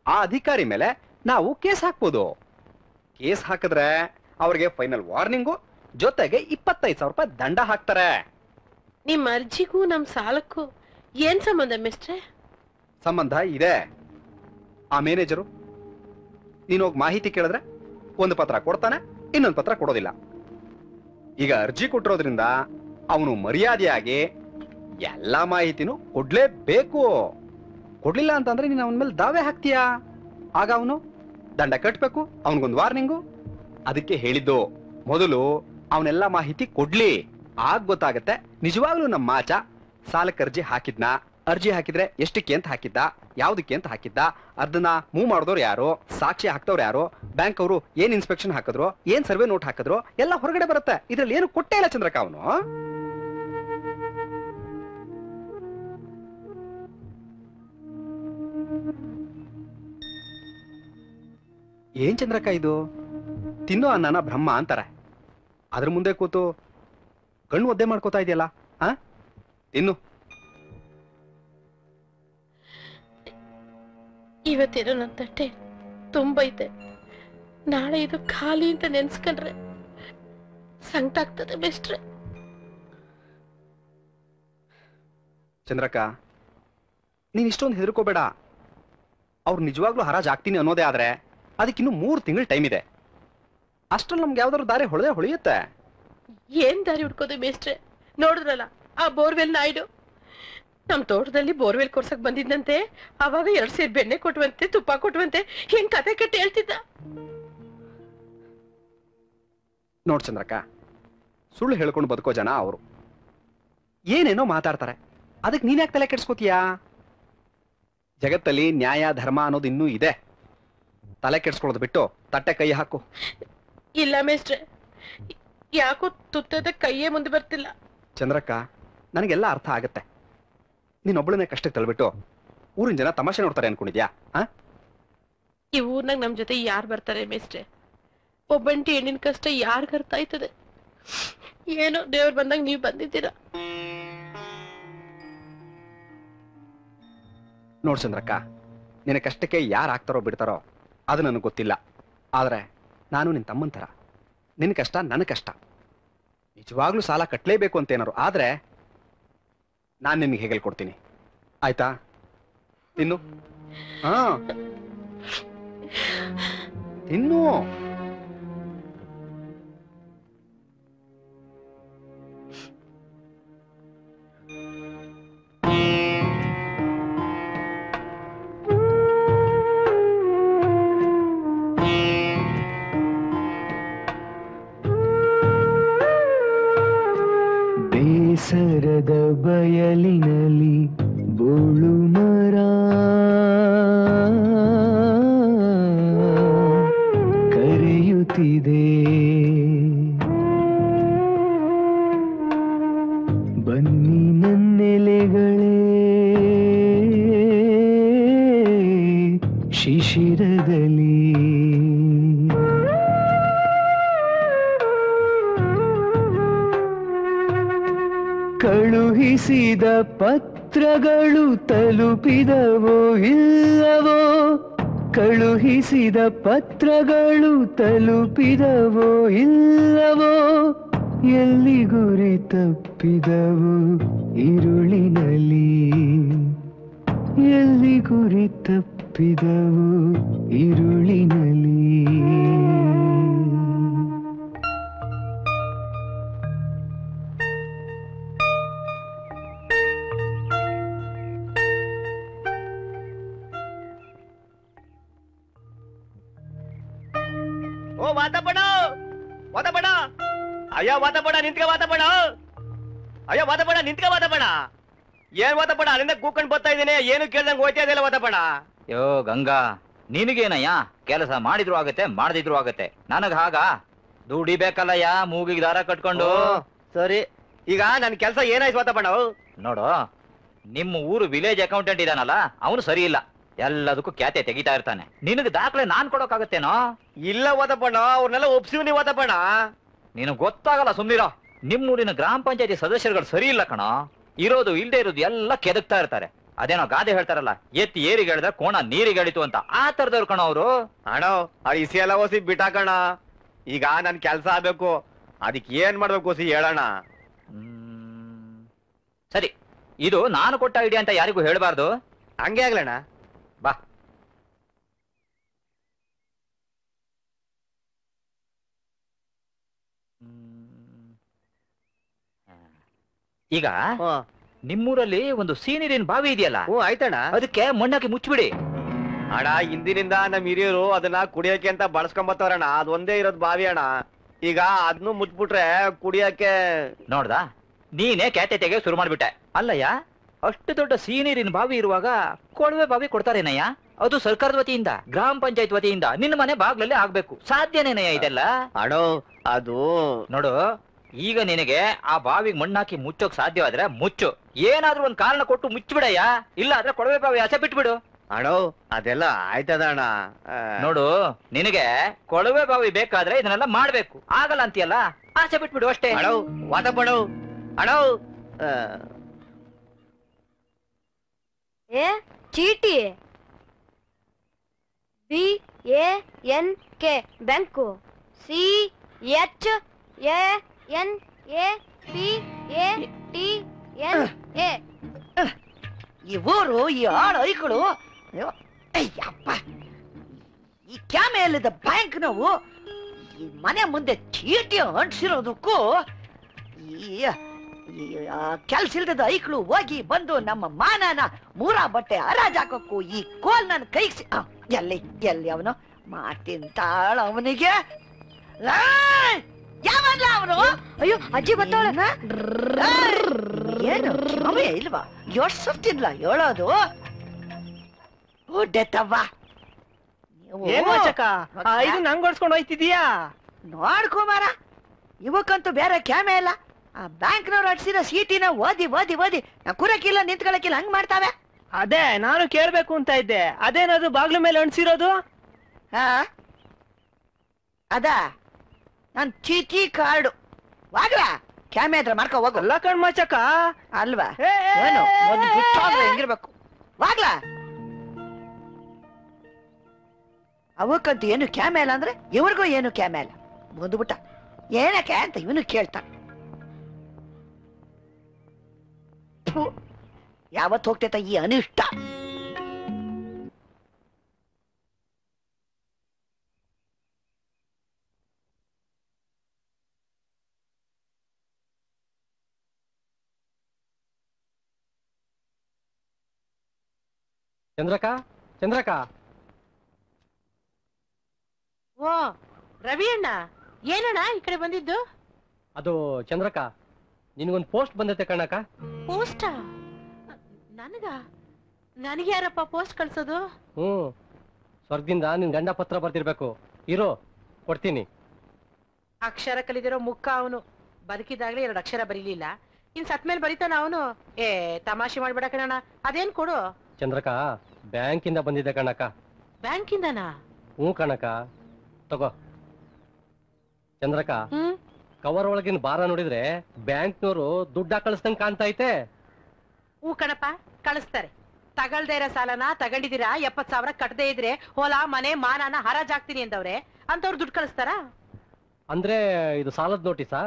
ಆ ಅಧಿಕಾರಿ ಮೇಲೆ ನಾವು ಕೇಸ್ ಹಾಕ್ಬೋದು. ಕೇಸ್ ಹಾಕಿದ್ರೆ ಅವ್ರಿಗೆ ಫೈನಲ್ ವಾರ್ನಿಂಗು ಜೊತೆಗೆ 25,000 ರೂಪಾಯಿ ದಂಡ ಹಾಕ್ತಾರೆ. ನಿಮ್ ಅರ್ಜಿಗೂ ನಮ್ ಸಾಲಕ್ಕೂ ಏನ್ ಸಂಬಂಧ ಮಿಸ್ಟ್ರೆ? ಸಂಬಂಧ ಇದೆ. ಆ ಮ್ಯಾನೇಜರು ನೀನೋಗಿ ಮಾಹಿತಿ ಕೇಳಿದ್ರೆ ಒಂದು ಪತ್ರ ಕೊಡ್ತಾನೆ, ಇನ್ನೊಂದು ಪತ್ರ ಕೊಡೋದಿಲ್ಲ. ಈಗ ಅರ್ಜಿ ಕೊಟ್ಟಿರೋದ್ರಿಂದ ಅವನು ಮರ್ಯಾದೆಯಾಗಿ ಎಲ್ಲ ಮಾಹಿತಿನೂ ಕೊಡ್ಲೇಬೇಕು. ಕೊಡ್ಲಿಲ್ಲ ಅಂತಂದ್ರೆ ನೀನು ಅವನ ಮೇಲೆ ದಾವೆ ಹಾಕ್ತೀಯಾ, ಆಗ ಅವನು ದಂಡ ಕಟ್ಬೇಕು, ಅವನಿಗೊಂದು ವಾರ್ನಿಂಗು. ಅದಕ್ಕೆ ಹೇಳಿದ್ದು ಮೊದಲು ಅವನೆಲ್ಲ ಮಾಹಿತಿ ಕೊಡ್ಲಿ, ಆಗ ಗೊತ್ತಾಗತ್ತೆ ನಿಜವಾಗ್ಲೂ ನಮ್ಮ ಮಾಚ ಸಾಲಕ್ಕೆ ಅರ್ಜಿ ಹಾಕಿದ್ರೆ ಎಷ್ಟಕ್ಕೆ ಅಂತ ಹಾಕಿದ್ದ, ಯಾವ್ದಕ್ಕೆ ಅಂತ ಹಾಕಿದ್ದ, ಅದನ್ನ ಮೂವ್ ಮಾಡಿದವ್ರು ಯಾರು, ಸಾಕ್ಷಿ ಹಾಕ್ತವ್ರು ಯಾರು, ಬ್ಯಾಂಕ್ ಅವರು ಏನ್ ಇನ್ಸ್ಪೆಕ್ಷನ್ ಹಾಕಿದ್ರು, ಏನ್ ಸರ್ವೆ ನೋಟ್ ಹಾಕಿದ್ರು ಎಲ್ಲ ಹೊರಗಡೆ ಬರುತ್ತೆ. ಇದ್ರಲ್ಲಿ ಏನು ಕೊಟ್ಟೇ ಇಲ್ಲ ಚಂದ್ರಕ್ಕ ಅವನು. ಏನ್ ಚಂದ್ರಕ್ಕ ಇದು? ತಿನ್ನೋ ಅನ್ನನ ಬ್ರಹ್ಮ ಅಂತಾರೆ, ಅದ್ರ ಮುಂದೆ ಕೂತು ಕಣ್ಣು ಒದ್ದೆ ಮಾಡ್ಕೋತಾ ಇದೆಯಲ್ಲ. ತಿನ್ನು. ಇವತ್ತೇನೋ ನನ್ನ ತಟ್ಟೆ ತುಂಬೈತೆ, ನಾಳೆ ಇದು ಖಾಲಿ ಅಂತ ನೆನ್ಸ್ಕೊಂಡ್ರೆ ಸಂಕಟ ಆಗ್ತದೆ ಬೆಸ್ಟ್ರೆ. ಚಂದ್ರಕ್ಕ, ನೀನ್ ಇಷ್ಟೊಂದು ಹೆದರ್ಕೋಬೇಡ. ಅವ್ರು ನಿಜವಾಗ್ಲೂ ಹರಾಜ್ ಆಗ್ತೀನಿ ಅನ್ನೋದೇ ಆದ್ರೆ ಅದಕ್ಕಿನ್ನೂ 3 ತಿಂಗಳು ಟೈಮ್ ಇದೆ. ಅಷ್ಟ್ರಲ್ಲಿ ನಮ್ಗೆ ಯಾವ್ದಾದ್ರು ದಾರಿ ಹೊಳೆಯುತ್ತೆ. ಏನ್ ದಾರಿ ಹುಡ್ಕೋದು ಮೇಸ್ಟ್ರೆ? ನೋಡಿದ್ರಲ್ಲ ಆ ಬೋರ್ವೆಲ್ ನಾಯ್ಡು ನಮ್ ತೋಟದಲ್ಲಿ ಬೋರ್ವೆಲ್ ಕೊರ್ಸಕ್ ಬಂದಿದ್ದಂತೆ. ಅವಾಗ 2 ಸೇರ್ ಬೆಣ್ಣೆ ಕೊಟ್ಟುವಂತೆ, ತುಪ್ಪ ಕೊಟ್ಟುವಂತೆ, ಹೆಂಗ್ ಕತೆ ಕೆಟ್ಟ ಹೇಳ್ತಿದ್ದ. ನೋಡ್ ಚಂದ್ರಕ್ಕ, ಸುಳ್ಳು ಹೇಳ್ಕೊಂಡು ಬದುಕೋ ಜನ ಅವರು. ಏನೇನೋ ಮಾತಾಡ್ತಾರೆ, ಅದಕ್ಕೆ ನೀನ್ ಯಾಕೆ ತಲೆ ಕೆಡ್ಸ್ಕೋತೀಯಾ? ಜಗತ್ತಲ್ಲಿ ನ್ಯಾಯ ಧರ್ಮ ಅನ್ನೋದು ಇನ್ನೂ ಇದೆ. ತಲೆ ಕೆಡ್ಸ್ಕೊಳ್ಳೋದು ಬಿಟ್ಟು ತಟ್ಟೆ ಕೈ ಹಾಕು. ಇಲ್ಲ ಮೇಸ್ಟ್ರೆ, ಯಾಕೋ ತುತ್ತದ ಕೈಯೇ ಮುಂದೆ ಬರ್ತಿಲ್ಲ. ಚಂದ್ರಕ್ಕ, ನನಗೆಲ್ಲ ಅರ್ಥ ಆಗತ್ತೆ. ನೀನೊಬ್ಬಳನ್ನೇ ಕಷ್ಟಕ್ಕೆ ತಳ್ಬಿಟ್ಟು ಊರಿನ ಜನ ತಮಾಷೆ ನೋಡ್ತಾರೆ ಅನ್ಕೊಂಡಿದ್ಯಾ? ಈ ಊರ್ನಾಗ ನಮ್ ಜೊತೆ ಯಾರು ಬರ್ತಾರೆ ಮೇಸ್ಟ್ರೆ? ಒಬ್ಬಂಟಿ ಹೆಣ್ಣಿನ ಕಷ್ಟ ಯಾರ್ಗ ಅರ್ಥ ಆಯ್ತದೆ? ಏನೋ ದೇವ್ರು ಬಂದಾಗ ನೀವ್ ಬಂದಿದ್ದೀರಾ. ನೋಡ್ ಚಂದ್ರಕ್ಕ, ನಿನ್ನ ಕಷ್ಟಕ್ಕೆ ಯಾರು ಆಗ್ತಾರೋ ಬಿಡ್ತಾರೋ ಅದು ನನಗೆ ಗೊತ್ತಿಲ್ಲ. ಆದ್ರೆ ನಾನು ನಿನ್ ತಮ್ಮನ ಥರ. ನಿನ್ನ ಕಷ್ಟ ನನ್ನ ಕಷ್ಟ. ನಿಜವಾಗ್ಲೂ ಸಾಲ ಕಟ್ಟಲೇಬೇಕು ಅಂತ ಏನಾರು ಆದ್ರೆ ನಾನು ನಿನ್ಗೆ ಹೇಗೆ ಕೊಡ್ತೀನಿ, ಆಯ್ತಾ? ತಿನ್ನು. ತಿನ್ನು. ಬೇಸರದ ಬಯಲಿನಲ್ಲಿ ಬೋಳು ಮರ ಕರೆಯುತ್ತಿದೆ, ಬನ್ನಿ ನನ್ನೆಲೆಗಳೇ ಶಿಶಿರದಲ್ಲಿ. ಕಳುಹಿಸಿದ ಪತ್ರಗಳು ತಲುಪಿದವೋ ಇಲ್ಲವೋ, ಕಳುಹಿಸಿದ ಪತ್ರಗಳು ತಲುಪಿದವೋ ಇಲ್ಲವೋ, ಎಲ್ಲಿ ಗುರಿ ತಪ್ಪಿದವು ಇರುಳಿನಲ್ಲಿ, ಎಲ್ಲಿ ಗುರಿ ತಪ್ಪಿದವು ಇರುಳಿನಲ್ಲಿ. ಅಯ್ಯೋ ವಾತಪಡ ನಿಂತ್ಕ, ವಾತಪಡ ಅಯ್ಯೋ ವಾತಪಡ ನಿಂತ್ಕ, ವಾತಪಡ ಏನ್ ವಾತಪಡ ಅಲ್ಲಿಂದ ಕೂಕೊಂಡ್ ಬರ್ತಾ ಇದ್ದೀನಿ, ಏನು ಕೇಳ್ದಂಗ್ ಹೋಯ್ತಾ ಇದೆಯಲ್ಲ ವಾತಪಡ. ಯೋ ಗಂಗಾ, ನಿನಗೇನಯ್ಯ? ಕೆಲಸ ಮಾಡಿದ್ರು ಆಗತ್ತೆ, ಮಾಡದಿದ್ರು ಆಗತ್ತೆ. ನನಗ್ ಹಾಗ ದುಡಿಬೇಕಲ್ಲಯ್ಯ, ಮೂಗಿಗೆ ದಾರ ಕಟ್ಕೊಂಡು. ಸರಿ, ಈಗ ನನ್ ಕೆಲ್ಸ ಏನಾಯ್ತು ವಾತಪಡ? ನೋಡು, ನಿಮ್ಮ ಊರು ವಿಲೇಜ್ ಅಕೌಂಟೆಂಟ್ ಇದಾನಲ್ಲ, ಅವನು ಸರಿ ಇಲ್ಲ. ಎಲ್ಲದಕ್ಕೂ ಖ್ಯಾತೆ ತೆಗಿತಾ ಇರ್ತಾನೆ. ನಿನಗೆ ದಾಖಲೆ ನಾನ್ ಕೊಡೋಕಾಗತ್ತೇನೋ? ಇಲ್ಲ ವಾತಪಡ, ಅವ್ರನ್ನೆಲ್ಲ ಒಪ್ಸಿವ್ ನೀ ವಾತಪಡ. ನೀನು ಗೊತ್ತಾಗಲ್ಲ, ಸುಮ್ನಿರೋ. ನಿಮ್ಮೂರಿನ ಗ್ರಾಮ ಪಂಚಾಯತಿ ಸದಸ್ಯರುಗಳು ಸರಿ ಇಲ್ಲ ಕಣ. ಇರೋದು ಇಲ್ದೇ ಇರೋದು ಎಲ್ಲ ಕೆದಕ್ತಾ ಇರ್ತಾರೆ. ಅದೇನೋ ಗಾದೆ ಹೇಳ್ತಾರಲ್ಲ, ಎತ್ತಿ ಏರಿಗೆ ಹೇಳಿದ್ರೆ ಕೋಣ ನೀರಿಗೆ ಹೇಳಿತು ಅಂತ, ಆ ತರದವ್ರು ಕಣ ಅವರು. ಅಣ್ಣ ಆ ಇಸಿ ಎಲ್ಲ ಓಸಿ ಬಿಟ್ಟಾಕಣ. ಈಗ ನನ್ ಕೆಲ್ಸ ಆಗ್ಬೇಕು, ಅದಕ್ಕೆ ಏನ್ ಮಾಡ್ಬೇಕು ಸಿ ಹೇಳೋಣ. ಸರಿ, ಇದು ನಾನು ಕೊಟ್ಟ ಐಡಿಯಾ ಅಂತ ಯಾರಿಗೂ ಹೇಳ್ಬಾರ್ದು. ಹಂಗೆ ಆಗ್ಲಣ್ಣ, ಬಾ. ಈಗ ನಿಮ್ಮೂರಲ್ಲಿ ಒಂದು ಸೀನಿರಿನ ಬಾವಿ ಇದೆಯಲ್ಲ? ಆಯ್ತಣ್ಣ. ಅದಕ್ಕೆ ಮಣ್ಣಾಕಿ ಮುಚ್ಚಿಬಿಡಿ. ಅಣ್ಣ, ಹಿಂದಿನಿಂದ ನಮ್ ಹಿರಿಯರು ಅದನ್ನ ಕುಡಿಯೋಕೆ ಅಂತ ಬಳಸ್ಕೊಂಬತ್ತವ್ರಣ್ಣ. ಅದು ಒಂದೇ ಇರೋದು ಬಾವಿ ಅಣ್ಣ. ಈಗ ಅದನ್ನು ಮುಚ್ಬಿಟ್ರೆ ಕುಡಿಯಕ್ಕೆ ನೋಡ್ದ ನೀನೇ ಕ್ಯಾತೆ ತೆಗೆ ಶುರು ಮಾಡ್ಬಿಟ್ಟೆ. ಅಲ್ಲಯ್ಯ, ಅಷ್ಟು ದೊಡ್ಡ ಸೀನಿಯರಿನ ಬಾವಿ ಇರುವಾಗ ಕೊಳವೆ ಬಾವಿ ಕೊಡ್ತಾರೇನಯ್ಯ? ಅದು ಸರ್ಕಾರದ ವತಿಯಿಂದ, ಗ್ರಾಮ ಪಂಚಾಯತ್ ವತಿಯಿಂದ ನಿನ್ನ ಮನೆ ಬಾಗ್ಲಲ್ಲೇ ಆಗ್ಬೇಕು. ಸಾಧ್ಯನೇನಯ್ಯ ಇದೆಲ್ಲ? ಅಡೋ ಅದು ನೋಡು, ಈಗ ನಿನಗೆ ಆ ಬಾವಿಗೆ ಮಣ್ಣಾಕಿ ಮುಚ್ಚೋಕ್ ಸಾಧ್ಯವಾದ್ರೆ ಮುಚ್ಚು. ಏನಾದ್ರೂ ಒಂದ್ ಕಾರಣ ಕೊಟ್ಟು ಮುಚ್ಚಿಬಿಡಯ್ಯ. ಇಲ್ಲ ಆದ್ರೆ ಕೊಳವೆ ಬಾವಿ ಆಸೆ ಬಿಟ್ಬಿಡು. ಅಡೋ ಅದೆಲ್ಲ ಆಯ್ತದ ಅಣ್ಣ. ನೋಡು, ನಿನಗೆ ಕೊಳವೆ ಬಾವಿ ಬೇಕಾದ್ರೆ ಇದನ್ನೆಲ್ಲ ಮಾಡ್ಬೇಕು. ಆಗಲ್ಲ ಅಂತೀಯಲ್ಲ, ಆಸೆ ಬಿಟ್ಬಿಡು ಅಷ್ಟೇ. ಅಡೋ ವಾದ ಪಡೋ ಅಡೋ. ಏ ಚೀಟಿ BANK ಬ್ಯಾಂಕು CHANAPATNA. ಈ ಊರು ಈ ಆಳು ಐಗಳು ಅಯ್ಯಪ್ಪ, ಈ ಕ್ಯಾಮೆಲ್ದ ಬ್ಯಾಂಕ್ ನಾವು ಈ ಮನೆ ಮುಂದೆ ಚೀಟಿ ಅಂಟಿಸಿರೋದಕ್ಕೂ ಕೆಲ್ಸ ಇಲ್ದದ ಐಕ್ಳು ಹೋಗಿ ಬಂದು ನಮ್ಮ ಮಾನನ ಮೂರ ಬಟ್ಟೆ ಹರಾಜ್ ಹಾಕಕ್ಕೂ ಈ ಕೋಲ್ ನನ್ನ ಕೈಗೆ ಎಲ್ಲಿ ಎಲ್ಲಿ ಅವನು ಮಾತಿಂತಾಳ ಅವನಿಗೆ ಯಾವಲ್ಲ ಅವನು. ಅಯ್ಯೋ ಅಜ್ಜಿ ಬರ್ತಾಳೆ. ಏನು ಸಮಯ ಇಲ್ವಾ? ಯೋಡ್ಸತ್ತಿಲ್ಲ ಹೇಳೋದು. ಓಡೆತ್ತವ್ವ ಇದು ನಂಗ್ ಹೊಡ್ಸ್ಕೊಂಡು ಹೋಯ್ತಿದೀಯಾ? ನೋಡ್ಕೊಮಾರ, ಇವಕ್ಕಂತೂ ಬೇರೆ ಕ್ಯಾಮೆ ಇಲ್ಲ. ಆ ಬ್ಯಾಂಕ್ನವ್ರು ಅಡ್ಸಿರೋ ಸೀಟಿನ ಓದಿ ಓದಿ ಓದಿ ಕುರಕ್ಕಿಲ್ಲ ನಿಂತ್ಕೊಳಕ್ಕಿಲ್ಲ ಹಂಗ್ ಮಾಡ್ತಾವೆ. ಅದೇ ನಾನು ಕೇಳ್ಬೇಕು ಅಂತ ಇದ್ದೆ. ಅದೇನದು ಬಾಗ್ಲ ಮೇಲೆ ಅಣ್ಸಿರೋದು? ಹಾ ಅದ ನನ್ ಚೀಟಿ ಕಾರ್ಡು. ವಾಗ್ಲ ಕ್ಯಾಮೆ ಹತ್ರ ಮಾಡ್ಕೊ ಹೋಗು. ಅಲ್ಲ ಕಣ್ ಮಚಕ ಅಲ್ವಾ? ಏನು ಹೆಂಗಿರ್ಬೇಕು? ವಾಗ್ಲ ಅವಕ್ಕಂತೂ ಏನು ಕ್ಯಾಮೆ ಇಲ್ಲ ಅಂದ್ರೆ ಇವ್ರಿಗೂ ಏನು ಕ್ಯಾಮೆ ಇಲ್ಲ. ಬಂದ್ಬಿಟ್ಟ ಏನಕ್ಕೆ ಅಂತ ಇವನು ಕೇಳ್ತಾನೆ. ಯಾವತ್ ಹೋಗ್ತೈತ ಈ ಅನಿಷ್ಟ? ಚಂದ್ರಕ ಚಂದ್ರಕ. ಓ ರವಿ ಅಣ್ಣ, ಏನಣ್ಣ ಈ ಕಡೆ ಬಂದಿದ್ದು? ಅದು ಚಂದ್ರಕ, ನಿನಗೊಂದು ಪೋಸ್ಟ್ ಬಂದೈತೆ ಕಣಕ. ಪೋಸ್ಟಾ? ನನಗೆ ಯಾರಪ್ಪ ಪೋಸ್ಟ್ ಕಳ್ಸೋದು? ಸ್ವರ್ಗದಿಂದ ನಿನ್ ಗಂಡ ಪತ್ರ ಬರ್ತಿರ್ಬೇಕು. ಇರೋ ಕೊಡ್ತೀನಿ. ಅಕ್ಷರ ಕಲಿದಿರೋ ಮುಖ ಅವನು. ಬದುಕಿದಾಗ್ಲೇ 2 ಅಕ್ಷರ ಬರೀಲಿಲ್ಲ, ಇನ್ ಸತ್ಮೇಲೆ ಬರೀತಾನ ಅವನು. ತಮಾಷೆ ಮಾಡ್ಬೇಡ ಕಣಣ್ಣ. ಅದೇನ್ ಕೊಡು. ಚಂದ್ರಕ, ಬ್ಯಾಂಕಿಂದ ಬಂದಿದ್ದೆ ಕಣಕ. ಬ್ಯಾಂಕಿಂದನಾ? ಕಣಕ, ತಗೋ. ಚಂದ್ರಕ, ಕವರ್ ಒಳಗಿನ ಭಾರ ನೋಡಿದ್ರೆ ಬ್ಯಾಂಕ್ನವರು ದುಡ್ಡ ಕಳಿಸ್ದಂಗ್ ಕಾಣ್ತಾ ಐತೆ. ಕಣಪ್ಪ, ಕಳಿಸ್ತಾರೆ. ತಗಳ್ದೇ ಇರೋ ಸಾಲನ ತಗೊಂಡಿದ್ದೀರಾ, 70,000 ಕಟ್ಟದೇ ಇದ್ರೆ ಹೊಲ ಮನೆ ಮಾನನ ಹರಾಜಾಗ್ತೀನಿ ಅಂದವ್ರೆ. ಅಂತವ್ರು ದುಡ್ಡು ಕಳಿಸ್ತಾರ? ಅಂದ್ರೆ ಇದು ಸಾಲದ ನೋಟಿಸಾ?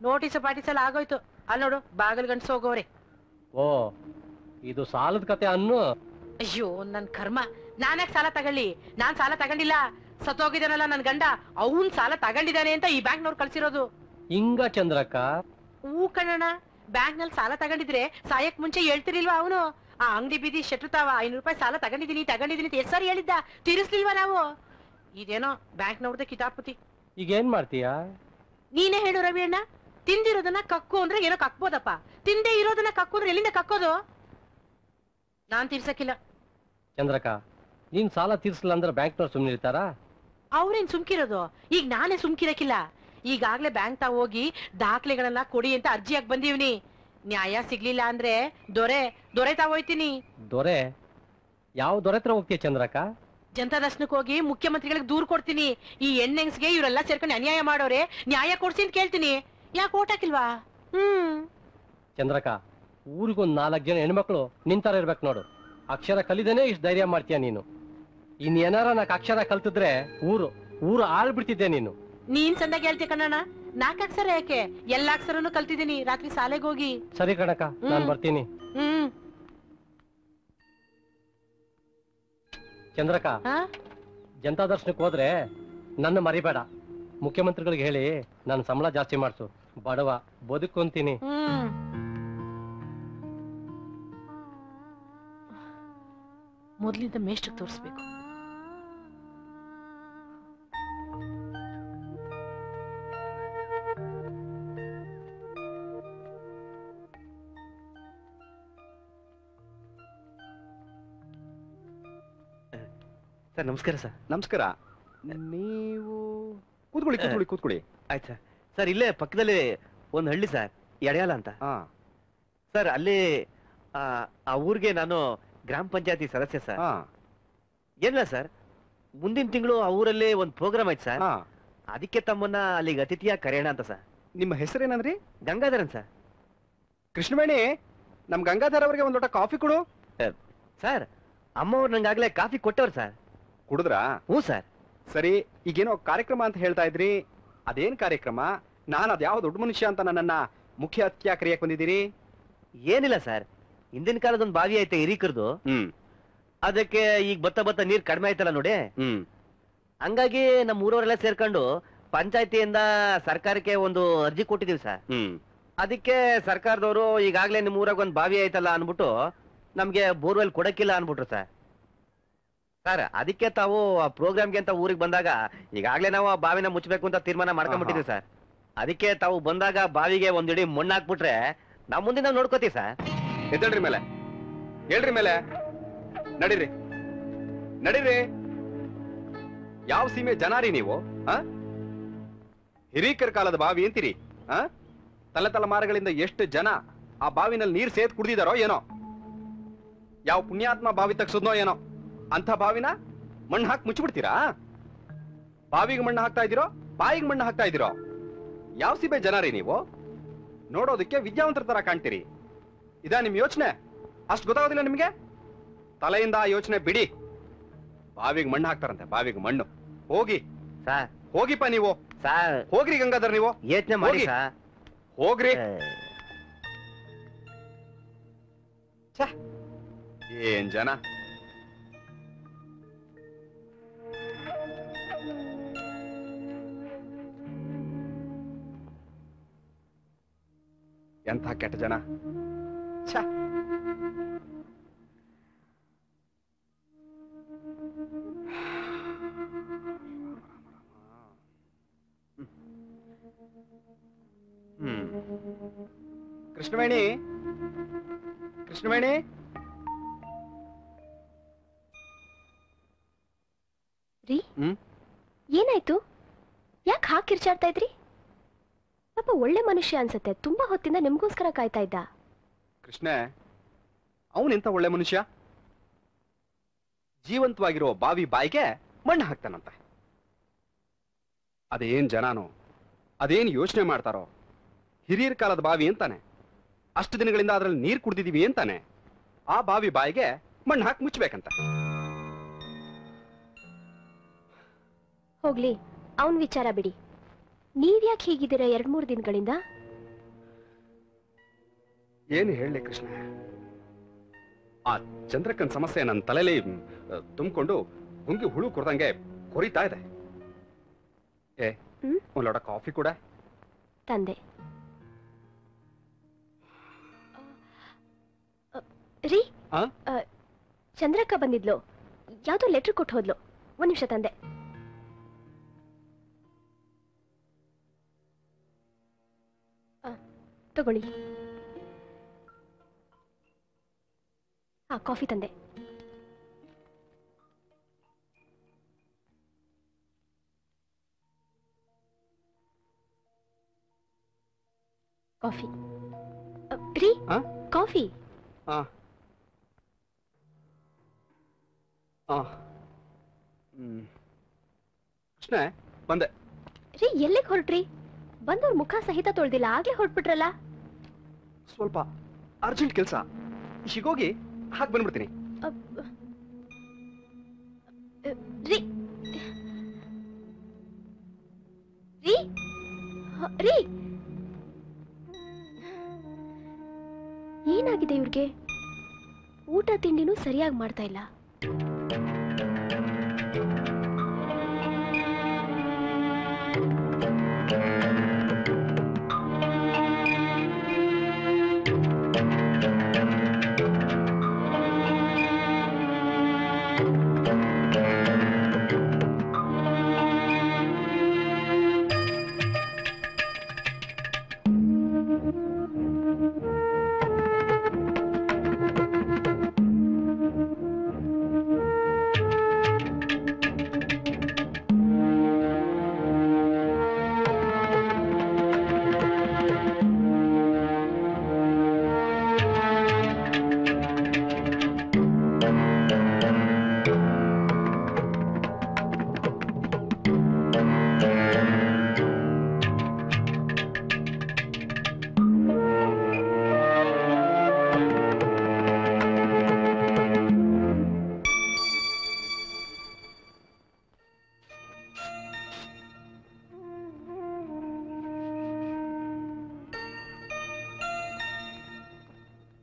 ನೋಟಿಸ್ ಪಾಟಿಸಲ್ಲ ಆಗೋಯ್ತು. ಅಲ್ಲಿ ನೋಡು, ಬಾಗಿಲು ಗಂಟ್ಸ್ ಹೋಗೋರೆ. ಓ, ಇದು ಸಾಲದ ಕತೆ ಅನ್ನು. ಅಯ್ಯೋ ನನ್ ಕರ್ಮ, ನಾನ್ಯಾಕೆ ಸಾಲ ತಗೊಳ್ಳಿ? ನಾನ್ ಸಾಲ ತಗೊಂಡಿಲ್ಲ. ಸತ್ತೋಗಿದಾನಲ್ಲ ನನ್ ಗಂಡ, ಅವನ್ ಸಾಲ ತಗೊಂಡಿದ್ದಾನೆ ಅಂತ ಈ ಬ್ಯಾಂಕ್ನವ್ರು ಕಳ್ಸಿರೋದು. ಹಿಂಗ ಚಂದ್ರಕ್ಕ? ಕಣಣ್ಣ, ಬ್ಯಾಂಕ್ ನಲ್ಲಿ ಸಾಲ ತಗೊಂಡಿದ್ರೆ ಸಾಯಕ್ ಮುಂಚೆ ಹೇಳ್ತಿರ್ಲಿಲ್ವಾ ಅವನು? ಆ ಅಂಗಡಿ ಬೀದಿ ಶೆಟ್ರುತಾವ 500 ರೂಪಾಯಿ ಸಾಲ ತಗೊಂಡಿದೀನಿ ಅಂತ ಎಷ್ಟು ಸಾರಿ ಹೇಳಿದ್ದ? ತೀರಿಸ್ಲಿಲ್ವಾ ನಾವು? ಇದೇನೋ ಬ್ಯಾಂಕ್ ನೋಡ್ದೆ ಕಿತಾಪತಿ. ಈಗ ಏನ್ ಮಾಡ್ತೀಯಾ? ನೀನೇ ಹೇಳು ರವಿ ಅಣ್ಣ. ತಿಂದಿರೋದನ್ನ ಕಕ್ಕು ಅಂದ್ರೆ ಏನೋ ಕಕ್ಬೋದಪ್ಪ, ತಿಂದೇ ಇರೋದನ್ನ ಕಕ್ಕು ಅಂದ್ರೆ ಎಲ್ಲಿಂದ ಕಕ್ಕೋದು? ನಾನ್ ತೀರ್ಸಕ್ಕಿಲ್ಲ. ಚಂದ್ರಕ, ನೀನ್ ಸಾಲ ತೀರ್ಸಲ್ಲ ಅಂದ್ರೆ ಬ್ಯಾಂಕ್ನವ್ರು ಸುಮ್ನೆ ಇರ್ತಾರಾ? ಅವ್ರೇನ್ ಸುಮ್ಕಿರೋದು? ಈಗ ನಾನೇ ಸುಮ್ಕಿರಕ್ಕಿಲ್ಲ. ಈಗಾಗ್ಲೇ ಬ್ಯಾಂಕ್ ತಾ ಹೋಗಿ ದಾಖಲೆಗಳನ್ನ ಕೊಡಿ ಅಂತ ಅರ್ಜಿಯಾಗಿ ಬಂದೀವ್ನಿ. ನ್ಯಾಯ ಸಿಗ್ಲಿಲ್ಲ ಅಂದ್ರೆ ದೊರೆ ಹೋಯ್ತೀನಿ. ದೊರೆ? ಯಾವ ದೊರೆ ಹತ್ರ ಹೋಗ್ತೀಯ ಚಂದ್ರಕ? ಜನತಾ ದರ್ಶನಕ್ಕೆ ಹೋಗಿ ಮುಖ್ಯಮಂತ್ರಿಗಳಿಗೆ ದೂರ್ ಕೊಡ್ತೀನಿ. ಈ ಹೆಣ್ಣೆಂಗ್ಸ್ಗೆ ಇವರೆಲ್ಲ ಸೇರ್ಕೊಂಡು ಅನ್ಯಾಯ ಮಾಡೋರೆ, ನ್ಯಾಯ ಕೊಡ್ಸಿ ಅಂತ ಕೇಳ್ತೀನಿ. ಯಾಕೆ ಓಟ್ ಹಾಕಿಲ್ವಾ? ಚಂದ್ರಕ, ಊರಿಗೊಂದ್ 4 ಜನ ಹೆಣ್ಮಕ್ಳು ನಿಂತಾರ ಇರ್ಬೇಕು ನೋಡು. ಅಕ್ಷರ ಕಲಿದೇನೆ ಇಷ್ಟು ಧೈರ್ಯ ಮಾಡ್ತೀಯ ನೀನು. ಇನ್ ಏನಾರ 4 ಅಕ್ಷರ ಕಲ್ತಿದ್ರೆ ಊರು ಆಳ್ಬಿಡ್ತಿದ್ದೆ ನೀನು. ನೀನ್ ಸಂದಾಗ ಹೇಳ್ತೀಯ ಕಣ್ಣಣ್ಣ. 4 ಅಕ್ಷರ ಯಾಕೆ, ಎಲ್ಲ ಅಕ್ಷರನು ಕಲ್ತಿದ್ದೀನಿ. ರಾತ್ರಿ ಶಾಲೆಗೆ ಹೋಗಿ. ಸರಿ ಕಣಕ, ನಾನ್ ಬರ್ತೀನಿ. ಚಂದ್ರಕ, ಜನತಾ ದರ್ಶನಕ್ಕೆ ಹೋದ್ರೆ ನನ್ನ ಮರಿಬೇಡ. ಮುಖ್ಯಮಂತ್ರಿಗಳಿಗೆ ಹೇಳಿ ನನ್ನ ಸಂಬಳ ಜಾಸ್ತಿ ಮಾಡ್ಸು. ಬಡವ ಬದುಕೊಂತೀನಿ. ಮೊದ್ಲಿಂದ ಮೇಷ್ಟ್ರಿಗೆ ತೋರಿಸ್ಬೇಕು. ಸರ್ ನಮಸ್ಕಾರ ಸರ್. ನಮಸ್ಕಾರ. ನೀವು ಕೂತ್ಕೊಳ್ಳಿ ಕೂತ್ಕೊಳ್ಳಿ ಕೂತ್ಕೊಳ್ಳಿ. ಆಯ್ತು ಸರ್. ಸರ್ ಇಲ್ಲೇ ಪಕ್ಕದಲ್ಲಿ ಒಂದು ಹಳ್ಳಿ ಸರ್, ಎಡೆಯಾಲ ಅಂತ. ಸರ್ ಅಲ್ಲಿ ಆ ಊರಿಗೆ ನಾನು ಗ್ರಾಮ ಪಂಚಾಯತಿ ಸದಸ್ಯ ಸರ್. ಏನಿಲ್ಲ ಸರ್, ಮುಂದಿನ ತಿಂಗಳು ಆ ಊರಲ್ಲಿ ಒಂದು ಪ್ರೋಗ್ರಾಮ್ ಐತೆ ಸರ್. ಅದಕ್ಕೆ ತಮ್ಮನ್ನ ಅಲ್ಲಿಗೆ ಅತಿಥಿಯಾಗಿ ಕರೆಯೋಣ ಅಂತ ಸರ್. ನಿಮ್ಮ ಹೆಸರೇನಂದ್ರಿ? ಗಂಗಾಧರನ್ ಸರ್. ಕೃಷ್ಣವೇಣಿ, ನಮ್ ಗಂಗಾಧರ್ ಅವರಿಗೆ ಒಂದು ಲೋಟ ಕಾಫಿ ಕೊಡು. ಸರ್ ಅಮ್ಮವ್ರು ನಂಗಾಗ್ಲೇ ಕಾಫಿ ಕೊಟ್ಟವ್ರು ಸರ್. ಕುಡಿದ್ರಾ? ಹ್ಞೂ ಸರ್. ಸರಿ, ಈಗೇನೋ ಕಾರ್ಯಕ್ರಮ ಅಂತ ಹೇಳ್ತಾ ಇದ್ರಿ, ಅದೇನ್ ಕಾರ್ಯಕ್ರಮ? ನಾನು ಅದ್ಯಾವ ದೊಡ್ಡ ಮನುಷ್ಯ ಅಂತ ನನ್ನನ್ನ ಮುಖ್ಯ ಅತಿಥಿಯಾಗಿ ಕರೆಯಕ್ ಬಂದಿದ್ದೀರಿ? ಏನಿಲ್ಲ ಸರ್, ಹಿಂದಿನ ಕಾಲದೊಂದು ಬಾವಿ ಐತೆ ಹಿರೀಕರ್ದು. ಅದಕ್ಕೆ ಈಗ ಬತ್ತ ನೀರ್ ಕಡಿಮೆ ಆಯ್ತಲ್ಲ ನೋಡಿ. ಹಂಗಾಗಿ ನಮ್ಮ ಊರವರೆಲ್ಲ ಸೇರ್ಕೊಂಡು ಪಂಚಾಯತಿಯಿಂದ ಸರ್ಕಾರಕ್ಕೆ ಒಂದು ಅರ್ಜಿ ಕೊಟ್ಟಿದೀವಿ ಸರ್. ಅದಕ್ಕೆ ಸರ್ಕಾರದವರು ಈಗಾಗ್ಲೇ ನಿಮ್ಮ ಊರಾಗ ಒಂದು ಬಾವಿ ಐತಲ್ಲ ಅನ್ಬಿಟ್ಟು ನಮ್ಗೆ ಬೋರ್ವೆಲ್ ಕೊಡಕ್ಕಿಲ್ಲ ಅನ್ಬಿಟ್ರು ಸರ್. ಸರ್ ಅದಕ್ಕೆ ತಾವು ಆ ಪ್ರೋಗ್ರಾಮ್ಗೆ ಅಂತ ಊರಿಗೆ ಬಂದಾಗ ಈಗಾಗ್ಲೇ ನಾವು ಆ ಬಾವಿನ ಮುಚ್ಚಬೇಕು ಅಂತ ತೀರ್ಮಾನ ಮಾಡ್ಕೊಂಡ್ಬಿಟ್ಟಿದ್ವಿ ಸರ್. ಅದಕ್ಕೆ ತಾವು ಬಂದಾಗ ಬಾವಿಗೆ ಒಂದಿಡಿ ಮಣ್ಣು ಹಾಕ್ಬಿಟ್ರೆ ನಾವು ಮುಂದೆ ನಾವು ನೋಡ್ಕೋತೀವಿ ಸರ್. ಎದ್ದೇಳ್ರಿ ಮೇಲೆ, ಹೇಳ್ರಿ ಮೇಲೆ, ನಡೀರಿ ನಡೀರಿ. ಯಾವ ಸೀಮೆ ಜನಾರಿ ನೀವು? ಹಿರೀಕರ ಕಾಲದ ಬಾವಿ ಅಂತೀರಿ? ತಲೆಮಾರುಗಳಿಂದ ಎಷ್ಟು ಜನ ಆ ಬಾವಿನಲ್ಲಿ ನೀರ್ ಸೇತ್ ಕುಡ್ದಿದಾರೋ ಏನೋ, ಯಾವ ಪುಣ್ಯಾತ್ಮ ಬಾವಿ ತಗ್ಸದ್ನೋ ಏನೋ, ಅಂತ ಬಾವಿನ ಮಣ್ಣು ಹಾಕಿ ಮುಚ್ಚಿಬಿಡ್ತೀರಾ? ಬಾವಿಗೆ ಮಣ್ಣು ಹಾಕ್ತಾ ಇದ್ದೀರೋ, ಬಾಯಿಗೆ ಮಣ್ಣು ಹಾಕ್ತಾ ಇದ್ದೀರೋ? ಯಾವ ಸೀಮೆ ಜನಾರಿ ನೀವು? ನೋಡೋದಕ್ಕೆ ವಿದ್ಯಾವಂತರ ತರ ಕಾಣ್ತೀರಿ. ಇದಾ ನಿಮ್ ಯೋಚನೆ? ಅಷ್ಟು ಗೊತ್ತಾಗೋದಿಲ್ಲ ನಿಮ್ಗೆ? ತಲೆಯಿಂದ ಆ ಯೋಚನೆ ಬಿಡಿ. ಬಾವಿಗೆ ಮಣ್ಣು ಹಾಕ್ತಾರಂತೆ, ಬಾವಿಗೆ ಮಣ್ಣು. ಹೋಗಿ ಸರ್, ಹೋಗಿಪ್ಪ ನೀವು. ಸರ್ ಹೋಗ್ರಿ ಗಂಗಾಧರ್, ನೀವು ಯೋಚನೆ ಮಾಡಿ ಸರ್. ಹೋಗ್ರಿ. ಏನ್ ಜನ. ಎಂಥ ಕೆಟ್ಟ ಜನ. ಛ, ಕೃಷ್ಣವೇಣಿ, ಕೃಷ್ಣವೇಣಿ, ರೀ ಏನಾಯ್ತು? ಯಾಕೆ ಹಾಕಿ ಕಿರ್ಚಾಡ್ತಾ ಇದ್ರಿ? ಪಾಪ ಒಳ್ಳೆ ಮನುಷ್ಯ ಅನ್ಸತ್ತೆ, ತುಂಬಾ ಹೊತ್ತಿಂದ ನಿಮ್ಗೋಸ್ಕರ ಕಾಯ್ತಾ ಇದ್ದ. ಕೃಷ್ಣ ಅವನೆಂತ ಒಳ್ಳೆ ಮನುಷ್ಯ? ಜೀವಂತವಾಗಿರೋ ಬಾವಿ ಬಾಯಿಗೆ ಮಣ್ಣು ಹಾಕ್ತಾನಂತೆ. ಅದೇನ್ ಜನನೋ, ಅದೇನ್ ಯೋಚನೆ ಮಾಡ್ತಾರೋ? ಹಿರಿಯರ ಕಾಲದ ಬಾವಿ ಅಂತಾನೆ, ಅಷ್ಟು ದಿನಗಳಿಂದ ಅದ್ರಲ್ಲಿ ನೀರು ಕುಡ್ದಿದೀವಿ ಅಂತಾನೆ. ಆ ಬಾವಿ ಬಾಯಿಗೆ ಮಣ್ಣು ಹಾಕಿ ಮುಚ್ಚಬೇಕಂತ. ಹೋಗ್ಲಿ, ಅವನ್ ವಿಚಾರ ಬಿಡಿ. ನೀವ್ಯಾಕೆ ಹೀಗಿದ್ದೀರಾ 2-3 ದಿನಗಳಿಂದ? ಏನು ಹೇಳಲಿ ಕೃಷ್ಣ, ಆ ಚಂದ್ರಕ್ಕನ್ ಸಮಸ್ಯೆ ನನ್ನ ತಲೆಯಲ್ಲಿ ತುಂಬಿಕೊಂಡು ಗುಂಗಿ ಹುಳು ಕೊಡ್ದಂಗೆ ಕೊರಿತಾ ಇದೆ. ಒಂದ್ ಲೋಟ ಕಾಫಿ ಕೂಡ ತಂದೆ. ರೀ, ಚಂದ್ರಕ್ಕ ಬಂದಿದ್ಲು, ಯಾವ್ದೋ ಲೆಟರ್ ಕೊಟ್ಟು ಹೋದ್ಲು. 1 ನಿಮಿಷ ತಂದೆ. ತಗೊಳ್ಳಿ. ಕಾಫಿ ತಂದೆ. ಕಾಫಿ ರೀ, ಕಾಫಿ. ಕೃಷ್ಣ ಬಂದೆ. ರೀ, ಎಲ್ಲಿಗೆ ಹೊರಟ್ರಿ? ಬಂದವ್ರ ಮುಖ ಸಹಿತ ತೊಳ್ದಿಲ್ಲ, ಆಗ್ಲೇ ಹೊರಟ್ಬಿಟ್ರಲ್ಲ. ಸ್ವಲ್ಪ ಅರ್ಜೆಂಟ್ ಕೆಲಸ, ಶಿಗೋಗಿ ಹಾಗೆ ಬಂದ್ಬಿಡ್ತೀನಿ. ರೀ ರೀ ರೀ, ಏನಾಗಿದೆ ಇವ್ರಿಗೆ? ಊಟ ತಿಂಡಿನೂ ಸರಿಯಾಗಿ ಮಾಡ್ತಾ ಇಲ್ಲ.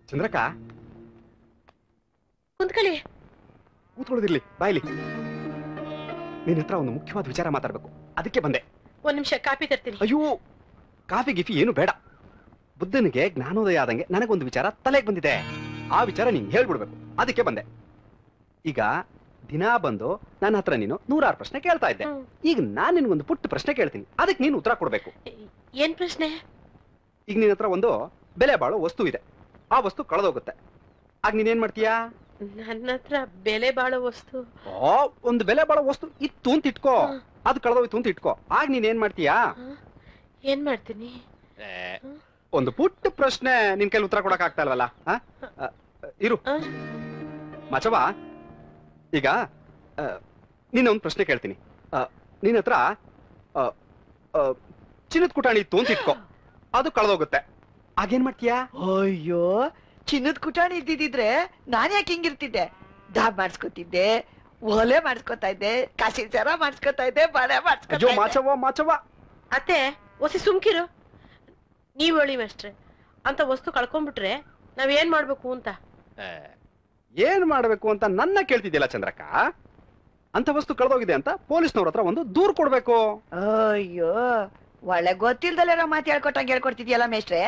ಚಂದ್ರಕ್ಕ ಕುಂತ್ಕೊಳ್ಳಿ. ಕೂತ್ಕೊಳ್ಳೋದಿರ್ಲಿ, ಬಾಯ್ಲಿ. ನಿನ್ನ ಹತ್ರ ಒಂದು ಮುಖ್ಯವಾದ ವಿಚಾರ ಮಾತಾಡ್ಬೇಕು, ಅದಕ್ಕೆ ಬಂದೆ. ಒಂದ್ ನಿಮಿಷ ಕಾಫಿ ತರ್ತೀನಿ. ಅಯ್ಯೋ, ಕಾಫಿ ಗಿಫಿ ಏನು ಬೇಡ. ಬುದ್ಧನಿಗೆ ಜ್ಞಾನೋದಯ ಆದಂಗೆ ನನಗೊಂದು ವಿಚಾರ ತಲೆಗೆ ಬಂದಿದೆ. ಆ ವಿಚಾರ ನಿಂಗೆ ಹೇಳ್ಬಿಡ್ಬೇಕು, ಅದಕ್ಕೆ ಬಂದೆ. ಈಗ ದಿನಾ ಬಂದು ನನ್ನ ಹತ್ರ ನೀನು 106 ಪ್ರಶ್ನೆ ಕೇಳ್ತಾ ಇದ್ದೆ. ಈಗ ನಾನು ನಿನ್ಗೊಂದು ಪುಟ್ಟ ಪ್ರಶ್ನೆ ಕೇಳ್ತೀನಿ, ಅದಕ್ಕೆ ನೀನು ಉತ್ತರ ಕೊಡ್ಬೇಕು. ಏನ್ ಪ್ರಶ್ನೆ? ಈಗ ನಿನ್ನ ಹತ್ರ ಒಂದು ಬೆಲೆ ಬಾಳೋ ವಸ್ತು ಇದೆ, ಆ ವಸ್ತು ಕಳೆದೋಗುತ್ತೆ. ಆಗ ನೀನೇನ್ ಮಾಡ್ತೀಯಾ? ನನ್ನ ಹತ್ರ ಬೆಲೆ ಬಾಳೋ ವಸ್ತು? ಒಂದು ಬೆಲೆ ಬಾಳೋ ವಸ್ತು ಇತ್ತು ಅಂತ ಇಟ್ಕೋ, ಅದು ಕಳೆದೋಯ್ತು ಅಂತ ಇಟ್ಕೋ. ಆಗ ನೀನೇನ್ ಮಾಡ್ತೀಯಾ? ಏನ್ ಮಾಡ್ತೀನಿ? ಒಂದು ಪುಟ್ಟ ಪ್ರಶ್ನೆ ನಿನ್ ಕೈಲಿ ಉತ್ತರ ಕೊಡಕ್ ಆಗ್ತಾ ಇಲ್ವಲ್ಲ? ಇರು ಮಚವ, ಈಗ ನಿನ್ನೊಂದು ಪ್ರಶ್ನೆ ಕೇಳ್ತೀನಿ. ನಿನ್ನ ಹತ್ರ ಚಿನ್ನದ ಕುಟಾಣಿ ಇತ್ತು ಅಂತ ಇಟ್ಕೋ, ಅದು ಕಳೆದೋಗುತ್ತೆ. ಆಗೇನ್ ಮಾಡ್ತೀಯಾ? ಅಯ್ಯೋ, ಚಿನ್ನದ ಕುಟಾಣಿ ಇದ್ದಿದ್ರೆ ನಾನ್ ಯಾಕೆ ಹಿಂಗಿರ್ತಿದ್ದೆ? ಡಾಬ್ ಮಾಡಿಸ್ಕೊತಿದ್ದೆ, ಒಲೆ ಮಾಡಿಸ್ಕೊತಾ ಇದ್ದೆ, ಕಾಸಿನ ಸರ ಮಾಡಿಸ್ಕೊತಾ ಇದ್ದೆ, ಬಳೆ ಮಾಡಿಸ್ಕೊತಾ ಇದ್ದೆ. ಮಾಚವ ಅತ್ತೆ ಒಸಿ ಸುಮ್ಕಿರು. ನೀವ್ ಹೇಳಿ ಮೇಷ್ಟ್ರೆ, ಅಂತ ವಸ್ತು ಕಳ್ಕೊಂಡ್ಬಿಟ್ರೆ ನಾವ್ ಏನ್ ಮಾಡ್ಬೇಕು ಅಂತ? ಏನ್ ಮಾಡ್ಬೇಕು ಅಂತ ನನ್ನ ಕೇಳ್ತಿದ್ಯಲ್ಲ ಚಂದ್ರಕ್ಕ? ಅಂತ ವಸ್ತು ಕಳೆದೋಗಿದೆ ಅಂತ ಪೊಲೀಸ್ನವ್ರ ಹತ್ರ ಒಂದು ದೂರ್ ಕೊಡ್ಬೇಕು. ಅಯ್ಯೋ, ಒಳ್ಳೆ ಗೊತ್ತಿಲ್ದಲ್ಲ ಮಾತು ಹೇಳ್ಕೊಟ್ಟಂಗೆ ಹೇಳ್ಕೊಡ್ತಿದ್ಯಲ್ಲ ಮೇಷ್ಟ್ರೆ.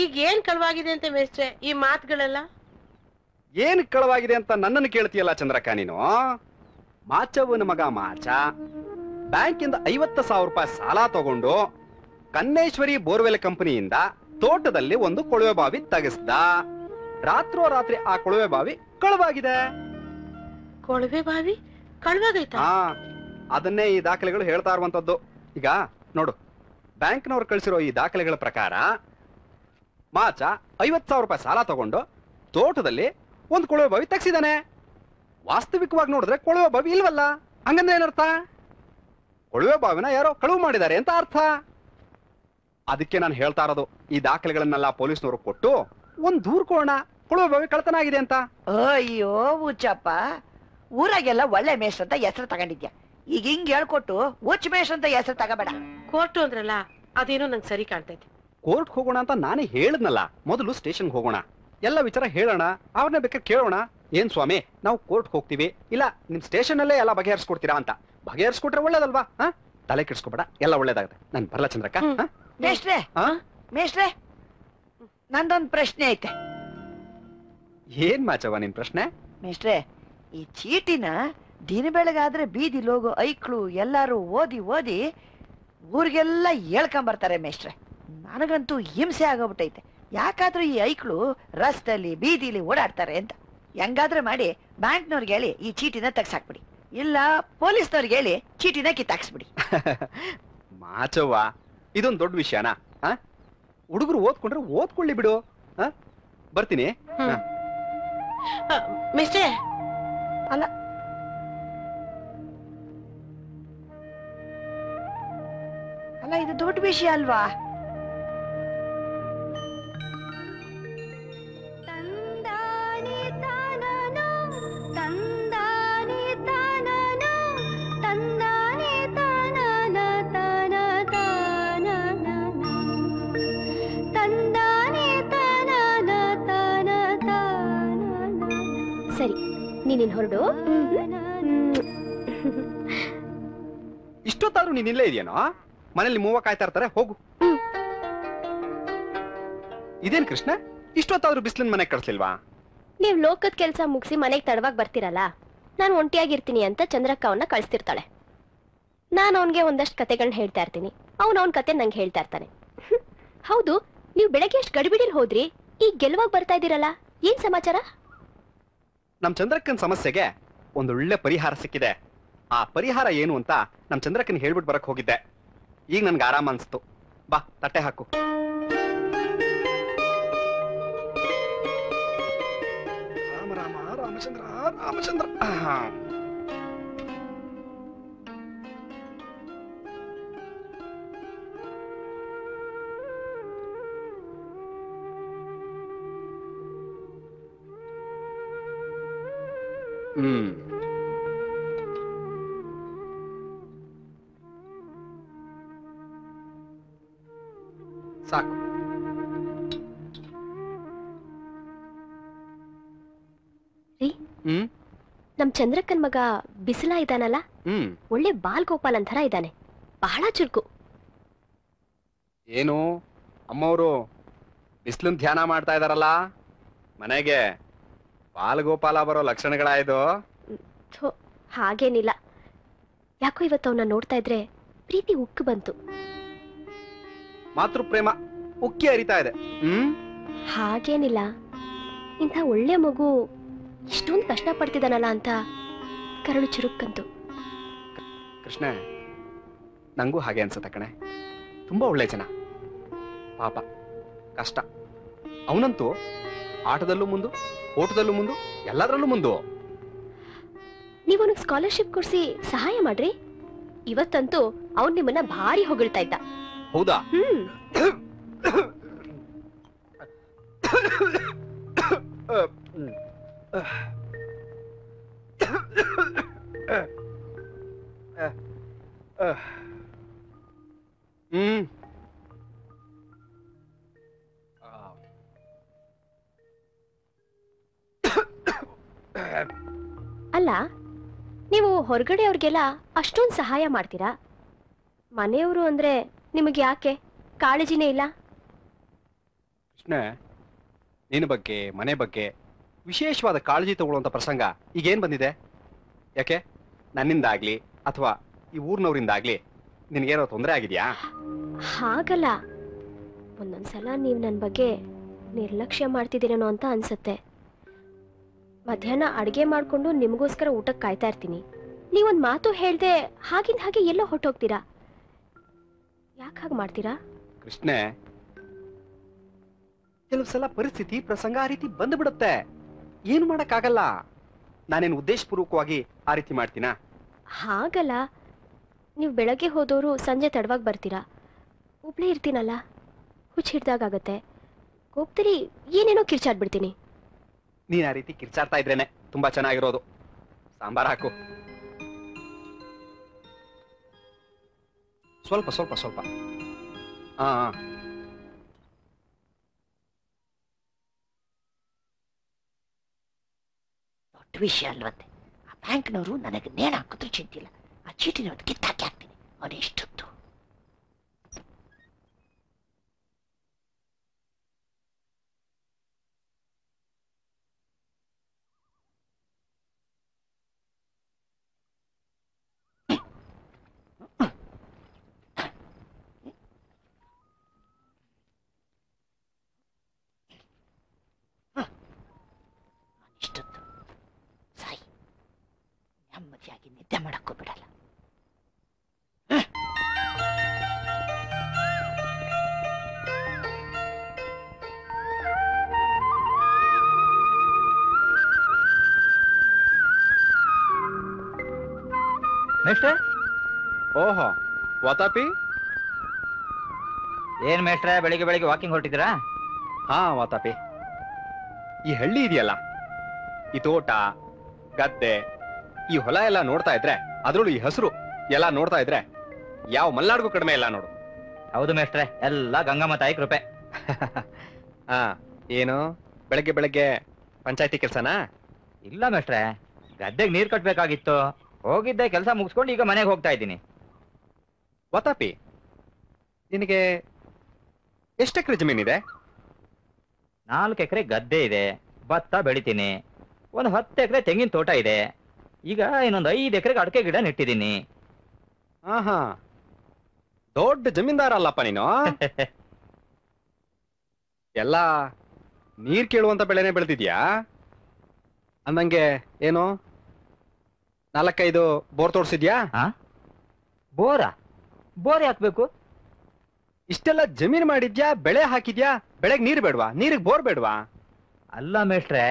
ಈಗ ಏನ್ ಕಳವಾಗಿದೆ ಅಂತ ಮೇಷ್ಟ್ರೆ ಈ ಮಾತುಗಳೆಲ್ಲ? ಏನ್ ಕಳವಾಗಿದೆ ಅಂತ ನನ್ನನ್ನು ಕೇಳ್ತೀಯಲ್ಲ ಚಂದ್ರಕ್ಕ ನೀನು? ಮಾಚವನ ಮಗ ಮಾಚ ಬ್ಯಾಂಕಿಂದ 50,000 ರೂಪಾಯಿ ಸಾಲ ತಗೊಂಡು ಕನ್ನೇಶ್ವರಿ ಬೋರ್ವೆಲ್ ಕಂಪನಿಯಿಂದ ತೋಟದಲ್ಲಿ ಒಂದು ಕೊಳವೆ ಬಾವಿ ತೆಗೆಸ್ದ. ರಾತ್ರೋರಾತ್ರಿ ಆ ಕೊಳವೆ ಬಾವಿ ಕಳವಾಗಿದೆ. ಕೊಳವೆ ಬಾವಿ ಕಳವಾಗೈತಾ? ಅದನ್ನೇ ಈ ದಾಖಲೆಗಳು ಹೇಳ್ತಾ ಇರುವಂತದ್ದು. ಈಗ ನೋಡು, ಬ್ಯಾಂಕ್ನವ್ರು ಕಳಿಸಿರೋ ಈ ದಾಖಲೆಗಳ ಪ್ರಕಾರ ಮಾಚ 50,000 ರೂಪಾಯಿ ಸಾಲ ತಗೊಂಡು ತೋಟದಲ್ಲಿ ಒಂದು ಕೊಳವೆ ಬಾವಿ ತೆಗ್ಸಿದಾನೆ. ವಾಸ್ತವಿಕವಾಗಿ ನೋಡಿದ್ರೆ ಕೊಳವೆ ಬಾವಿ ಇಲ್ವಲ್ಲ. ಹಂಗಂದ್ರೆ ಏನರ್ಥ? ಕೊಳವೆ ಬಾವಿನ ಯಾರೋ ಕಳುವು ಮಾಡಿದ್ದಾರೆ ಅಂತ ಅರ್ಥ. ಅದಕ್ಕೆ ನಾನು ಹೇಳ್ತಾ ಇರೋದು, ಈ ದಾಖಲೆಗಳನ್ನೆಲ್ಲ ಪೊಲೀಸ್ನವರು ಕೊಟ್ಟು ಒಂದ್ ದೂರ್ ಕೊಡೋಣ, ಕೊಳವೆ ಬಾವಿ ಕಳ್ತನ ಆಗಿದೆ ಅಂತ. ಅಯ್ಯೋ ಹುಚ್ಚಪ್ಪ, ಊರಾಗೆಲ್ಲ ಒಳ್ಳೆ ಮೇಷ್ಟ್ರ ಅಂತ ಹೆಸರು ತಗೊಂಡಿದ್ಯಾ. ಈಗ ಹಿಂಗ್ ಹೇಳ್ಕೊಟ್ಟು ಹುಚ್ಚ ಮೇಷ್ಟ್ರ ಅಂತ ಹೆಸರು ತಗೋಬೇಡ. ಕೋರ್ಟು ಅಂದ್ರಲ್ಲ, ಅದೇನೋ ನಂಗೆ ಸರಿ ಕಾಣ್ತೈತಿ. ಕೋರ್ಟ್ ಹೋಗೋಣ ಅಂತ ನಾನೇ ಹೇಳಿದ್ನಲ್ಲ. ಮೊದಲು ಸ್ಟೇಷನ್ಗೆ ಹೋಗೋಣ, ಎಲ್ಲ ವಿಚಾರ ಹೇಳೋಣ, ಅವ್ರನ್ನ ಬೇಕಾದ್ರೆ ಕೇಳೋಣ. ಏನ್ ಸ್ವಾಮಿ, ನಾವು ಕೋರ್ಟ್ ಹೋಗ್ತೀವಿ, ಇಲ್ಲ ನಿಮ್ ಸ್ಟೇಷನ್ ಅಲ್ಲೇ ಎಲ್ಲ ಬಗೆಹರಿಸ್ಕೊಡ್ತೀರಾ ಅಂತ. ಬಗೆಹರಿಸ್ಕೊಟ್ರೆ ಒಳ್ಳೇದಲ್ವಾ? ತಲೆ ಕೆಡ್ಸ್ಕೊಬೇಡ, ಎಲ್ಲ ಒಳ್ಳೇದಾಗುತ್ತೆ. ನನ್ ಬರ್ಲಾ ಚಂದ್ರಕ್ಕ? ಮೇಷ್ಟ್ರೆ, ಮೇಷ್ಟ್ರೆ, ನಂದೊಂದ್ ಪ್ರಶ್ನೆ ಐತೆ. ಏನ್ ಮಾಚವ ನಿನ್ ಪ್ರಶ್ನೆ? ಮೇಷ್ಟ್ರೆ, ಈ ಚೀಟಿನ ದಿನ ಬೆಳಗಾದ್ರೆ ಬೀದಿ ಹೋಗೋ ಐಕ್ಳು ಎಲ್ಲಾರು ಓದಿ ಓದಿ ಊರಿಗೆಲ್ಲ ಹೇಳ್ಕೊಂಬರ್ತಾರೆ ಮೇಷ್ಟ್ರೆ. ನನಗಂತೂ ಹಿಂಸೆ ಆಗೋಗ್ಬಿಟ್ಟೈತೆ. ಯಾಕಾದ್ರೂ ಈ ಐಕ್ಳು ರಸ್ತೆಯಲ್ಲಿ ಬೀದಿಲಿ ಓಡಾಡ್ತಾರೆ ಅಂತ. ಹೆಂಗಾದ್ರೆ ಮಾಡಿ ಬ್ಯಾಂಕ್ನವ್ರಿಗೆ ಹೇಳಿ ಈ ಚೀಟಿನ ತೆಗ್ಸಾಕ್ಬಿಡಿ, ಇಲ್ಲ ಪೊಲೀಸ್ನವ್ರಿಗೆ ಹೇಳಿ ಚೀಟಿನ ಕಿತ್ತಾಕ್ಸ್ಬಿಡಿ. ಮಾಚವ್ವ, ಇದೊಂದು ದೊಡ್ಡ ವಿಷಯನಾ? ಹುಡುಗರು ಓದ್ಕೊಂಡ್ರೆ ಓದ್ಕೊಳ್ಳಿ ಬಿಡು. ಬರ್ತೀನಿ. ಮಿಸ್ಟೇ, ಅಲ್ಲ ಅಲ್ಲ, ಇದು ದೊಡ್ಡ ವಿಷಯ ಅಲ್ವಾ? ಸರಿ, ನೀನಿನ್ ಹೊರಡು. ಇಷ್ಟೊತ್ತಾದ್ರೂ ನೀನ್ ಇಲ್ಲೇ ಇದೆಯೇನೋ? ಮನೇಲಿ ಮೂವ ಕಾಯ್ತಾ ಇರ್ತಾರೆ, ಹೋಗು. ಇದೇನ್ ಕೃಷ್ಣ, ಇಷ್ಟೊತ್ತಾದ್ರೂ ಬಿಸಿಲಿನ ಮನೆಗೆ ಕಳ್ಸಿಲ್ವಾ? ನೀವ್ ಲೋಕದ ಕೆಲ್ಸ ಮುಗಿಸಿ ಮನೆಗೆ ತಡವಾಗಿ ಬರ್ತಿರಲ್ಲ, ನಾನು ಒಂಟಿಯಾಗಿರ್ತೀನಿ ಅಂತ ಚಂದ್ರಕ್ಕ ಅವನ್ನ ಕಳಿಸ್ತಿರ್ತಾಳೆ. ನಾನು ಅವನ್ಗೆ ಒಂದಷ್ಟು ಕತೆಗಳನ್ನ ಹೇಳ್ತಾ ಇರ್ತೀನಿ, ಅವನ್ ಕತೆ ನಂಗೆ ಹೇಳ್ತಾ ಇರ್ತಾನೆ. ಹೌದು, ನೀವು ಬೆಳಗ್ಗೆ ಎಷ್ಟು ಗಡಿಬಿಡಿಲ್ ಹೋದ್ರಿ, ಈಗ ಗೆಲುವಾಗಿ ಬರ್ತಾ ಇದ್ದೀರಲ್ಲ, ಏನ್ ಸಮಾಚಾರ? ನಮ್ ಚಂದ್ರಕ್ಕನ್ ಸಮಸ್ಯೆಗೆ ಒಂದೊಳ್ಳೆ ಪರಿಹಾರ ಸಿಕ್ಕಿದೆ. ಆ ಪರಿಹಾರ ಏನು ಅಂತ ನಮ್ ಚಂದ್ರಕ್ಕನ್ ಹೇಳ್ಬಿಟ್ಟು ಬರಕ್ ಹೋಗಿದ್ದೆ. ಈಗ ನನ್ಗೆ ಆರಾಮ ಅನ್ಸ್ತು. ಬಾ, ತಟ್ಟೆ ಹಾಕು. ರಾಮ ರಾಮ ರಾಮಚಂದ್ರ ರಾಮಚಂದ್ರ. ಸಾಕು. ನಮ್ ಚಂದ್ರಕ್ಕನ್ ಮಗ ಬಿಸಿಲ ಇದಾನಲ್ಲ, ಒಳ್ಳೆ ಬಾಲ್ ಗೋಪಾಲ್ ಅಂತರ ಇದ್ದಾನೆ, ಬಹಳ ಚುರುಕು. ಏನು ಅಮ್ಮವರು ಬಿಸಿಲನ್ ಧ್ಯಾನ ಮಾಡ್ತಾ ಇದಾರಲ್ಲ, ಮನೆಗೆ ಬಾಲಗೋಪಾಲ ಬರೋ ಲಕ್ಷಣಗಳಾಯ್ದು. ಹಾಗೇನಿಲ್ಲ, ಯಾಕೋ ಇವತ್ತು ಅವನ್ನ ನೋಡ್ತಾ ಇದ್ರೆ ಪ್ರೀತಿ ಉಕ್ಕು ಬಂತು. ಮಾತೃ ಪ್ರೇಮ ಉಕ್ಕಿ ಹರಿತಾ ಇದೆ. ಹಾಗೇನಿಲ್ಲ, ಇಂಥ ಒಳ್ಳೆ ಮಗು ಇಷ್ಟೊಂದು ಕಷ್ಟ ಪಡ್ತಿದ್ದಾನಲ್ಲ ಅಂತ ಕರಳು ಚುರುಕ್ಕಂತು. ಕೃಷ್ಣ, ನಂಗೂ ಹಾಗೆ ಅನ್ಸುತ್ತೆ ಕಣೆ. ತುಂಬಾ ಒಳ್ಳೆ ಜನ, ಪಾಪ ಕಷ್ಟ. ಅವನಂತೂ ಆಟದಲ್ಲೂ ಮುಂದು, ಓಟದಲ್ಲೂ ಮುಂದು, ಎಲ್ಲದರಲ್ಲೂ ಮುಂದು. ನೀವೊನಗ್ ಸ್ಕಾಲರ್ಶಿಪ್ ಕೊಡ್ಸಿ ಸಹಾಯ ಮಾಡ್ರಿ. ಇವತ್ತಂತೂ ಅವನ್ ನಿಮ್ಮನ್ನ ಭಾರಿ ಹೊಗಳ್ತಾ ಇದ್ದ. ಹೌದಾ? ಅಲ್ಲ, ನೀವು ಹೊರಗಡೆ ಅವ್ರಿಗೆಲ್ಲ ಅಷ್ಟೊಂದು ಸಹಾಯ ಮಾಡ್ತೀರಾ, ಮನೆಯವರು ಅಂದ್ರೆ ನಿಮಗೆ ಯಾಕೆ ಕಾಳಜಿನೇ ಇಲ್ಲ? ಕೃಷ್ಣ, ನಿನ್ನ ಬಗ್ಗೆ, ಮನೆ ಬಗ್ಗೆ ವಿಶೇಷವಾದ ಕಾಳಜಿ ತಗೊಳ್ಳುವಂತ ಪ್ರಸಂಗ ಈಗೇನ್ ಬಂದಿದೆ? ಯಾಕೆ ನನ್ನಿಂದಾಗ್ಲಿ ಅಥವಾ ಈ ಊರ್ನವರಿಂದಾಗ್ಲಿ ನಿನ್ಗೇನೋ ತೊಂದರೆ ಆಗಿದ್ಯಾ? ಹಾಗಲ್ಲ, ಒಂದೊಂದ್ಸಲ ನೀವು ನನ್ನ ಬಗ್ಗೆ ನಿರ್ಲಕ್ಷ್ಯ ಮಾಡ್ತಿದ್ದೀರೇನೋ ಅಂತ ಅನ್ಸುತ್ತೆ. ಮಧ್ಯಾಹ್ನ ಅಡಿಗೆ ಮಾಡ್ಕೊಂಡು ನಿಮಗೋಸ್ಕರ ಊಟಕ್ಕೆ ಕಾಯ್ತಾ ಇರ್ತೀನಿ. ನೀವೊಂದು ಮಾತು ಹೇಳ್ದೆ ಹಾಗಿಂದ ಹಾಗೆ ಎಲ್ಲೋ ಹೊಟ್ಟೋಗ್ತೀರಾ. ಯಾಕೆ ಹಾಗೆ ಮಾಡ್ತೀರಾ? ಕೃಷ್ಣೆ, ಕೆಲವು ಸಲ ಪರಿಸ್ಥಿತಿ ಪ್ರಸಂಗ ಆ ರೀತಿ ಬಂದ್ಬಿಡುತ್ತೆ, ಏನು ಮಾಡಕ್ಕಾಗಲ್ಲ. ನಾನೇನು ಉದ್ದೇಶಪೂರ್ವಕವಾಗಿ ಆ ರೀತಿ ಮಾಡ್ತೀನಾ? ಹಾಗಲ್ಲ, ನೀವು ಬೆಳಗ್ಗೆ ಹೋದವರು ಸಂಜೆ ತಡವಾಗಿ ಬರ್ತೀರಾ. ಒಬ್ಳೇ ಇರ್ತೀನಲ್ಲ, ಹುಚ್ಚ ಹಿಡ್ದಾಗತ್ತೆ. ಕೋಪದಲ್ಲಿ ಏನೇನೋ ಕಿರ್ಚಾಡ್ಬಿಡ್ತೀನಿ. ನೀನ್ ಆ ರೀತಿ ಕಿರ್ಚಾಡ್ತಾ ಇದ್ರೇನೆ ತುಂಬಾ ಚೆನ್ನಾಗಿರೋದು. ಸಾಂಬಾರ್ ಹಾಕು, ಸ್ವಲ್ಪ ಸ್ವಲ್ಪ ಸ್ವಲ್ಪ. ದೊಡ್ಡ ವಿಷಯ ಅಲ್ವಂತೆ. ಆ ಬ್ಯಾಂಕ್ನವರು ನನಗೆ ನೇಣು ಹಾಕಿದ್ರು ಚಿಂತಿಲ್ಲ, ಆ ಚೀಟಿನ ಕಿತ್ತಾಕಿ ಹಾಕ್ತೀನಿ. ಅವನೆಷ್ಟೊತ್ತು ಸಾಯಿ ನೆಮ್ಮದಿಯಾಗಿ ನಿದ್ದೆ ಮಾಡಕ್ಕೂ ಬಿಡಲ್ಲ. ಮೇಷ್ಟ್ರೆ? ಓಹೋ, ವಾತಾಪಿ. ಏನ್ ಮೇಷ್ಟ್ರೆ, ಬೆಳಿಗ್ಗೆ ಬೆಳಿಗ್ಗೆ ವಾಕಿಂಗ್ ಹೊರಟಿದ್ದೀರಾ? ಹಾ ವಾತಾಪಿ, ಈ ಹಳ್ಳಿ ಇದೆಯಲ್ಲ, ಈ ತೋಟ ಗದ್ದೆ, ಈ ಹೊಲ ಎಲ್ಲ ನೋಡ್ತಾ ಇದ್ರೆ, ಅದ್ರಲ್ಲೂ ಈ ಹಸಿರು ಎಲ್ಲ ನೋಡ್ತಾ ಇದ್ರೆ ಯಾವ ಮಲ್ನಾಡ್ಗೂ ಕಡಿಮೆ ಇಲ್ಲ ನೋಡು. ಹೌದು ಮೇಷ್ಟ್ರೆ, ಎಲ್ಲ ಗಂಗಮ್ಮ ತಾಯಿ ಕೃಪೆ. ಏನು ಬೆಳಗ್ಗೆ ಬೆಳಗ್ಗೆ ಪಂಚಾಯತಿ ಕೆಲ್ಸನಾ? ಇಲ್ಲ ಮೇಷ್ಟ್ರೆ, ಗದ್ದೆಗೆ ನೀರ್ ಕಟ್ಬೇಕಾಗಿತ್ತು, ಹೋಗಿದ್ದೆ, ಕೆಲಸ ಮುಗಿಸ್ಕೊಂಡು ಈಗ ಮನೆಗೆ ಹೋಗ್ತಾ ಇದ್ದೀನಿ. ವಾತಾಪಿ, ನಿನಗೆ ಎಷ್ಟು ಎಕರೆ ಜಮೀನಿದೆ? 4 ಎಕರೆ ಗದ್ದೆ ಇದೆ, ಭತ್ತ ಬೆಳಿತೀನಿ. ಒಂದು 10 ಎಕರೆ ತೆಂಗಿನ ತೋಟ ಇದೆ. ಈಗ ಇನ್ನೊಂದು 5 ಎಕರೆಗೆ ಅಡಕೆ ಗಿಡ ನೆಟ್ಟಿದ್ದೀನಿ. ಹಾ, ದೊಡ್ಡ ಜಮೀನ್ದಾರ ಅಲ್ಲಪ್ಪ ನೀನು. ಎಲ್ಲ ನೀರ್ ಕೇಳುವಂತ ಬೆಳೆನೇ ಬೆಳೆದಿದ್ಯಾ ಅಂದಂಗೆ? ಏನು 4-5 ಬೋರ್ ತೋಡ್ಸಿದ್ಯಾ? ಬೋರ್ ಹಾಕ್ಬೇಕು? ಇಷ್ಟೆಲ್ಲ ಜಮೀನ್ ಮಾಡಿದ್ಯಾ, ಬೆಳೆ ಹಾಕಿದ್ಯಾ, ಬೆಳೆಗ್ ನೀರ್ ಬೇಡ್ವಾ? ನೀರಿಗೆ ಬೋರ್ ಬೇಡ್ವಾ? ಅಲ್ಲ ಮೇಷ್ಟ್ರೆ,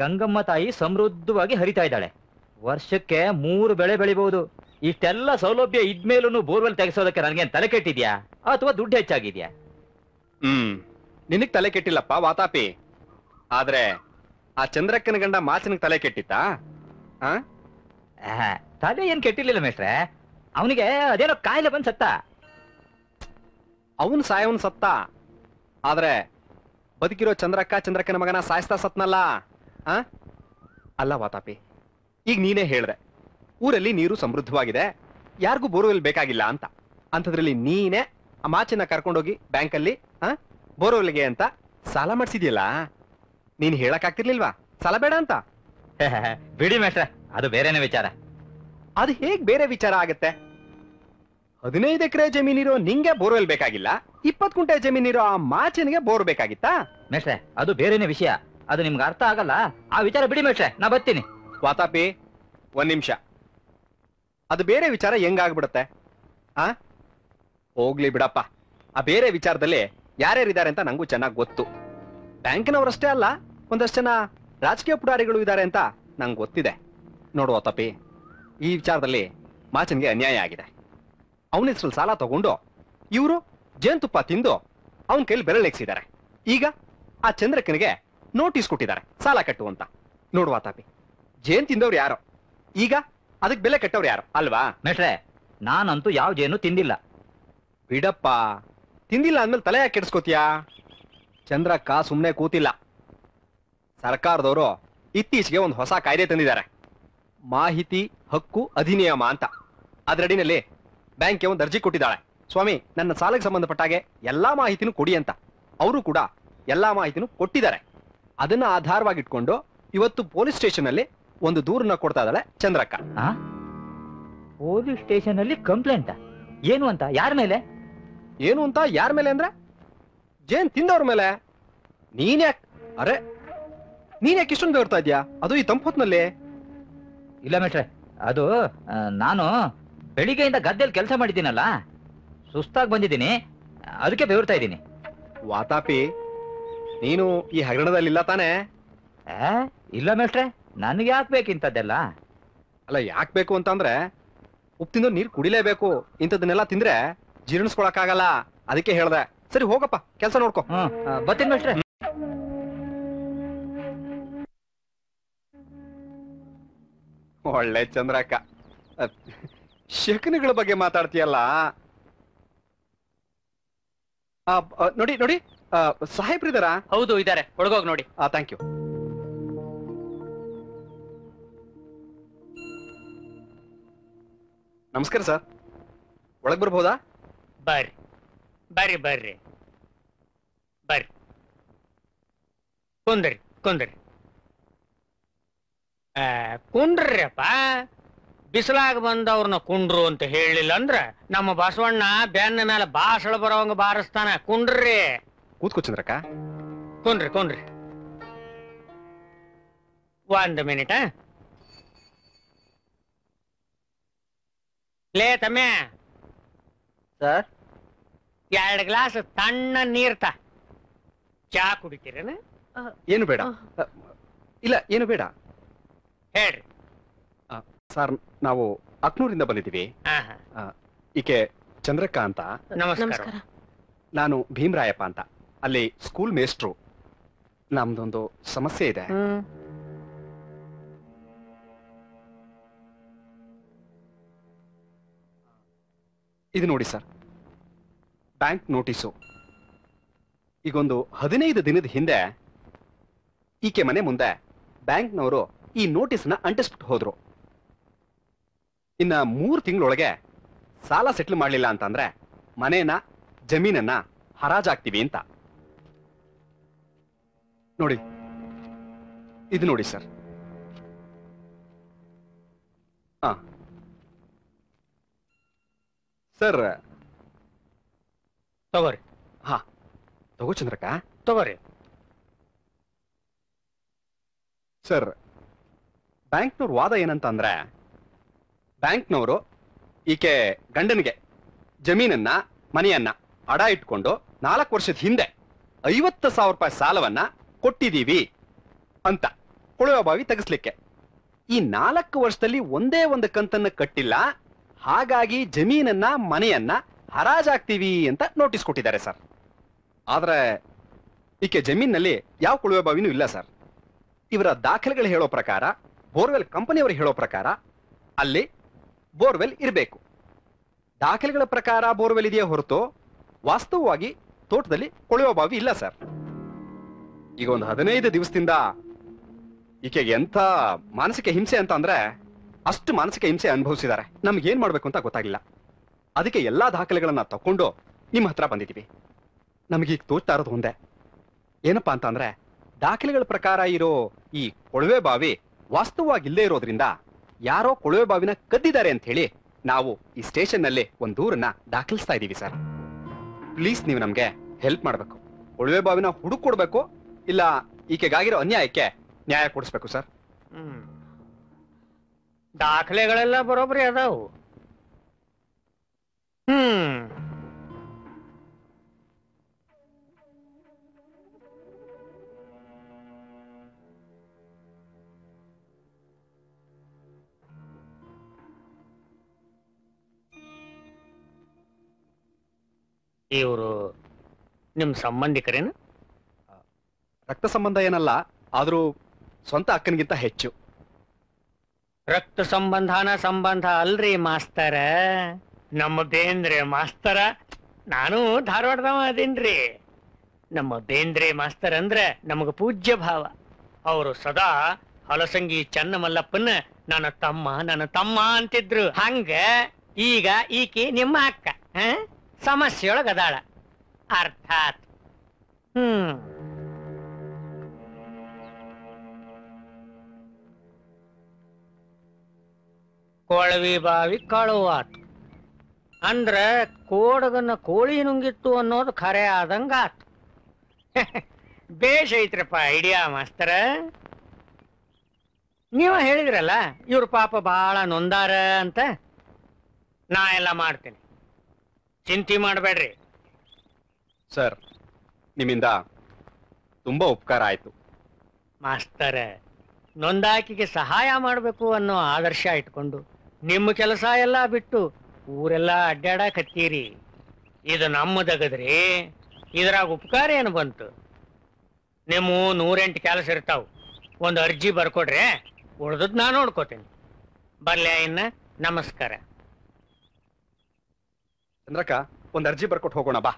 ಗಂಗಮ್ಮ ತಾಯಿ ಸಮೃದ್ಧವಾಗಿ ಹರಿತಾ ಇದ್ದಾಳೆ, ವರ್ಷಕ್ಕೆ 3 ಬೆಳೆ ಬೆಳಿಬಹುದು. ಇಷ್ಟೆಲ್ಲ ಸೌಲಭ್ಯ ಇದ್ಮೇಲೂ ಬೋರ್ವೆಲ್ ತೆಗೆಸೋದಕ್ಕೆ ನನಗೇನ್ ತಲೆ ಕೆಟ್ಟಿದ್ಯಾ ಅಥವಾ ದುಡ್ಡು ಹೆಚ್ಚಾಗಿದ್ಯಾ? ನಿನಗ್ ತಲೆ ಕೆಟ್ಟಿಲ್ಲಪ್ಪ ವಾತಾಪಿ, ಆದ್ರೆ ಆ ಚಂದ್ರಕ್ಕನ ಗಂಡ ಮಾಚನಿಗೆ ತಲೆ ಕೆಟ್ಟಿತ್ತಾ? ತಲೆ ಏನ್ ಕೆಟ್ಟಿರ್ಲಿಲ್ಲ ಮೇಷ್ಟ್ರೆ, ಅವನಿಗೆ ಅದೇನೋ ಕಾಯಿಲೆ ಬಂದ್ ಸತ್ತ. ಅವನ್ ಸಾಯವನ್ ಸತ್ತ, ಆದ್ರೆ ಬದುಕಿರೋ ಚಂದ್ರಕ್ಕನ ಮಗನ ಸಾಯಿಸ್ತಾ ಸತ್ನಲ್ಲ. ಅಲ್ಲ ವಾತಾಪಿ, ಈಗ ನೀನೇ ಹೇಳ್ದೆ ಊರಲ್ಲಿ ನೀರು ಸಮೃದ್ಧವಾಗಿದೆ, ಯಾರಿಗೂ ಬೋರ್ವೆಲ್ ಬೇಕಾಗಿಲ್ಲ ಅಂತ. ಅಂಥದ್ರಲ್ಲಿ ನೀನೇ ಆ ಮಾಚನ್ನ ಕರ್ಕೊಂಡೋಗಿ ಬ್ಯಾಂಕಲ್ಲಿ ಬೋರ್ವೆಲ್ಗೆ ಅಂತ ಸಾಲ ಮಾಡಿಸಿದ್ಯಲ್ಲ, ನೀನ್ ಹೇಳಕ್ಕಾಗ್ತಿರ್ಲಿಲ್ವಾ ಸಾಲ ಬೇಡ ಅಂತ? ಬಿಡಿ ಮೇಷ್ಟ್ರೆ, ಅದು ಬೇರೆನೇ ವಿಚಾರ. ಅದು ಹೇಗ್ ಬೇರೆ ವಿಚಾರ ಆಗತ್ತೆ? 15 ಎಕರೆ ಜಮೀನಿರೋ ನಿಂಗೆ ಬೋರ್ವೆಲ್ ಬೇಕಾಗಿಲ್ಲ, 20 ಗುಂಟೆ ಜಮೀನಿರೋ ಆ ಮಾಚನಿಗೆ ಬೋರ್ ಬೇಕಾಗಿತ್ತಾ? ಮೇಷ್ಟ್ರೆ, ಅದು ಬೇರೆನೇ ವಿಷಯ, ಅದು ನಿಮ್ಗೆ ಅರ್ಥ ಆಗಲ್ಲ. ಆ ವಿಚಾರ ಬಿಡಿ ಮೇಷ್ಟ್ರೆ, ನಾ ಬರ್ತೀನಿ. ವಾತಾಪಿ, 1 ನಿಮಿಷ. ಅದು ಬೇರೆ ವಿಚಾರ ಹೆಂಗಾಗ್ಬಿಡತ್ತೆ? ಹೋಗ್ಲಿ ಬಿಡಪ್ಪ. ಆ ಬೇರೆ ವಿಚಾರದಲ್ಲಿ ಯಾರ್ಯಾರಿದ್ದಾರೆ ಅಂತ ನಂಗೂ ಚೆನ್ನಾಗಿ ಗೊತ್ತು. ಬ್ಯಾಂಕಿನವರಷ್ಟೇ ಅಲ್ಲ, ಒಂದಷ್ಟು ಜನ ರಾಜಕೀಯ ಪುಡಾರಿಗಳು ಇದ್ದಾರೆ ಅಂತ ನಂಗೆ ಗೊತ್ತಿದೆ. ನೋಡು ವಾತಾಪಿ, ಈ ವಿಚಾರದಲ್ಲಿ ಮಾಚನ್ಗೆ ಅನ್ಯಾಯ ಆಗಿದೆ. ಅವನ ಹೆಸರಲ್ಲಿ ಸಾಲ ತಗೊಂಡು ಇವರು ಜೇನುತುಪ್ಪ ತಿಂದು ಅವನ ಕೈಲಿ ಬೆರಳೆಗ್ಸಿದ್ದಾರೆ. ಈಗ ಆ ಚಂದ್ರಕ್ಕನಿಗೆ ನೋಟಿಸ್ ಕೊಟ್ಟಿದ್ದಾರೆ ಸಾಲ ಕಟ್ಟು ಅಂತ. ನೋಡುವ ತಾಪಿ, ಜೇನ್ ತಿಂದವ್ರು ಯಾರೋ, ಈಗ ಅದಕ್ಕೆ ಬೆಲೆ ಕಟ್ಟವ್ರು ಯಾರು ಅಲ್ವಾ? ಮೇಷ್ಟ್ರೆ, ನಾನಂತೂ ಯಾವ ಜೇನು ತಿಂದಿಲ್ಲ. ಬಿಡಪ್ಪ, ತಿಂದಿಲ್ಲ ಅಂದ್ಮೇಲೆ ತಲೆ ಯಾಕೆ ಕೆಡಿಸ್ಕೋತೀಯಾ? ಚಂದ್ರಕ್ಕ ಸುಮ್ಮನೆ ಕೂತಿಲ್ಲ. ಸರ್ಕಾರದವರು ಇತ್ತೀಚೆಗೆ ಒಂದು ಹೊಸ ಕಾಯ್ದೆ ತಂದಿದ್ದಾರೆ, ಮಾಹಿತಿ ಹಕ್ಕು ಅಧಿನಿಯಮ ಅಂತ. ಅದರಡಿನಲ್ಲಿ ಬ್ಯಾಂಕ್ಗೆ ಒಂದು ಅರ್ಜಿ ಕೊಟ್ಟಿದ್ದಾಳೆ, ಸ್ವಾಮಿ ನನ್ನ ಸಾಲಕ್ಕೆ ಸಂಬಂಧಪಟ್ಟ ಹಾಗೆ ಎಲ್ಲಾ ಮಾಹಿತಿನೂ ಕೊಡಿ ಅಂತ. ಅವರು ಕೂಡ ಎಲ್ಲಾ ಮಾಹಿತಿನೂ ಕೊಟ್ಟಿದ್ದಾರೆ. ಅದನ್ನ ಆಧಾರವಾಗಿಟ್ಕೊಂಡು ಇವತ್ತು ಪೊಲೀಸ್ ಸ್ಟೇಷನ್ ಅಲ್ಲಿ ಒಂದು ದೂರನ್ನ ಕೊಡ್ತಾ ಇದ್ದಾಳೆ ಚಂದ್ರಕ್ಕ. ಪೊಲೀಸ್ ಸ್ಟೇಷನ್ ಅಲ್ಲಿ ಕಂಪ್ಲೇಂಟ್? ಏನು ಅಂತ? ಯಾರ ಮೇಲೆ? ಏನು ಅಂತ ಯಾರ ಮೇಲೆ ಅಂದ್ರೆ ಜೇನ್ ತಿಂದವ್ರ ಮೇಲೆ. ನೀನ್ಯಾಕೆ ಇಷ್ಟೊಂದು ಬರ್ತಾ ಇದ್ಯಾ, ಅದು ಈ ತಂಪೊತ್ನಲ್ಲಿ? ಇಲ್ಲ ಮೇಷ್ಟ್ರೆ, ಅದು ನಾನು ಬೆಳಿಗ್ಗೆಯಿಂದ ಗದ್ದೆಯಲ್ಲಿ ಕೆಲಸ ಮಾಡಿದ್ದೀನಲ್ಲ, ಸುಸ್ತಾಗಿ ಬಂದಿದ್ದೀನಿ, ಅದಕ್ಕೆ ಬೆವರ್ತಾ ಇದ್ದೀನಿ. ವಾತಾಪಿ, ನೀನು ಈ ಹಗರಣದಲ್ಲಿ ಇಲ್ಲ ತಾನೇ? ಇಲ್ಲ ಮೇಷ್ಟ್ರೆ, ನನಗೆ ಯಾಕೆ ಬೇಕಿಂತದ್ದೆಲ್ಲ? ಅಲ್ಲ, ಯಾಕೆ ಬೇಕು ಅಂತಂದ್ರೆ ಉಪ್ಪು ತಿಂದು ನೀರು ಕುಡಿಲೇಬೇಕು. ಇಂಥದನ್ನೆಲ್ಲ ತಿಂದ್ರೆ ಜೀರ್ಣಿಸ್ಕೊಳಕ್ಕಾಗಲ್ಲ, ಅದಕ್ಕೆ ಹೇಳ್ದೆ. ಸರಿ ಹೋಗಪ್ಪ, ಕೆಲಸ ನೋಡ್ಕೊ. ಬರ್ತೀನಿ ಮೇಷ್ಟ್ರೆ. ಒಳ್ಳೆ ಚಂದ್ರಕ್ಕ, ಶಕುನಿಗಳ ಬಗ್ಗೆ ಮಾತಾಡ್ತೀಯಲ್ಲ. ನೋಡಿ ನೋಡಿ, ಸಾಹೇಬ್ರಿದಾರ? ಹೌದು ಇದಾರೆ, ಒಳಗೋಗಿ ನೋಡಿ. Thank you. ನಮಸ್ಕಾರ ಸರ್, ಒಳಗ್ ಬರ್ಬೋದಾ? ಬರ್ರಿ ಬರ್ರಿ ಬರ್ರಿ ಬರ್ರಿ, ಕುಂದ್ರಿ ಕುಂದ್ರಿ. ಕುಂಡ್ರಪ್ಪ, ಬಿಸಿಲಾಗ ಬಂದವ್ರನ್ನ ಕುಂಡ್ರು ಅಂತ ಹೇಳಿಲ್ಲ ಅಂದ್ರ ನಮ್ಮ ಬಸವಣ್ಣ ಬೆನ್ನ ಮೇಲೆ ಬಾಸಳ ಬರೋವಂಗ ಬಾರಿಸ್ತಾನ. ಕುಂಡ್ರಿ. ಕೂತ್ಕೋ ಚಂದ್ರಕ್ಕ. ಕುಂಡ್ರಿ ಕುಂಡ್ರಿ. 1 ಮಿನಿಟ್. ಲೇ ತಮ್ಮೆ ಸರ್, 2 ಗ್ಲಾಸ್ ತಣ್ಣ ನೀರ್ತ. ಚಾ ಕುಡಿತೀರೇನ? ಏನು ಬೇಡ. ಇಲ್ಲ, ಏನು ಬೇಡ. ಹೇಳ್ರಿ ಸರ್, ನಾವು ಅಕ್ನೂರಿಂದ ಬಂದಿದ್ದೀವಿ. ಈಕೆ ಚಂದ್ರಕ್ಕ ಅಂತ. ನಮಸ್ಕಾರ. ನಾನು ಭೀಮರಾಯಪ್ಪ ಅಂತ, ಅಲ್ಲಿ ಸ್ಕೂಲ್ ಮೇಸ್ಟ್ರು. ನಮ್ದೊಂದು ಸಮಸ್ಯೆ ಇದೆ. ಇದು ನೋಡಿ ಸರ್, ಬ್ಯಾಂಕ್ ನೋಟಿಸು. ಈಗೊಂದು 15 ದಿನದ ಹಿಂದೆ ಈಕೆ ಮನೆ ಮುಂದೆ ಬ್ಯಾಂಕ್ನವರು ಈ ನೋಟಿಸ್ನ ಅಂಟಿಸ್ಬಿಟ್ಟು ಹೋದ್ರು. ಇನ್ನ 3 ತಿಂಗಳೊಳಗೆ ಸಾಲ ಸೆಟ್ಲ್ ಮಾಡಲಿಲ್ಲ ಅಂತಂದ್ರೆ ಮನೇನ ಜಮೀನನ್ನ ಹರಾಜಾಗ್ತೀವಿ ಅಂತ. ನೋಡಿ, ಇದು ನೋಡಿ ಸರ್. ಸರ್ ತಗೋರಿ. ತಗೋ ಚಂದ್ರಕ್ಕ, ತಗೋರಿ. ಸರ್, ಬ್ಯಾಂಕ್ನವ್ರ ವಾದ ಏನಂತ ಅಂದ್ರೆ, ಬ್ಯಾಂಕ್ನವರು ಈಕೆ ಗಂಡನಿಗೆ ಜಮೀನನ್ನ ಮನೆಯನ್ನ ಅಡ ಇಟ್ಕೊಂಡು 4 ವರ್ಷದ ಹಿಂದೆ 50,000 ರೂಪಾಯಿ ಸಾಲವನ್ನ ಕೊಟ್ಟಿದ್ದೀವಿ ಅಂತ, ಕೊಳವೆ ಬಾವಿ ತೆಗೆಸ್ಲಿಕ್ಕೆ. ಈ 4 ವರ್ಷದಲ್ಲಿ ಒಂದೇ ಒಂದು ಕಂತನ್ನ ಕಟ್ಟಿಲ್ಲ, ಹಾಗಾಗಿ ಜಮೀನನ್ನ ಮನೆಯನ್ನ ಹರಾಜಾಗ್ತೀವಿ ಅಂತ ನೋಟಿಸ್ ಕೊಟ್ಟಿದ್ದಾರೆ ಸರ್. ಆದ್ರೆ ಈಕೆ ಜಮೀನಲ್ಲಿ ಯಾವ ಕೊಳವೆ ಬಾವಿನೂ ಇಲ್ಲ ಸರ್. ಇವರ ದಾಖಲೆಗಳು ಹೇಳೋ ಪ್ರಕಾರ, ಬೋರ್ವೆಲ್ ಕಂಪನಿಯವರು ಹೇಳೋ ಪ್ರಕಾರ ಅಲ್ಲಿ ಬೋರ್ವೆಲ್ ಇರಬೇಕು. ದಾಖಲೆಗಳ ಪ್ರಕಾರ ಬೋರ್ವೆಲ್ ಇದೆಯೇ ಹೊರತು ವಾಸ್ತವವಾಗಿ ತೋಟದಲ್ಲಿ ಕೊಳವೆ ಬಾವಿ ಇಲ್ಲ ಸರ್. ಈಗ ಒಂದು 15 ದಿವಸದಿಂದ ಈಕೆಗೆ ಎಂಥ ಮಾನಸಿಕ ಹಿಂಸೆ ಅಂತ ಅಂದ್ರೆ ಅಷ್ಟು ಮಾನಸಿಕ ಹಿಂಸೆ ಅನುಭವಿಸಿದ್ದಾರೆ. ನಮ್ಗೆ ಏನ್ ಮಾಡ್ಬೇಕು ಅಂತ ಗೊತ್ತಾಗಿಲ್ಲ. ಅದಕ್ಕೆ ಎಲ್ಲಾ ದಾಖಲೆಗಳನ್ನ ತಕೊಂಡು ನಿಮ್ಮ ಹತ್ರ ಬಂದಿದ್ದೀವಿ. ನಮಗೀಗ ತೋಚ್ತಾ ಇರೋದು ಒಂದೇ, ಏನಪ್ಪಾ ಅಂತ ಅಂದ್ರೆ ದಾಖಲೆಗಳ ಪ್ರಕಾರ ಇರೋ ಈ ಕೊಳವೆ ಬಾವಿ ವಾಸ್ತವವಾಗಿ ಇಲ್ಲದೆ ಇರೋದ್ರಿಂದ ಯಾರೋ ಕೊಳವೆ ಬಾವಿನ ಕದ್ದಿದ್ದಾರೆ ಅಂತ ಹೇಳಿ ನಾವು ಈ ಸ್ಟೇಷನ್ ನಲ್ಲಿ ಒಂದು ದೂರನ್ನ ದಾಖಲಿಸ್ತಾ ಇದೀವಿ ಸರ್. ಪ್ಲೀಸ್ ನೀವು ನಮ್ಗೆ ಹೆಲ್ಪ್ ಮಾಡ್ಬೇಕು. ಕೊಳವೆ ಬಾವಿನ ಹುಡುಕ್ ಕೊಡ್ಬೇಕು, ಇಲ್ಲ ಈಕೆಗಾಗಿರೋ ಅನ್ಯಾಯಕ್ಕೆ ನ್ಯಾಯ ಕೊಡಿಸ್ಬೇಕು ಸರ್. ದಾಖಲೆಗಳೆಲ್ಲ ಬರೋಬ್ಬರಿ ಅದಾವು. ಇವರು ನಿಮ್ ಸಂಬಂಧಿಕರೇನು? ರಕ್ತ ಸಂಬಂಧ ಏನಲ್ಲ, ಆದ್ರೂ ಸ್ವಂತ ಅಕ್ಕನಿಗಿಂತ ಹೆಚ್ಚು. ರಕ್ತ ಸಂಬಂಧನ ಸಂಬಂಧ ಅಲ್ರಿ ಮಾಸ್ತರ, ನಮ್ಮ ಬೇಂದ್ರೆ ಮಾಸ್ತರ. ನಾನು ಧಾರವಾಡದವ ಅದೇನ್ರಿ. ನಮ್ಮ ಬೇಂದ್ರೆ ಮಾಸ್ತರ್ ಅಂದ್ರೆ ನಮಗ ಪೂಜ್ಯ ಭಾವ. ಅವರು ಸದಾ ಹಲಸಂಗಿ ಚನ್ನಮಲ್ಲಪ್ಪನ ನನ್ನ ತಮ್ಮ ಅಂತಿದ್ರು. ಹಂಗ ಈಗ ಈಕೆ ನಿಮ್ಮ ಅಕ್ಕ ಸಮಸ್ಯೆಯೊಳಗ ಅದಾಳ ಅರ್ಥಾತ್. ಕೊಳವಿ ಬಾವಿ ಕಳುವಾತು ಅಂದ್ರ ಕೋಡಗನ್ನ ಕೋಳಿ ನುಂಗಿತ್ತು ಅನ್ನೋದು ಖರೆ ಆದಂಗಾತು. ಬೇಷ್ ಐತ್ರಪ್ಪ ಐಡಿಯಾ ಮಾಸ್ತರ. ನೀವ ಹೇಳಿದ್ರಲ್ಲ ಇವ್ರ ಪಾಪ ಬಹಳ ನೊಂದಾರ ಅಂತ. ನಾ ಎಲ್ಲ ಮಾಡ್ತೇನೆ, ಚಿಂತೆ ಮಾಡಬೇಡ್ರಿ ಸರ್. ನಿಮ್ಮಿಂದ ತುಂಬಾ ಉಪಕಾರ ಆಯ್ತು ಮಾಸ್ತರ. ನೊಂದಾಕಿಗೆ ಸಹಾಯ ಮಾಡಬೇಕು ಅನ್ನೋ ಆದರ್ಶ ಇಟ್ಕೊಂಡು ನಿಮ್ಮ ಕೆಲಸ ಎಲ್ಲ ಬಿಟ್ಟು ಊರೆಲ್ಲ ಅಡ್ಡಾಡಕತ್ತೀರಿ. ಇದು ನಮ್ಮದಗದ್ರಿ, ಇದ್ರಾಗ ಉಪಕಾರ ಏನು ಬಂತು? ನಿಮ್ಮ 108 ಕೆಲಸ ಇರ್ತಾವ. ಒಂದು ಅರ್ಜಿ ಬರ್ಕೊಡ್ರೆ ಉಳ್ದದ್ ನಾ ನೋಡ್ಕೋತೇನೆ. ಬರ್ಲ್ಯಾ ಇನ್ನ? ನಮಸ್ಕಾರ. ಚಂದ್ರಕ್ಕ, ಒಂದು ಅರ್ಜಿ ಬರ್ಕೊಟ್ಟು ಹೋಗೋಣ ಬಾ.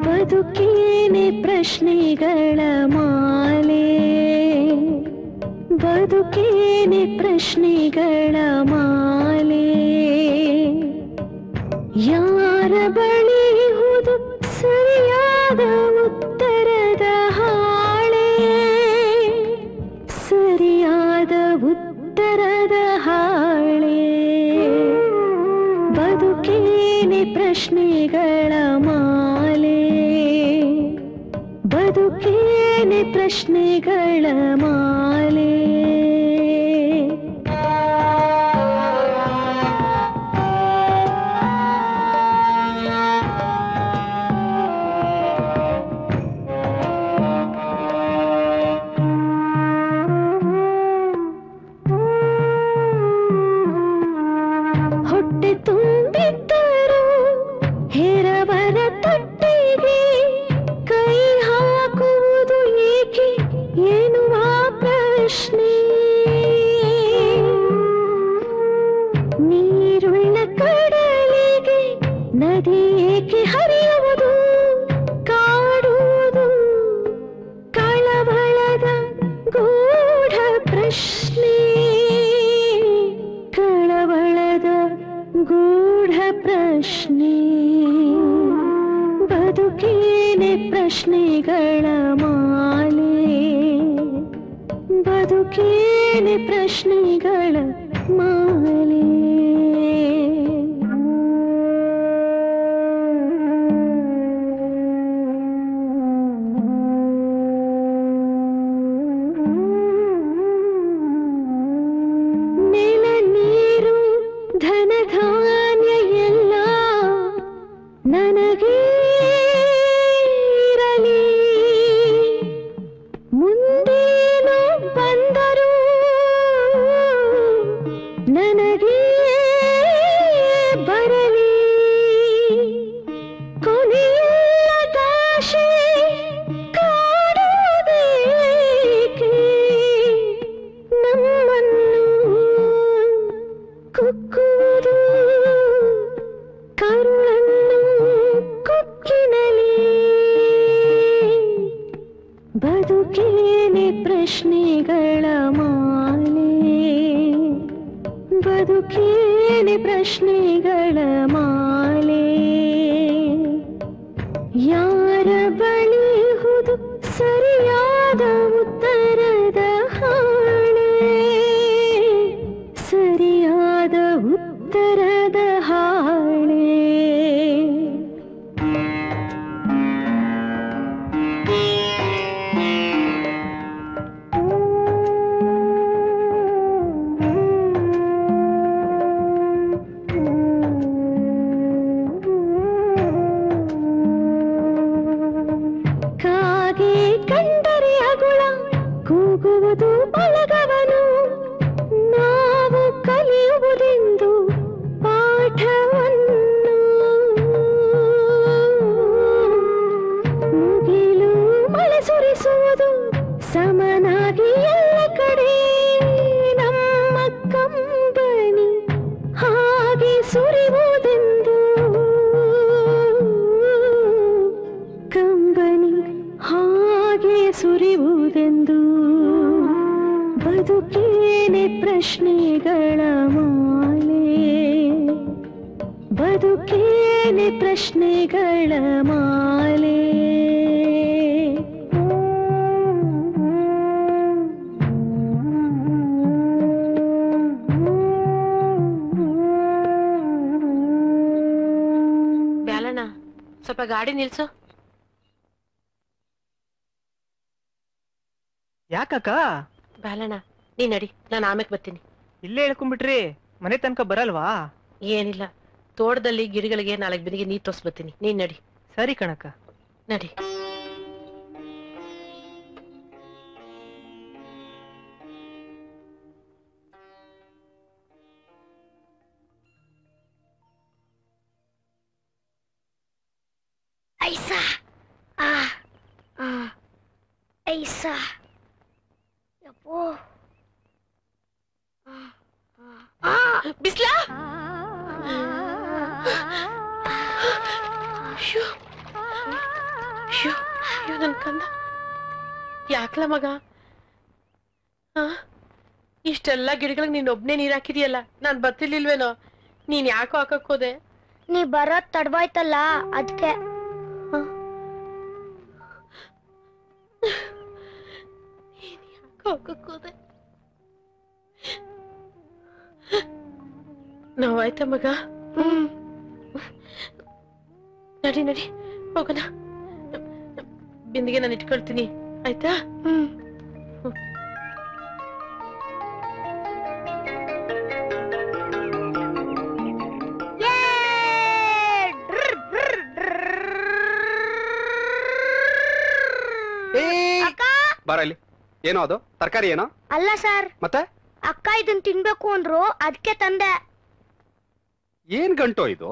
ಬದುಕೇನೆ ಪ್ರಶ್ನೆಗಳ ಮಾಲೆ, ಬದುಕೇನೆ ಪ್ರಶ್ನೆಗಳ ಮಾಲೆ. ಯಾರ ಬಳಿಯುವುದು ಸರಿಯಾದ ಉತ್ತರದ ಹಾಳೆ, ಸರಿಯಾದ ಉತ್ತರದ ಹಾಳೆ. ಬದುಕೇನೆ ಪ್ರಶ್ನೆಗಳ ಮಾಲೆ, ಬದುಕೇನೆ ಪ್ರಶ್ನೆಗಳ ಮಾಲೆ. ಹೊಟ್ಟೆ ತುಂಬಿದ್ದರೂ ಹೆರವರ ತಟ್ಟೆಗೆ ಕೈ ಹಾಕುವುದು ಏಕೆ ಎನ್ನುವ ಪ್ರಶ್ನೆ. ನೀರುಳ್ಳ ಕಡಲಿಗೆ ನದಿ ಏಕೆ ಹರಿಯುವುದು, ಕಾಡುವುದು ಕಳವಳದ ಗೂಢ ಪ್ರಶ್ನೆ, ಕಳವಳದ ಗೂಢ ಪ್ರಶ್ನೆ. ಬದುಕೇನೆ ಪ್ರಶ್ನೆಗಳ ಮಾಲೆ, ಬದುಕೇನೆ ಪ್ರಶ್ನೆಗಳ ಮಾಲೆ. ನೆಲ ನೀರು ಧನ ಧಾನ್ಯ ಎಲ್ಲ ನನಗೆ ಇರಲಿ, ಮುಂದೇನು ಬಂದರೂ ನನಗೆ ಬರಲಿ. ಕೊನೆಯಿಲ್ಲ ಕುಕ್ಕುವುದು ಕರುಳನ್ನು ಕೊಕ್ಕಿನಲಿ ಬದುಕೇನೆ ಪ್ರಶ್ನೆಗಳ ಮಾಲೆ ಬದುಕೇನೆ ಪ್ರಶ್ನೆಗಳ ಮಾಲೆ ಯಾರ ಬಳಿಹುದು ಸರಿಯಾದ ಉತ್ತರದ ಹಾಳೆ ಸರಿಯಾದ ಉತ್ತರದ ಹಾಳೆ ಕಾಗೆ ಕಂಡರೆ ಅಗುಳ ಕೂಗುವುದು ಬಳಗವನು ನಾವು ಕಲಿಯುವುದೆಂದು ಪಾಠವನ್ನು ಮುಗಿಲು ಮಳೆ ಸುರಿಸುವುದು ಸಮನಾಗಿ ಎಲ್ಲ ಕಡೆ ನಮ್ಮ ಕಂಬನಿ ಹಾಗೆ ಸುರಿಯುವುದೆಂದು ಕಂಬನಿ ಹಾಗೆ ಸುರಿಯುವುದೆಂದು ಬದುಕೇನೆ ಪ್ರಶ್ನೆಗಳ ಮಾಲೆ ಬದುಕೇನೆ ಪ್ರಶ್ನೆಗಳ ಮಾಲೆ ಬ್ಯಾಲಣ್ಣ ಸ್ವಲ್ಪ ಗಾಡಿ ನಿಲ್ಸು. ಯಾಕಕ್ಕ ಬ್ಯಾಲಣ್ಣ ನೀನ್ ನಡಿ, ನಾನು ಆಮೇಲೆ ಬರ್ತೀನಿ. ಇಲ್ಲೇ ಹೇಳ್ಕೊಂಡ್ಬಿಟ್ರಿ, ಮನೆ ತನಕ ಬರಲ್ವಾ? ಏನಿಲ್ಲ, ತೋಟದಲ್ಲಿ ಗಿಡಗಳಿಗೆ 4 ಬಿಂದಿಗೆ ನೀರ್ ತೋರ್ಸ್ ಬರ್ತೀನಿ. ನೀನ್ ನಡಿ. ಸರಿ ಕಣಕ್ಕ. ನಡಿ. ಐಸಾ ಐಸಾ ಯಪ್ಪೋ ಬಿಸ್ಲಾ ನನ್ ಕಂದ ಯಾಕ್ಲ ಮಗ, ಇಷ್ಟೆಲ್ಲ ಗಿಡಗಳಿಗೆ ನೀನ್ ಒಬ್ನೇ ನೀರ್ ಹಾಕಿದೀಯಲ್ಲ, ನಾನ್ ಬರ್ತಿರ್ಲಿಲ್ವೇನೋ? ನೀನ್ ಯಾಕೋ ಹಾಕಕ್ ಹೋದೆ? ನೀ ಬರೋದ್ ತಡವಾಯ್ತಲ್ಲ ಅದಕ್ಕೆ. ಹೋಗಕ್ಕೋದೆ ನೋವಾಯ್ತ ಮಗ? ನಡಿ ನಡಿ ಹೋಗೋಣ. ಬಿಂದಿಗೆ ನಾನು ಇಟ್ಕೊಳ್ತೀನಿ, ಆಯ್ತಾ? ಬಾರ ಇಲ್ಲಿ. ಏನೋ ಅದು ತರಕಾರಿ ಏನೋ? ಅಲ್ಲ ಸರ್, ಮತ್ತೆ ಅಕ್ಕ ಇದನ್ ತಿನ್ಬೇಕು ಅಂದ್ರು ಅದಕ್ಕೆ ತಂದೆ. ಏನ್ ಗಂಟೋ ಇದು?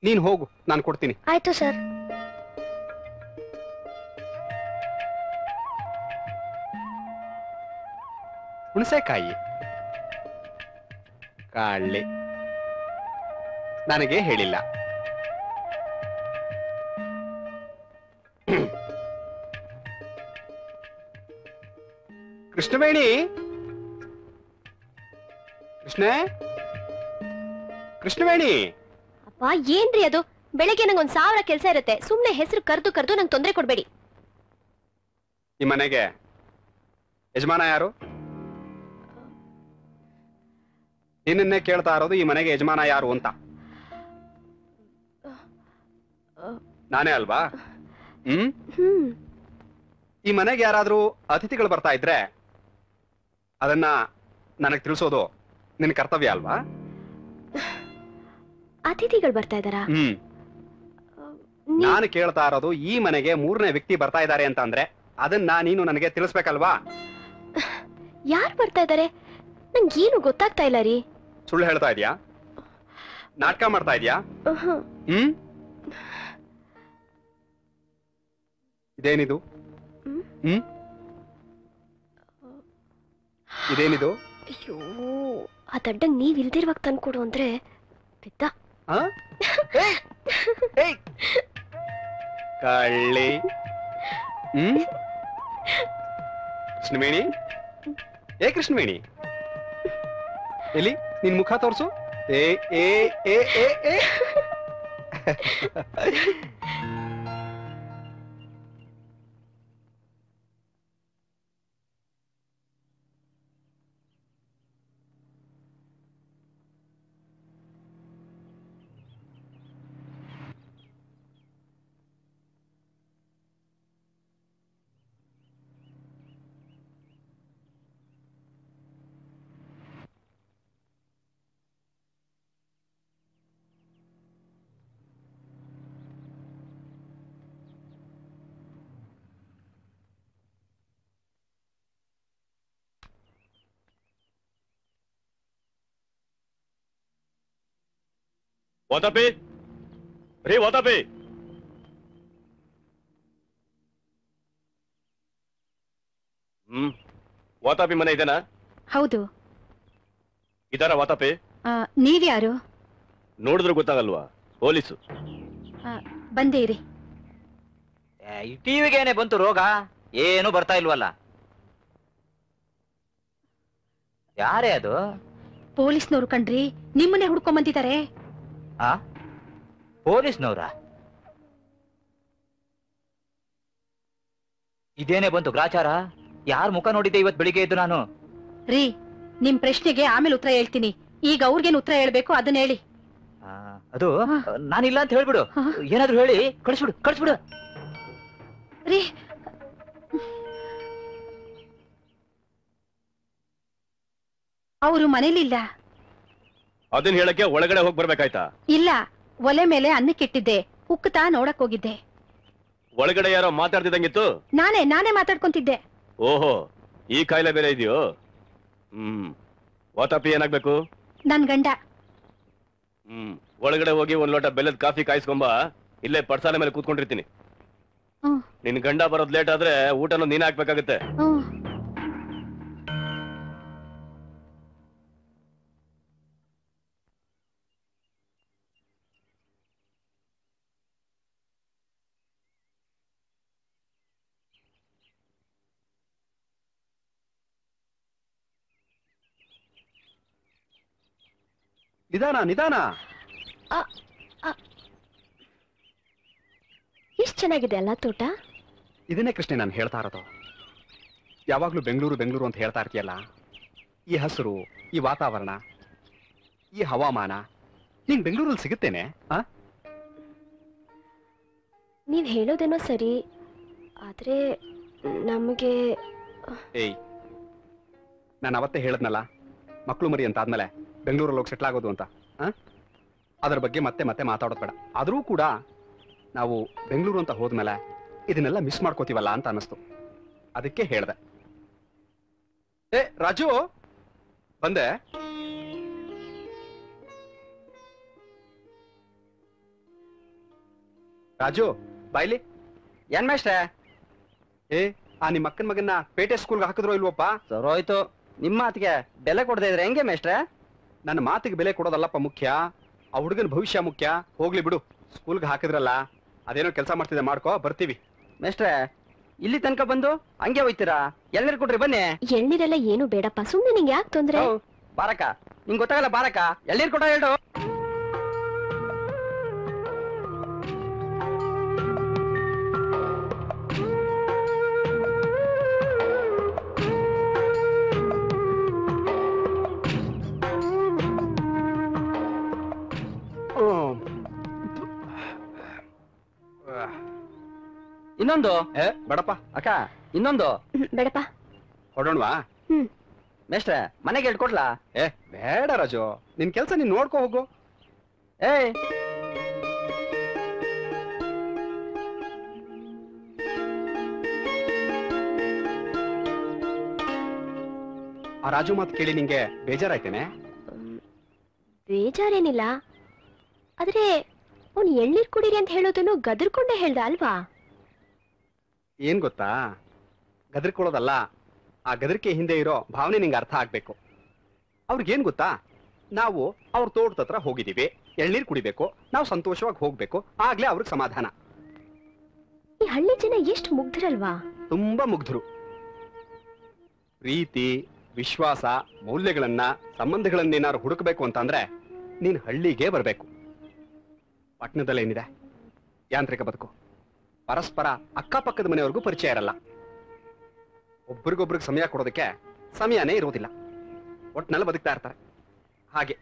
ನೀನ್ ಹೋಗು, ನಾನು ಕೊಡ್ತೀನಿ. ಆಯ್ತು ಸರ್. ಹುಣಸೆಕಾಯಿ ಕಾಳೆ ನನಗೆ ಹೇಳಿಲ್ಲ. ಕೃಷ್ಣವೇಣಿ, ಕೃಷ್ಣವೇಣಿ. ಅಪ್ಪ ಏನ್ರಿ ಅದು? ಬೆಳಗ್ಗೆ ನಂಗೊಂದ್ 1000 ಕೆಲ್ಸ ಇರುತ್ತೆ, ಸುಮ್ನೆ ಹೆಸರು ಕರ್ದು ನಂಗೆ ತೊಂದರೆ ಕೊಡ್ಬೇಡಿ. ಈ ಮನೆಗೆ ಯಜಮಾನ ಯಾರು? ನಿನ್ನೆ ಕೇಳ್ತಾ ಇರೋದು ಈ ಮನೆಗೆ ಯಜಮಾನ ಯಾರು ಅಂತ. ನಾನೇ ಅಲ್ವಾ? ಈ ಮನೆಗೆ ಯಾರಾದ್ರೂ ಅತಿಥಿಗಳು ಬರ್ತಾ ಇದ್ರೆ ಅದನ್ನ ನನಗೆ ತಿಳಿಸೋದು ನಿನ್ನ ಕರ್ತವ್ಯ ಅಲ್ವಾ? ಅತಿಥಿಗಳು ಬರ್ತಾ ಇದ್ದಾರಾ? ನಾನು ಕೇಳ್ತಾ ಇರೋದು ಈ ಮನೆಗೆ 3ನೇ ವ್ಯಕ್ತಿ ಬರ್ತಾ ಇದ್ದಾರೆ ಅಂತ ಅಂದ್ರೆ ಅದನ್ನ ನೀನು ನನಗೆ ತಿಳಿಸ್ಬೇಕಲ್ವಾ? ಯಾರು ಬರ್ತಾ ಇದ್ದಾರೆ? ನಂಗೇನು ಗೊತ್ತಾಗ್ತಾ ಇಲ್ಲ ರೀ. ಸುಳ್ಳು ಹೇಳ್ತಾ ಇದೀಯಾ? ನಾಟಕ ಮಾಡ್ತಾ ಇದೀಯಾ? ಇದೇನಿದು? ಇದೇನಿದು? ಅಯ್ಯೋ ಆ ದಡ್ಡಂಗ್ ನೀವ್ ಇಲ್ದಿರುವಾಗ ತಂದ್ಕೊಡು ಅಂದ್ರೆ ಬಿದ್ದ. ಕಳ್ಳಿ. ಕೃಷ್ಣವೇಣಿ, ಏ ಕೃಷ್ಣವೇಣಿ, ಎಲ್ಲಿ ನಿನ್ ಮುಖ ತೋರ್ಸು. ಏ ಏ ಏ ಏ ಏ ವಾತಾಪಿ, ರೀ ವಾತಾಪಿ, ವಾತಾಪಿ ಮನೆ ಇದೆನಾ? ಹೌದು. ಇದಾರ ವಾತಾಪಿ? ನೀವ್ಯಾರು? ನೋಡಿದ್ರು ಗೊತ್ತಾಗಲ್ವಾ? ಪೊಲೀಸು. ಬಂದೇ ಇರಿ. ಟಿವಿಗೇನೆ ಬಂತು ರೋಗ, ಏನು ಬರ್ತಾ ಇಲ್ವಲ್ಲ. ಯಾರೇ ಅದು? ಪೊಲೀಸ್ನವ್ರು ಕಣ್ರಿ, ನಿಮ್ಮನ್ನೇ ಹುಡ್ಕೊಂಡ್ ಬಂದಿದ್ದಾರೆ. ಪೊಲೀಸ್ನವ್ರ? ಇದೇನೇ ಬಂತು ಗ್ರಾಚಾರ? ಯಾರ ಮುಖ ನೋಡಿದ್ದೆ ಇವತ್ ಬೆಳಿಗ್ಗೆ ಎದ್ದು ನಾನು? ರೀ, ನಿಮ್ ಪ್ರಶ್ನೆಗೆ ಆಮೇಲೆ ಉತ್ತರ ಹೇಳ್ತೀನಿ. ಈಗ ಅವ್ರಿಗೇನು ಉತ್ತರ ಹೇಳ್ಬೇಕು ಅದನ್ನ ಹೇಳಿ. ಅದು ನಾನಿಲ್ಲ ಅಂತ ಹೇಳ್ಬಿಡು. ಏನಾದ್ರು ಹೇಳಿ ಕಳಿಸ್ಬಿಡು. ರೀ, ಅವರು ಮನೇಲಿಲ್ಲ. ಅದನ್ನ ಹೇಳಕ್ಕೆ ಒಳಗಡೆ ಹೋಗಿ ಬರ್ಬೇಕಾಯ್ತಾ? ಇಲ್ಲ, ಒಲೆ ಮೇಲೆ ಅನ್ನಕ್ಕಿಟ್ಟಿದ್ದೆ, ಉಕ್ಕುತ್ತಾ ನೋಡಕ್ ಹೋಗಿದ್ದೆ. ಒಳಗಡೆ ಯಾರೋ ಮಾತಾಡ್ತಿದ್ದಂಗಿತ್ತು? ನಾನೇ ಮಾತಾಡ್ಕೊಂತಿದ್ದೆ. ಓಹೋ, ಈ ಕಾಯಿಲೆ ಬೇರೆ ಇದೆಯೋ? ವಾತಾಪಿ ಏನಾಗ್ಬೇಕು? ನನ್ ಗಂಡ. ಒಳಗಡೆ ಹೋಗಿ ಒಂದ್ ಲೋಟ ಬೆಲ್ಲದ ಕಾಫಿ ಕಾಯಿಸ್ಕೊಂಬ. ಇಲ್ಲೇ ಪಡ್ಸಾಲೆ ಮೇಲೆ ಕೂತ್ಕೊಂಡಿರ್ತೀನಿ. ನಿನ್ ಗಂಡ ಬರೋದ್ ಲೇಟ್ ಆದ್ರೆ ಊಟನೂ ನೀನ್ ಹಾಕ್ಬೇಕಾಗತ್ತೆ. ನಿಧಾನ. ಇಷ್ಟ್ ಚೆನ್ನಾಗಿದೆ ಅಲ್ಲ ತೋಟ? ಇದನ್ನೇ ಕೃಷ್ಣ ನಾನು ಹೇಳ್ತಾ ಇರೋದು. ಯಾವಾಗ್ಲೂ ಬೆಂಗಳೂರು ಅಂತ ಹೇಳ್ತಾ ಇರ್ತೀಯಲ್ಲ, ಈ ಹಸಿರು, ಈ ವಾತಾವರಣ, ಈ ಹವಾಮಾನ ನೀನ್ ಬೆಂಗಳೂರಲ್ಲಿ ಸಿಗುತ್ತೇನೆ? ನೀವ್ ಹೇಳೋದೇನೋ ಸರಿ, ಆದ್ರೆ ನಮಗೆ ನಾನು ಅವತ್ತೇ ಹೇಳದ್ನಲ್ಲ, ಮಕ್ಕಳು ಮರಿ ಅಂತ ಆದ್ಮೇಲೆ ಬೆಂಗಳೂರಲ್ಲಿ ಹೋಗಿ ಸೆಟ್ಲ್ ಆಗೋದು ಅಂತ. ಅದ್ರ ಬಗ್ಗೆ ಮತ್ತೆ ಮಾತಾಡೋದು ಬೇಡ. ಆದ್ರೂ ಕೂಡ ನಾವು ಬೆಂಗಳೂರು ಅಂತ ಹೋದ್ಮೇಲೆ ಇದನ್ನೆಲ್ಲ ಮಿಸ್ ಮಾಡ್ಕೋತೀವಲ್ಲ ಅಂತ ಅನ್ನಿಸ್ತು. ಅದಕ್ಕೆ ಹೇಳ್ದೆ. ರಾಜು ಬಂದೆ. ರಾಜು ಬಾಯ್ಲಿ. ಏನ್ ಮೇಷ್ಟ್ರೆ? ಆ ನಿಮ್ಮ ಅಕ್ಕನ ಮಗನ್ನ ಪೇಟೆ ಸ್ಕೂಲ್ಗೆ ಹಾಕಿದ್ರೋ ಇಲ್ವಪ್ಪ? ಸರೋಯ್ತು. ನಿಮ್ಮ ಮಾತಿಗೆ ಬೆಲೆ ಕೊಡದೇ ಇದ್ರೆ ಹೆಂಗೆ ಮೇಷ್ಟ್ರೆ? ನನ್ನ ಮಾತಿಗೆ ಬೆಲೆ ಕೊಡೋದಲ್ಲಪ್ಪ ಮುಖ್ಯ, ಆ ಹುಡುಗನ ಭವಿಷ್ಯ ಮುಖ್ಯ. ಹೋಗ್ಲಿ ಬಿಡು, ಸ್ಕೂಲ್ಗೆ ಹಾಕಿದ್ರಲ್ಲ, ಅದೇನೋ ಕೆಲಸ ಮಾಡ್ತಿದೆ, ಮಾಡ್ಕೋ, ಬರ್ತೀವಿ. ಮೇಷ್ಟ್ರೆ, ಇಲ್ಲಿ ತನಕ ಬಂದು ಹಂಗೆ ಹೋಯ್ತೀರಾ? ಎಳ್ನೀರು ಕೊಡ್ರಿ ಬನ್ನಿ. ಎಳ್ನೀರೆಲ್ಲ ಏನು ಬೇಡಪ್ಪ, ಸುಮ್ನೆ ನಿಂಗೆ ಯಾಕೆ ತೊಂದ್ರೆ? ಬಾರಕ, ನಿಂಗೆ ಗೊತ್ತಾಗಲ್ಲ ಬಾರಕ, ಎಳ್ನೀರು ಕೊಡ ಹೇಳು. ಇನ್ನೊಂದು ಬೇಡಪ್ಪ. ಅಕ್ಕ ಇನ್ನೊಂದು ಬೇಡಪ್ಪ. ಹೊಡೋಣವಾ? ಮೇಷ್ಟ್ರೆ, ಮನೆಗೆ ಹೇಳ್ಕೊಡ್ಲಾ? ಬೇಡ ರಾಜು, ನಿನ್ ಕೆಲ್ಸ ನೀನ್ ನೋಡ್ಕೋ ಹೋಗು. ಆ ರಾಜು ಮಾತು ಕೇಳಿ ನಿಂಗೆ ಬೇಜಾರಾಯ್ತೇನೆ? ಬೇಜಾರೇನಿಲ್ಲ, ಆದ್ರೆ ಅವ್ನು ಎಳ್ನೀರ್ ಕುಡೀರಿ ಅಂತ ಹೇಳೋದನ್ನು ಗದರ್ಕೊಂಡೇ ಹೇಳ್ದ ಅಲ್ವಾ? ಏನ್ ಗೊತ್ತಾ, ಗದರ್ಕೊಳ್ಳೋದಲ್ಲ, ಆ ಗದರಿಕೆ ಹಿಂದೆ ಇರೋ ಭಾವನೆ ನಿಂಗೆ ಅರ್ಥ ಆಗ್ಬೇಕು. ಅವ್ರಿಗೇನ್ ಗೊತ್ತಾ, ನಾವು ಅವ್ರ ತೋಟದ ಹತ್ರ ಹೋಗಿದೀವಿ, ಎಳ್ನೀರ್ ಕುಡಿಬೇಕು, ನಾವು ಸಂತೋಷವಾಗಿ ಹೋಗ್ಬೇಕು, ಆಗ್ಲೇ ಅವ್ರಿಗೆ ಸಮಾಧಾನ. ಈ ಹಳ್ಳಿ ಜನ ಎಷ್ಟು ಮುಗ್ಧರಲ್ವಾ? ತುಂಬಾ ಮುಗ್ಧರು. ಪ್ರೀತಿ, ವಿಶ್ವಾಸ, ಮೌಲ್ಯಗಳನ್ನ, ಸಂಬಂಧಗಳನ್ನೇನಾದ್ರು ಹುಡುಕಬೇಕು ಅಂತಂದ್ರೆ ನೀನ್ ಹಳ್ಳಿಗೆ ಬರ್ಬೇಕು. ಪಟ್ಟಣದಲ್ಲೇನಿದೆ ಯಾಂತ್ರಿಕ ಬದುಕು, ಪರಸ್ಪರ ಅಕ್ಕಪಕ್ಕದ ಮನೆಯವ್ರಿಗೂ ಪರಿಚಯ ಇರಲ್ಲ, ಒಬ್ರಿಗೊಬ್ರಿಗೆ ಸಮಯ ಕೊಡೋದಕ್ಕೆ ಸಮಯನೇ ಇರೋದಿಲ್ಲ, ಒಟ್ನೆಲ್ಲ ಬದುಕ್ತಾ ಇರ್ತಾರೆ. ಹಾಗೆ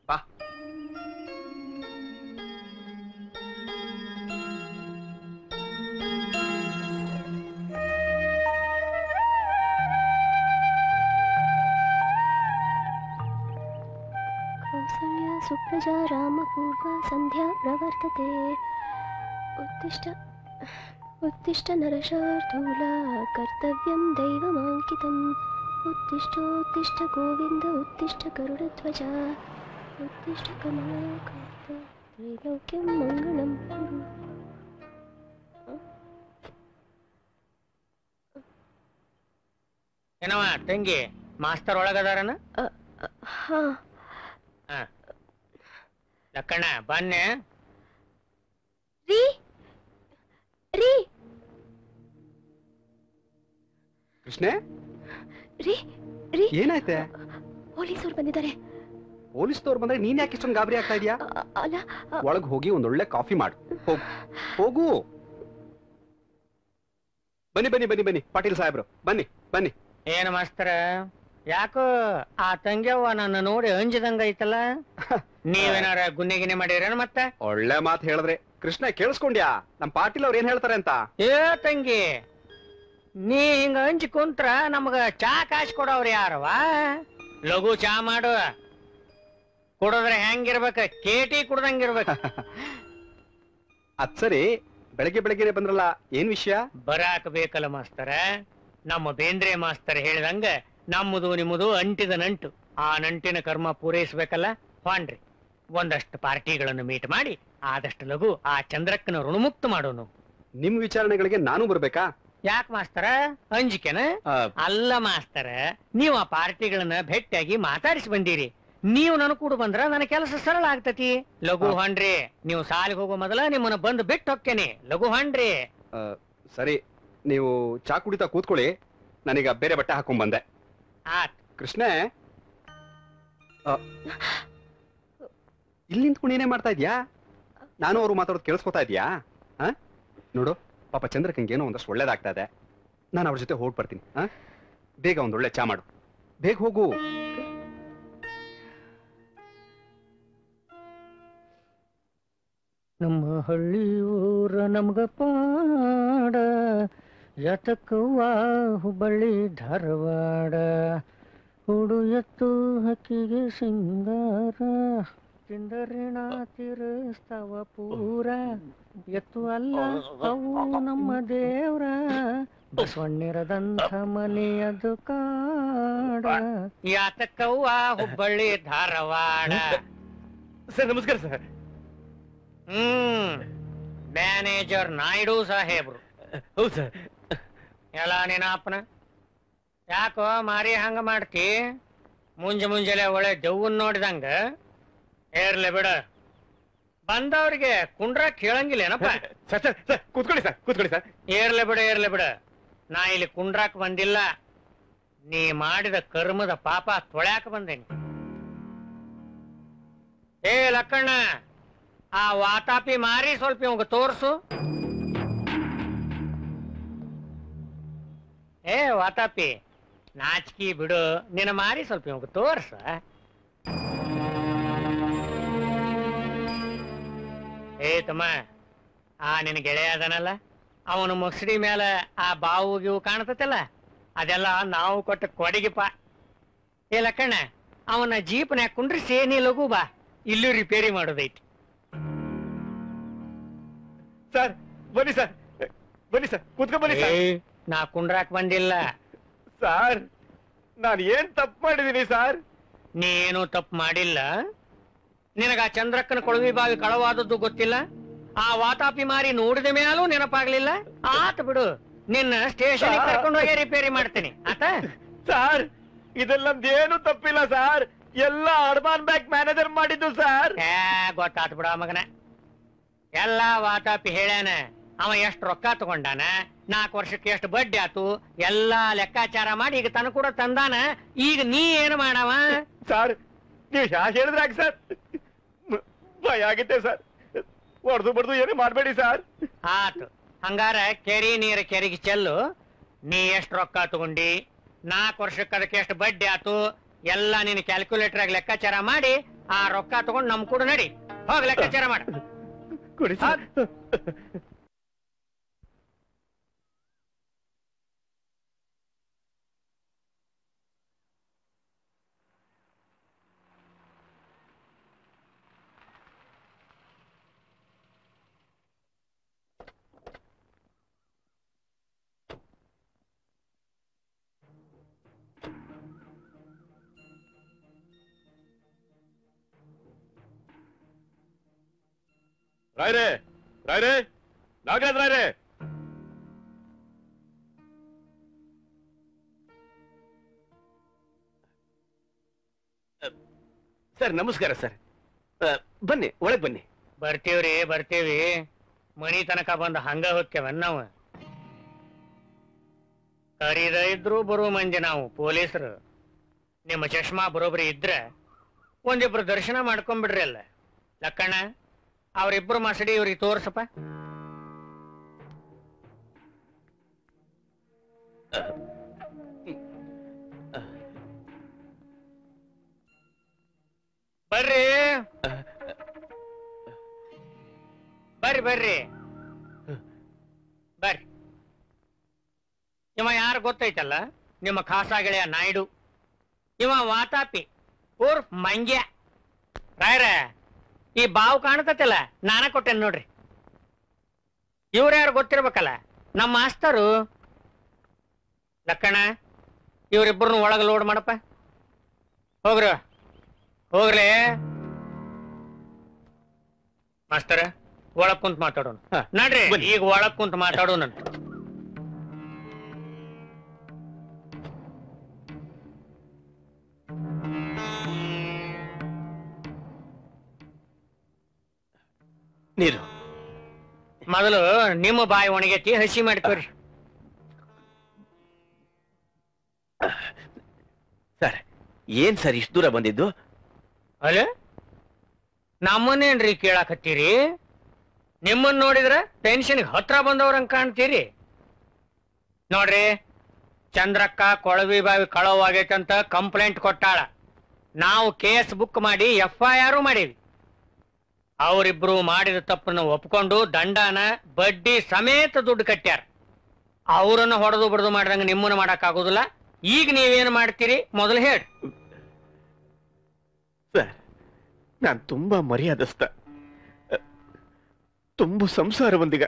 ಬಾ. ಕೌಸಲ್ಯ ಸುಪ್ರಜಾ ರಾಮಪೂರ್ವ ಸಂಧ್ಯಾ ಪ್ರವರ್ತತೆ. ಉತ್ತಿಷ್ಟ ಉತ್ತಿಷ್ಟ ನರಶಾರ್ದೂಲ ಕರ್ತವ್ಯಂ ದೈವಮಾಂಕಿತಂ. ಉತ್ತಿಷ್ಟೋತ್ತಿಷ್ಟ ಗೋವಿಂದ ಉತ್ತಿಷ್ಟ ಗರುಡಧ್ವಜ ಉತ್ತಿಷ್ಟ ಕಮಲಾಕಾಂತ ತ್ರೈಲೋಕ್ಯಂ ಮಂಗಳಂ ಕುರು. ಏನವ ತಂಗಿ, ಮಾಸ್ತರ್ ಒಳಗದಾರನ? ಹಾ. ಲಕ್ಕಣ್ಣ ಬನ್ನೆ. ರೀ ರೀ ಕೃಷ್ಣೆ, ರೀ ರೀ ಏನಾಯ್ತೆ? ಪೊಲೀಸರು ಬಂದಿದ್ದಾರೆ. ಪೊಲೀಸ್ನವ್ರು ಬಂದ್ರೆ ನೀನ್ ಯಾಕೆ ಇಷ್ಟೊಂದು ಗಾಬರಿ ಆಗ್ತಾ ಇದೀಯಾ? ಅಲ್ಲ, ಒಳಗ್ ಹೋಗಿ ಒಂದೊಳ್ಳೆ ಕಾಫಿ ಮಾಡು. ಹೋಗು ಹೋಗು. ಬನ್ನಿ ಬನ್ನಿ ಬನ್ನಿ ಬನ್ನಿ ಪಾಟೀಲ್ ಸಾಹೇಬ್ರು, ಬನ್ನಿ ಬನ್ನಿ. ಏನ್ ಮಾಸ್ತರ, ಯಾಕೋ ಆ ತಂಗ್ಯವ್ವ ನನ್ನ ನೋಡಿ ಅಂಜದಂಗ ಐತಲ್ಲ? ನೀವೇನಾರ ಗುನ್ನೆ ಗಿನ್ನೆ ಮಾಡಿರೇನ? ಮತ್ತೆ ಒಳ್ಳೆ ಮಾತು ಹೇಳಿದ್ರೆ. ಕೃಷ್ಣ ಕೇಳಿಸ್ಕೊಂಡ್ಯಾ ನಮ್ ಪಾಟೀಲ್ ಅವ್ರು ಏನ್ ಹೇಳ್ತಾರೆ ಅಂತ? ಏ ತಂಗಿ, ನೀ ಹಿಂಗ ಹಂಚಿ ಕುಂತ್ರ ನಮಗ ಚಾ ಕಾಶ್ ಕೊಡವ್ರ ಯಾರವ? ಲಘು ಚಾ ಮಾಡು. ಕುಡಿದ್ರೆ ಹೆಂಗಿರ್ಬೇಕ? ಕೇಟಿ ಕುಡ್ದಂಗಿರ್ಬೇಕ. ಅದ್ ಸರಿ, ಬೆಳಗ್ಗೆ ಬೆಳಗ್ಗೆ ಬಂದ್ರಲ್ಲ, ಏನ್ ವಿಷಯ? ಬರಾಕ್ ಬೇಕಲ್ಲ ಮಾಸ್ತರ. ನಮ್ಮ ಬೇಂದ್ರೆ ಮಾಸ್ತರ್ ಹೇಳಿದಂಗ ನಮ್ಮದು ನಿಮ್ಮದು ಅಂಟಿದ ನಂಟು. ಆ ನಂಟಿನ ಕರ್ಮ ಪೂರೈಸ್ಬೇಕಲ್ಲ. ಹೊಂಡ್ರಿ, ಒಂದಷ್ಟು ಪಾರ್ಟಿಗಳನ್ನು ಮೀಟ್ ಮಾಡಿ ಆದಷ್ಟು ಲಘು ಆ ಚಂದ್ರಕ್ಕನ ಋಣಮುಕ್ತ ಮಾಡೋನು. ನಿಮ್ ವಿಚಾರಣೆಗಳಿಗೆ ನಾನು ಬರ್ಬೇಕಾ? ಯಾಕೆ ಮಾಸ್ತರ, ಅಂಜಿಕೆನ? ಅಲ್ಲ ಮಾಸ್ತರ, ನೀವು ಆ ಪಾರ್ಟಿಗಳನ್ನ ಭೇಟಿಯಾಗಿ ಮಾತಾಡಿಸಿ ಬಂದಿರಿ. ನೀವು ನನ್ ಕೂಡ ಬಂದ್ರ ನನ್ನ ಕೆಲಸ ಸರಳ ಆಗ್ತತಿ. ಲಘು ಹೊಂಡ್ರಿ, ನೀವು ಸಾಲಿಗೆ ಹೋಗೋ ಮೊದಲ ನಿಮ್ಮನ್ನ ಬಂದು ಬಿಟ್ಟು ಹೋಗ್ತೇನೆ. ಲಘು ಹೊಂಡ್ರಿ. ಸರಿ, ನೀವು ಚಾ ಕುಡಿತಾ ಕೂತ್ಕೊಳ್ಳಿ, ನಾನೀಗ ಬೇರೆ ಬಟ್ಟೆ ಹಾಕೊಂಡ್ ಬಂದೆ. ಕೃಷ್ಣೆ, ಇಲ್ಲಿ ನಿಂತ್ಕೊಂಡು ಏನೇ ಮಾಡ್ತಾ ಇದ್ಯಾ? ನಾನು ಅವರು ಮಾತಾಡೋದು ಕೇಳಿಸ್ಕೊತಾ ಇದ್ಯಾ? ನೋಡು ಪಾಪ ಚಂದ್ರಕಂಗೆ ಏನೋ ಒಂದಷ್ಟು ಒಳ್ಳೇದಾಗ್ತಾ ಇದೆ, ನಾನು ಅವ್ರ ಜೊತೆ ಹೋಗಿ ಬರ್ತೀನಿ. ಬೇಗ ಒಂದೊಳ್ಳೆ ಚಾ ಮಾಡು, ಬೇಗ ಹೋಗು. ನಮ್ಮ ಹಳ್ಳಿ ಊರ ನಮ್ಗ ಪಾಡ, ಯತಕವ್ವ ಹುಬ್ಬಳ್ಳಿ ಧಾರವಾಡ, ಹುಡು ಎತ್ತು ಹಕ್ಕಿಗೆ ಸಿಂಗಾರ, ತಿಂದರಿಣ ತೀರಿಸ್ತಾವ ಪೂರ, ಎತ್ತು ಅಲ್ಲ ಅವು ನಮ್ಮ ದೇವ್ರ, ಬಸವಣ್ಣಿರದಂಥ ಮನೆಯದು ಕಾಡ, ಯಾತಕವ್ವ ಹುಬ್ಬಳ್ಳಿ ಧಾರವಾಡ. ಸರ್ ನಮಸ್ಕಾರ ಸರ್. ಮ್ಯಾನೇಜರ್ ನಾಯ್ಡು ಸಾಹೇಬ್ರು. ಹೌದು ಸರ್. ಎಲ್ಲ ನೀನಪ್ಪನ ಯಾಕೋ ಮಾರಿ ಹಂಗ ಮಾಡ್ತಿ? ಮುಂಜಾನೆ ಒಳ್ಳೆ ದೆವ್ವನ್ ನೋಡಿದಂಗ. ಏರ್ಲೆ ಬಿಡ, ಬಂದವ್ರಿಗೆ ಕುಂಡ್ರ ಕೇಳಂಗಿಲ್ಲ ಏನಪ್ಪ? ಕೂತ್ಕೊಳ್ಳಿ ಸರ್, ಕೂತ್ಕೊಳ್ಳಿ ಸರ್. ಏರ್ಲೆ ಬಿಡ. ನಾ ಇಲ್ಲಿ ಕುಂಡ್ರಾಕ್ ಬಂದಿಲ್ಲ, ನೀ ಮಾಡಿದ ಕರ್ಮದ ಪಾಪ ತೊಳ್ಯಾಕ ಬಂದೇನಿ. ಏ ಲಕ್ಕಣ್ಣ, ಆ ವಾತಾಪಿ ಮಾರಿ ಸ್ವಲ್ಪ ಇವಂಗ ತೋರ್ಸು. ಏ ವಾತಾಪಿ, ನಾಚಿಕೆ ಬಿಡು, ನಿನ್ನ ಮಾರಿ ಸ್ವಲ್ಪ ಇವಂಗ ತೋರ್ಸ. ಏ ತಮ್ಮ, ಆ ನಿನ್ನ ಗೆಳೆಯ ಅದನಲ್ಲ, ಅವನು ಮುಸ್ಡಿ ಮೇಲೆ ಆ ಬಾವು ಗಿವು ಕಾಣ್ತತಲ್ಲ, ಅದೆಲ್ಲ ನಾವು ಕೊಟ್ಟ ಕೊಡಗಿಪ್ಪ. ಏ ಲಕ್ಕಣ್ಣ, ಅವನ ಜೀಪ್ನ್ಯಾಗ ಕುಂಡ್ರಿಸಿ ನೀ ಲಘು ಬಾ, ಇಲ್ಲೂ ರಿಪೇರಿ ಮಾಡೋದೈತಿ. ಸರ್ ಬನ್ನಿ ಸರ್, ಬನ್ನಿ ಸರ್, ಕೂತ್ಕೊ ಬನ್ನಿ ಸರ್. ನಾ ಕುಂಡ್ರಾಕ್ ಬಂದಿಲ್ಲ ಸರ್. ನಾನು ಏನ್ ತಪ್ಪು ಮಾಡಿದೀನಿ ಸರ್? ನೀನು ತಪ್ಪು ಮಾಡಿಲ್ಲ. ನಿನಗ ಆ ಚಂದ್ರಕ್ಕನ ಕೊಳವಿ ಬಾವಿ ಕಳವಾದದ್ದು ಗೊತ್ತಿಲ್ಲ? ಆ ವಾತಾಪಿ ಮಾರಿ ನೋಡಿದ ಮೇಲೂ ನೆನಪಾಗ್ಲಿಲ್ಲ? ಆತ ಬಿಡು, ನಿನ್ನ ಸ್ಟೇಷನ್ ಕರ್ಕೊಂಡು ಹೋಗಿ ರಿಪೇರಿ ಮಾಡ್ತೀನಿ ಆತಾ ಸರ್ ಇದೆಲ್ಲದೇನು ತಪ್ಪಿಲ್ಲ ಸರ್, ಎಲ್ಲ ಅರ್ಬಾನ್ ಬ್ಯಾಂಕ್ ಮ್ಯಾನೇಜರ್ ಮಾಡಿದ್ದು ಸರ್. ಗೊತ್ತಾತ್ ಬಿಡ ಮಗನ, ಎಲ್ಲ ವಾತಾಪಿ ಹೇಳ್ಯಾನ. ಅವ ಎಷ್ಟು ರೊಕ್ಕ ತಗೊಂಡಾನ, 4 ವರ್ಷಕ್ಕೆ ಎಷ್ಟು ಬಡ್ಡಿ ಆತು, ಎಲ್ಲಾ ಲೆಕ್ಕಾಚಾರ ಮಾಡಿ ಈಗ ತನ ಕೂಡ ತಂದಾನ. ಈಗ ನೀ ಏನು ಮಾಡವ ಸರ್? ನೀವು ಯಾಕೆ ಹೇಳಿದ್ರಾಗ ಸರ್, ಭಯ ಆಗಿತ್ತೆ ಸರ್. ಹೊಡೆದು ಬಡ್ದು ಏನು ಮಾಡ್ಬೇಡಿ ಸರ್. ಆತು, ಹಂಗಾರ ಕೆರಿ ನೀರ ಕೆರೆಗೆ ಚೆಲ್ಲು. ನೀ ಎಷ್ಟು ರೊಕ್ಕ ತಗೊಂಡಿ, 4 ವರ್ಷಕ್ಕೆ ಅದಕ್ಕೆ ಎಷ್ಟು ಬಡ್ಡಿ ಆತು, ಎಲ್ಲ ನೀನು ಕ್ಯಾಲ್ಕುಲೇಟರ್ ಆಗಿ ಲೆಕ್ಕಾಚಾರ ಮಾಡಿ ಆ ರೊಕ್ಕ ತಗೊಂಡು ನಮ್ ಕೂಡ ನಡಿ. ಹೋಗಿ ಲೆಕ್ಕಾಚಾರ ಮಾಡ. ಕೊಡಿ ಸರ್. ರಾಯ್ರೆ, ರಾಯ್ರೆ, ನಾಗರಾಜ್ ರಾಯ್ರೆ, ಸರ್ ನಮಸ್ಕಾರ ಸರ್. ಬನ್ನಿ ಒಳಗ್ ಬನ್ನಿ. ಬರ್ತೀವ್ರಿ ಬರ್ತೀವಿ. ಮನಿ ತನಕ ಬಂದ ಹಂಗ ಹೋಗ್ತೇವನ್ ನಾವು. ಕರೀದ ಇದ್ರು ಬರುವ ಮಂದಿ ನಾವು ಪೊಲೀಸರು. ನಿಮ್ಮ ಚಶ್ಮಾ ಬರೋಬ್ರಿ ಇದ್ರೆ ಒಂದಿಬ್ರು ದರ್ಶನ ಮಾಡ್ಕೊಂಡ್ಬಿಡ್ರಿ ಅಲ್ಲ. ಲಕ್ಕಣ್ಣ, ಅವ್ರಿಬ್ರು ಮಸಡಿ ಇವ್ರಿಗೆ ತೋರ್ಸಪ್ಪ. ಬರ್ರಿ ಬರ್ರಿ ಬರ್ರಿ ಬರ್ರಿ. ಇವ ಯಾರು ಗೊತ್ತೈತಲ್ಲ, ನಿಮ್ಮ ಖಾಸ ಗೆಳೆಯ ನಾಯ್ಡು. ಇವ ವಾತಾಪಿ ಊರ್ಫ್ ಮಂಗ್ಯ. ರಾಯ್ರ, ಈ ಬಾವು ಕಾಣತಲ್ಲ, ನಾನ ಕೊಟ್ಟೇನ್ ನೋಡ್ರಿ. ಇವ್ರ್ಯಾರು ಗೊತ್ತಿರ್ಬೇಕಲ್ಲ, ನಮ್ಮ ಮಾಸ್ತರು. ಲಕ್ಕಣ, ಇವ್ರಿಬ್ಬರನ್ನು ಒಳಗ ಲೋಡ್ ಮಾಡಪ್ಪ. ಹೋಗ್ರಿ ಹೋಗ್ರಿ. ಮಾಸ್ತರ, ಒಳಗ್ ಕುಂತ ಮಾತಾಡೋಣ ನಡ್ರಿ. ಈಗ ಒಳಗ್ ಕುಂತ ಮಾತಾಡೋಣ. ನೀರು ಮೊದಲು ನಿಮ್ಮ ಬಾಯಿ ಒಣಗೈತಿ, ಹಸಿ ಮಾಡ್ಕೊರಿ. ಸರ್ ಏನ್ ಸರ್ ಇಷ್ಟು ದೂರ ಬಂದಿದ್ದು? ಅಲ್ಲ, ನಮ್ಮನ್ನೇನ್ರಿ ಕೇಳಾಕತ್ತೀರಿ? ನಿಮ್ಮನ್ನ ನೋಡಿದ್ರ ಟೆನ್ಷನ್ಗೆ ಹತ್ರ ಬಂದವ್ರಂಗ್ ಕಾಣ್ತೀರಿ. ನೋಡ್ರಿ, ಚಂದ್ರಕ್ಕ ಕೊಳವಿ ಬಾವಿ ಕಳವಾಗೈತಂತ ಕಂಪ್ಲೇಂಟ್ ಕೊಟ್ಟಾಳ. ನಾವು ಕೇಸ್ ಬುಕ್ ಮಾಡಿ FIR ಮಾಡೀವಿ. ಅವರಿಬ್ರು ಮಾಡಿದ ತಪ್ಪನ್ನು ಒಪ್ಕೊಂಡು ದಂಡನ ಬಡ್ಡಿ ಸಮೇತ ದುಡ್ಡು ಕಟ್ಟ್ಯಾರ. ಅವರನ್ನ ಹೊಡೆದು ಬಡ್ದು ಮಾಡಿದಂಗ ನಿಮ್ಮನ್ನ ಮಾಡಕ್ ಆಗೋದಿಲ್ಲ. ಈಗ ನೀವೇನು ಮಾಡ್ತೀರಿ ಮೊದಲು ಹೇಳಿ. ಸರ್, ನಾನ್ ತುಂಬಾ ಮರ್ಯಾದಸ್ತ, ತುಂಬ ಸಂಸಾರ ಬಂದಿಗ.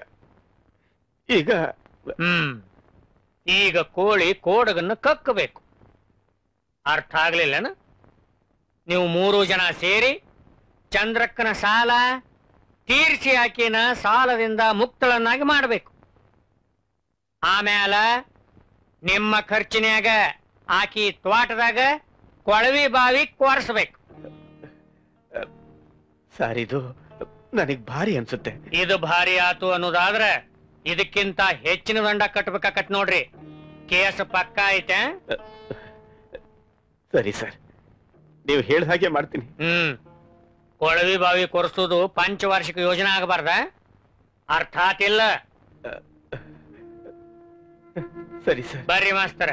ಈಗ ಕೋಳಿ ಕೋಡಗನ್ನು ಕಕ್ಕಬೇಕು. ಅರ್ಥ ಆಗ್ಲಿಲ್ಲನ? ನೀವು 3 ಜನ ಸೇರಿ ಚಂದ್ರಕ್ಕನ ಸಾಲ ತೀರ್ಸಿ ಆಕಿನ ಸಾಲದಿಂದ ಮುಕ್ತಳನ್ನಾಗಿ ಮಾಡಬೇಕು. ಆಮ್ಯಾಲ ನಿಮ್ಮ ಖರ್ಚಿನ್ಯಾಗ ಆಕಿ ತ್ವಾಟದಾಗ ಕೊಳವಿ ಬಾವಿ ಕೊರ್ಸ್ಬೇಕು. ಸರ್, ಇದು ನನಗ್ ಭಾರಿ ಅನ್ಸುತ್ತೆ. ಇದು ಭಾರಿ ಆತು ಅನ್ನೋದಾದ್ರೆ ಇದಕ್ಕಿಂತ ಹೆಚ್ಚಿನ ದಂಡ ಕಟ್ಬೇಕಾಕತ್ ನೋಡ್ರಿ. ಕೇಸ್ ಪಕ್ಕ ಐತೆ. ಸರಿ ಸರ್, ನೀವು ಹೇಳಿದ ಹಾಗೆ ಮಾಡ್ತೀನಿ. ಕೊಳವಿ ಬಾವಿ ಕೊರೆಸೋದು ಪಂಚವಾರ್ಷಿಕ ಯೋಜನೆ ಆಗಬಾರ್ದ? ಅರ್ಥ ಆತಿಲ್ಲ? ಸರಿ ಸರ್. ಬರ್ರಿ ಮಾಸ್ತರ.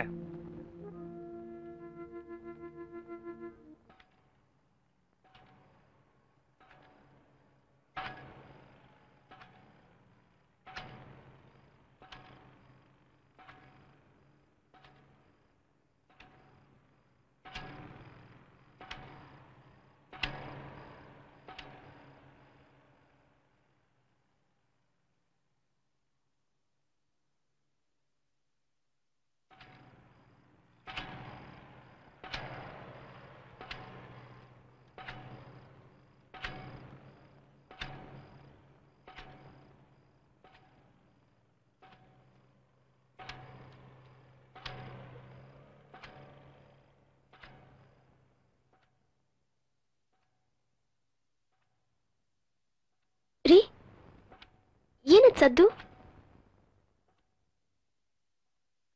ಏನ್ ಸದ್ದು?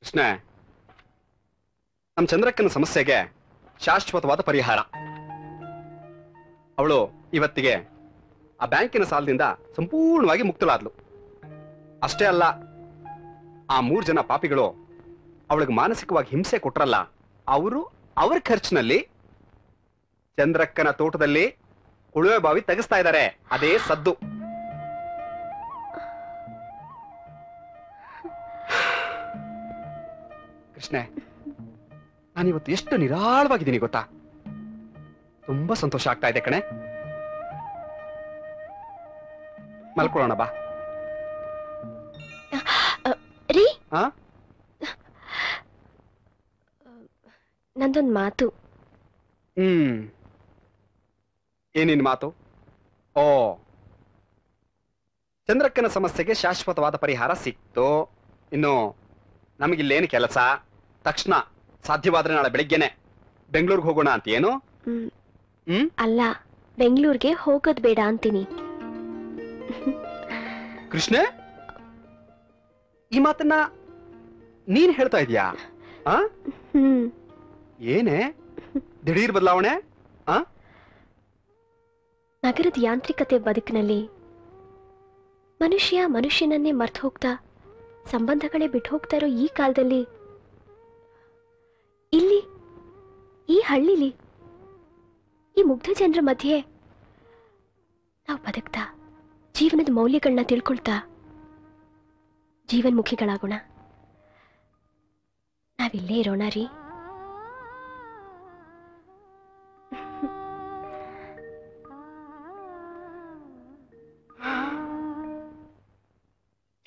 ಕೃಷ್ಣ, ನಮ್ಮ ಚಂದ್ರಕ್ಕನ ಸಮಸ್ಯೆಗೆ ಶಾಶ್ವತವಾದ ಪರಿಹಾರ. ಅವಳು ಇವತ್ತಿಗೆ ಆ ಬ್ಯಾಂಕಿನ ಸಾಲದಿಂದ ಸಂಪೂರ್ಣವಾಗಿ ಮುಕ್ತಳಾದ್ಲು. ಅಷ್ಟೇ ಅಲ್ಲ, ಆ 3 ಜನ ಪಾಪಿಗಳು ಅವಳಿಗೆ ಮಾನಸಿಕವಾಗಿ ಹಿಂಸೆ ಕೊಟ್ರಲ್ಲ, ಅವರು ಅವ್ರ ಖರ್ಚಿನಲ್ಲಿ ಚಂದ್ರಕ್ಕನ ತೋಟದಲ್ಲಿ ಕೊಳುವೆ ಬಾವಿ ತೆಗಿಸ್ತಾ ಇದ್ದಾರೆ. ಅದೇ ಸದ್ದು. ಕೃಷ್ಣ, ನಾನಿವತ್ತು ಎಷ್ಟು ನಿರಾಳವಾಗಿದ್ದೀನಿ ಗೊತ್ತಾ? ತುಂಬಾ ಸಂತೋಷ ಆಗ್ತಾ ಇದೆ ಕಣೆ. ಮಲ್ಕೊಳ್ಳೋಣ ಬಾ. ರೀ, ಆ? ನಂದೊಂದು ಮಾತು. ಏನಿನ್ ಮಾತು? ಓ, ಚಂದ್ರಕ್ಕನ ಸಮಸ್ಯೆಗೆ ಶಾಶ್ವತವಾದ ಪರಿಹಾರ ಸಿಕ್ತು. ಇನ್ನು ನಮಗಿಲ್ಲೇನು ಕೆಲಸ? ತಕ್ಷಣ ಸಾಧ್ಯವಾದ್ರೆ ನಾಳೆ ಬೆಳಿಗ್ಗೆನೆ ಬೆಂಗಳೂರಿಗೆ ಹೋಗೋಣ ಅಂತ. ಏನು? ಅಲ್ಲ, ಬೆಂಗಳೂರಿಗೆ ಹೋಗೋದ್ ಬೇಡ ಅಂತೀನಿ. ಕೃಷ್ಣ, ಈ ಮಾತನ್ನ ನೀನ್ ಹೇಳ್ತಾ ಇದೀಯಾ? ಏನೇ ದಿಢೀರ್ ಬದಲಾವಣೆ? ನಗರದ ಯಾಂತ್ರಿಕತೆ ಬದುಕಿನಲ್ಲಿ ಮನುಷ್ಯನನ್ನೇ ಮರ್ತು ಹೋಗ್ತಾ, ಸಂಬಂಧಗಳೇ ಬಿಟ್ಟು ಹೋಗ್ತಾ ಇರೋ ಈ ಕಾಲದಲ್ಲಿ, ಇಲ್ಲಿ ಈ ಹಳ್ಳಿಲಿ ಈ ಮುಗ್ಧ ಜನರ ಮಧ್ಯೆ ನಾವು ಬದುಕ್ತಾ ಜೀವನದ ಮೌಲ್ಯಗಳನ್ನ ತಿಳ್ಕೊಳ್ತಾ ಜೀವನ್ಮುಖಿಗಳಾಗೋಣ. ನಾವಿಲ್ಲೇ ಇರೋಣ ರೀ.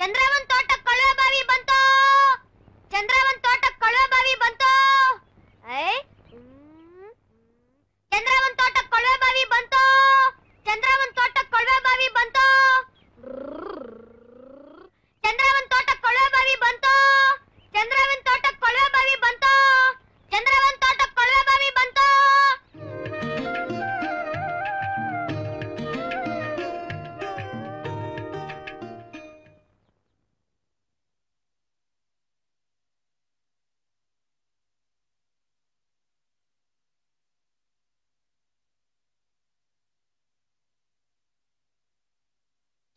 ಚಂದ್ರವನ್ ತೋಟ ಕೊಳವೆ ಬಾವಿ ಬಂತು. ಚಂದ್ರವನ್ ತೋಟ ಕೊಳವೆ ಬಾವಿ ಬಂತು. ಚಂದ್ರವನ್ ತೋಟ ಕೊಳವೆ ಬಾವಿ ಬಂತು. ಚಂದ್ರವನ್ ತೋಟ ಕೊಳವೆ ಬಾವಿ ಬಂತು. ಚಂದ್ರವನ್ ತೋಟ ಕೊಳವೆ ಬಾವಿ ಬಂತು. ಚಂದ್ರವನ್ ತೋಟ ಕೊಳವೆ ಬಾವಿ ಬಂತು. ಚಂದ್ರವನ್ ತೋಟ ಕೊಳವೆ ಬಾವಿ ಬಂತು.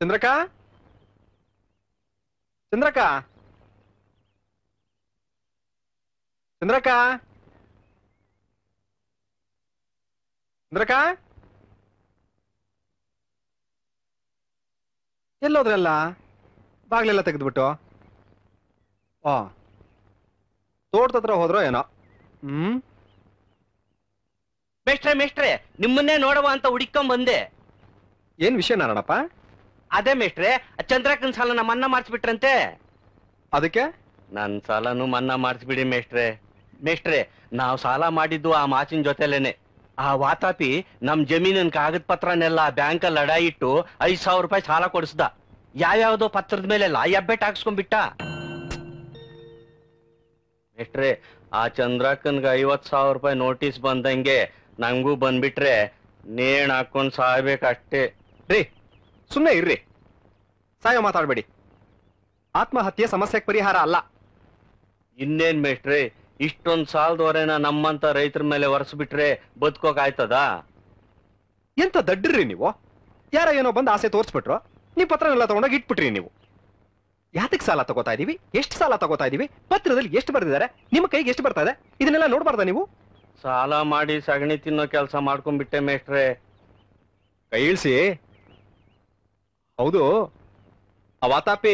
ಚಂದ್ರಕ್ಕ, ಚಂದ್ರಕ್ಕ, ಚಂದ್ರಕ್ಕ, ಚಂದ್ರಕ್ಕ, ಎಲ್ಲೋದ್ರಲ್ಲ? ಬಾಗ್ಲೆಲ್ಲ ತೆಗೆದ್ಬಿಟ್ಟು ತೋಟದ ಹತ್ರ ಹೋದ್ರೋ ಏನೋ? ಮೇಷ್ಟ್ರೆ, ನಿಮ್ಮನ್ನೇ ನೋಡವ ಅಂತ ಹುಡುಕೊಂಡ್ ಬಂದೆ. ಏನ್ ವಿಷಯ ನಾರಾಯಣಪ್ಪ? ಅದೇ ಮೇಷ್ಟ್ರೆ, ಚಂದ್ರಕ್ಕನ್ ಸಾಲನ ಮನ್ನಾ ಮಾಡಿಸ್ಬಿಟ್ರಂತೆ. ಅದಕ್ಕೆ ನನ್ ಸಾಲನು ಮನ್ನಾ ಮಾಡಿಸ್ಬಿಡಿ ಮೇಷ್ಟ್ರೆ. ನಾವ್ ಸಾಲ ಮಾಡಿದ್ದು ಆ ಮಾಚಿನ ಜೊತೆಲೇನೆ. ಆ ವಾತಾಪಿ ನಮ್ ಜಮೀನಿನ ಕಾಗದ ಪತ್ರನೆಲ್ಲ ಬ್ಯಾಂಕಲ್ಲಿ ಅಡ ಇಟ್ಟು 5,000 ರೂಪಾಯಿ ಸಾಲ ಕೊಡಿಸ್ದ. ಯಾವ್ಯಾವ್ದೋ ಪತ್ರದ ಮೇಲೆಲ್ಲ ಎಬ್ಬೆಟ್ ಹಾಕ್ಸ್ಕೊಂಡ್ಬಿಟ್ಟ. ಮೇಷ್ಟ್ರೆ, ಆ ಚಂದ್ರಕ್ಕನ್ಗೆ 50,000 ರೂಪಾಯಿ ನೋಟಿಸ್ ಬಂದಂಗೆ ನಂಗೂ ಬಂದ್ಬಿಟ್ರೆ ನೇಣ್ ಹಾಕೊಂಡ್ ಸಾಯ್ಬೇಕಷ್ಟೇ. ರೀ, ಸುಮ್ಮನೆ ಇರ್ರಿ, ಸಾಯೋ ಮಾತಾಡ್ಬೇಡಿ. ಆತ್ಮಹತ್ಯೆ ಸಮಸ್ಯೆಗೆ ಪರಿಹಾರ ಅಲ್ಲ. ಇನ್ನೇನ್ ಮೇಷ್ಟ್ರೆ, ಇಷ್ಟೊಂದ್ ಸಾಲದವರೆನ ನಮ್ಮಂತ ರೈತರ ಮೇಲೆ ಒರೆಸ್ಬಿಟ್ರೆ ಬದುಕೋಕಾಯ್ತದ? ಎಂತ ದಡ್ಡ್ರಿ ನೀವು? ಯಾರ ಏನೋ ಬಂದು ಆಸೆ ತೋರಿಸ್ಬಿಟ್ರು, ನೀವು ಪತ್ರನೆಲ್ಲ ತಗೊಂಡೋಗಿ ಇಟ್ಬಿಟ್ರಿ. ನೀವು ಯಾತಕ್ಕೆ ಸಾಲ ತಗೋತಾ ಇದೀವಿ, ಎಷ್ಟು ಸಾಲ ತಗೋತಾ ಇದೀವಿ, ಪತ್ರದಲ್ಲಿ ಎಷ್ಟು ಬರ್ದಿದ್ದಾರೆ, ನಿಮ್ಮ ಕೈಗೆ ಎಷ್ಟು ಬರ್ತಾ ಇದೆ, ಇದನ್ನೆಲ್ಲ ನೋಡ್ಬಾರ್ದ ನೀವು? ಸಾಲ ಮಾಡಿ ಸಗಣಿ ತಿನ್ನೋ ಕೆಲಸ ಮಾಡ್ಕೊಂಡ್ಬಿಟ್ಟೆ ಮೇಷ್ಟ್ರೆ. ಕೈ ಇಳಿಸಿ. ಹೌದು, ಆ ವಾತಾಪಿ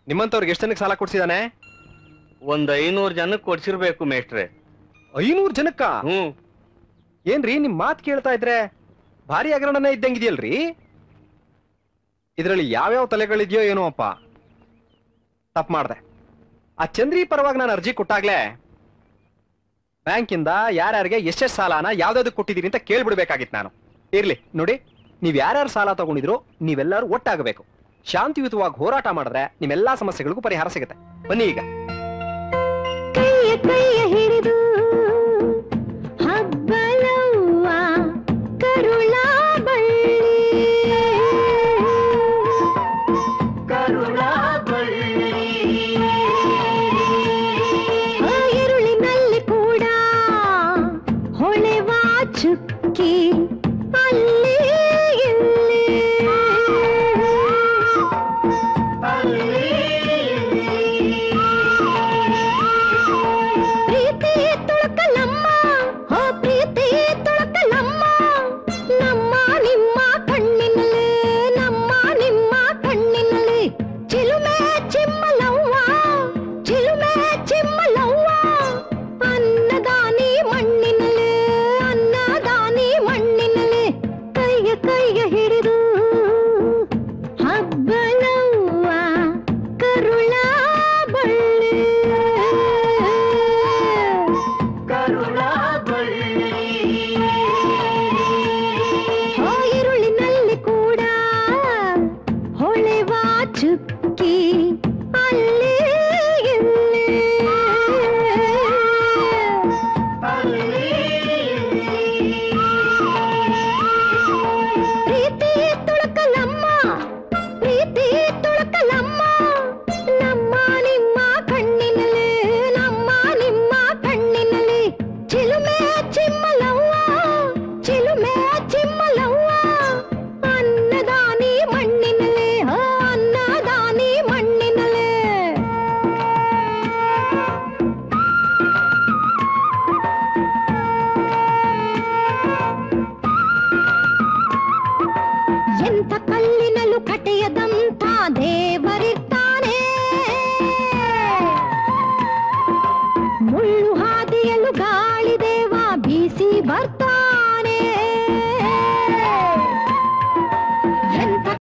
ನಿಮ್ಮಂತವ್ರಿಗೆ ಎಷ್ಟು ಜನಕ್ಕೆ ಸಾಲ ಕೊಡ್ಸಿದಾನೆ? ಒಂದ್ 500 ಜನಕ್ಕೆ ಕೊಡ್ಸಿರ್ಬೇಕು ಮೇಷ್ಟ್ರೆ. 500 ಜನಕ್ಕ? ಏನ್ರಿ ನಿಮ್ ಮಾತು ಕೇಳ್ತಾ ಇದ್ರೆ ಭಾರಿ ಹಗರಣನೇ ಇದ್ದಂಗಿದೆಯಲ್ರಿ. ಇದರಲ್ಲಿ ಯಾವ್ಯಾವ ತಲೆಗಳಿದೆಯೋ ಏನೋ ಅಪ್ಪ. ತಪ್ಪು ಮಾಡ್ದೆ. ಆ ಚಂದ್ರಿ ಪರವಾಗಿ ನಾನು ಅರ್ಜಿ ಕೊಟ್ಟಾಗ್ಲೇ ಬ್ಯಾಂಕಿಂದ ಯಾರ್ಯಾರಿಗೆ ಎಷ್ಟೆಷ್ಟು ಸಾಲನ ಯಾವ್ದಾವ್ದಕ್ಕೆ ಕೊಟ್ಟಿದ್ದೀರಿ ಅಂತ ಕೇಳ್ಬಿಡ್ಬೇಕಾಗಿತ್ತು ನಾನು. ಇರ್ಲಿ ನೋಡಿ, ನೀವ್ ಯಾರ್ಯಾರು ಸಾಲ ತಗೊಂಡಿದ್ರು ನೀವೆಲ್ಲರೂ ಒಟ್ಟಾಗಬೇಕು. ಶಾಂತಿಯುತವಾಗಿ ಹೋರಾಟ ಮಾಡಿದ್ರೆ ನಿಮ್ಮೆಲ್ಲಾ ಸಮಸ್ಯೆಗಳಿಗೂ ಪರಿಹಾರ ಸಿಗುತ್ತೆ. ಬನ್ನಿ ಈಗ. ಕೈಯ ಹಿಡಿದು ಹಬ್ಬಲವ್ವ ಕರುಳ ಬಳ್ಳಿ ಚುಕ್ಕಿ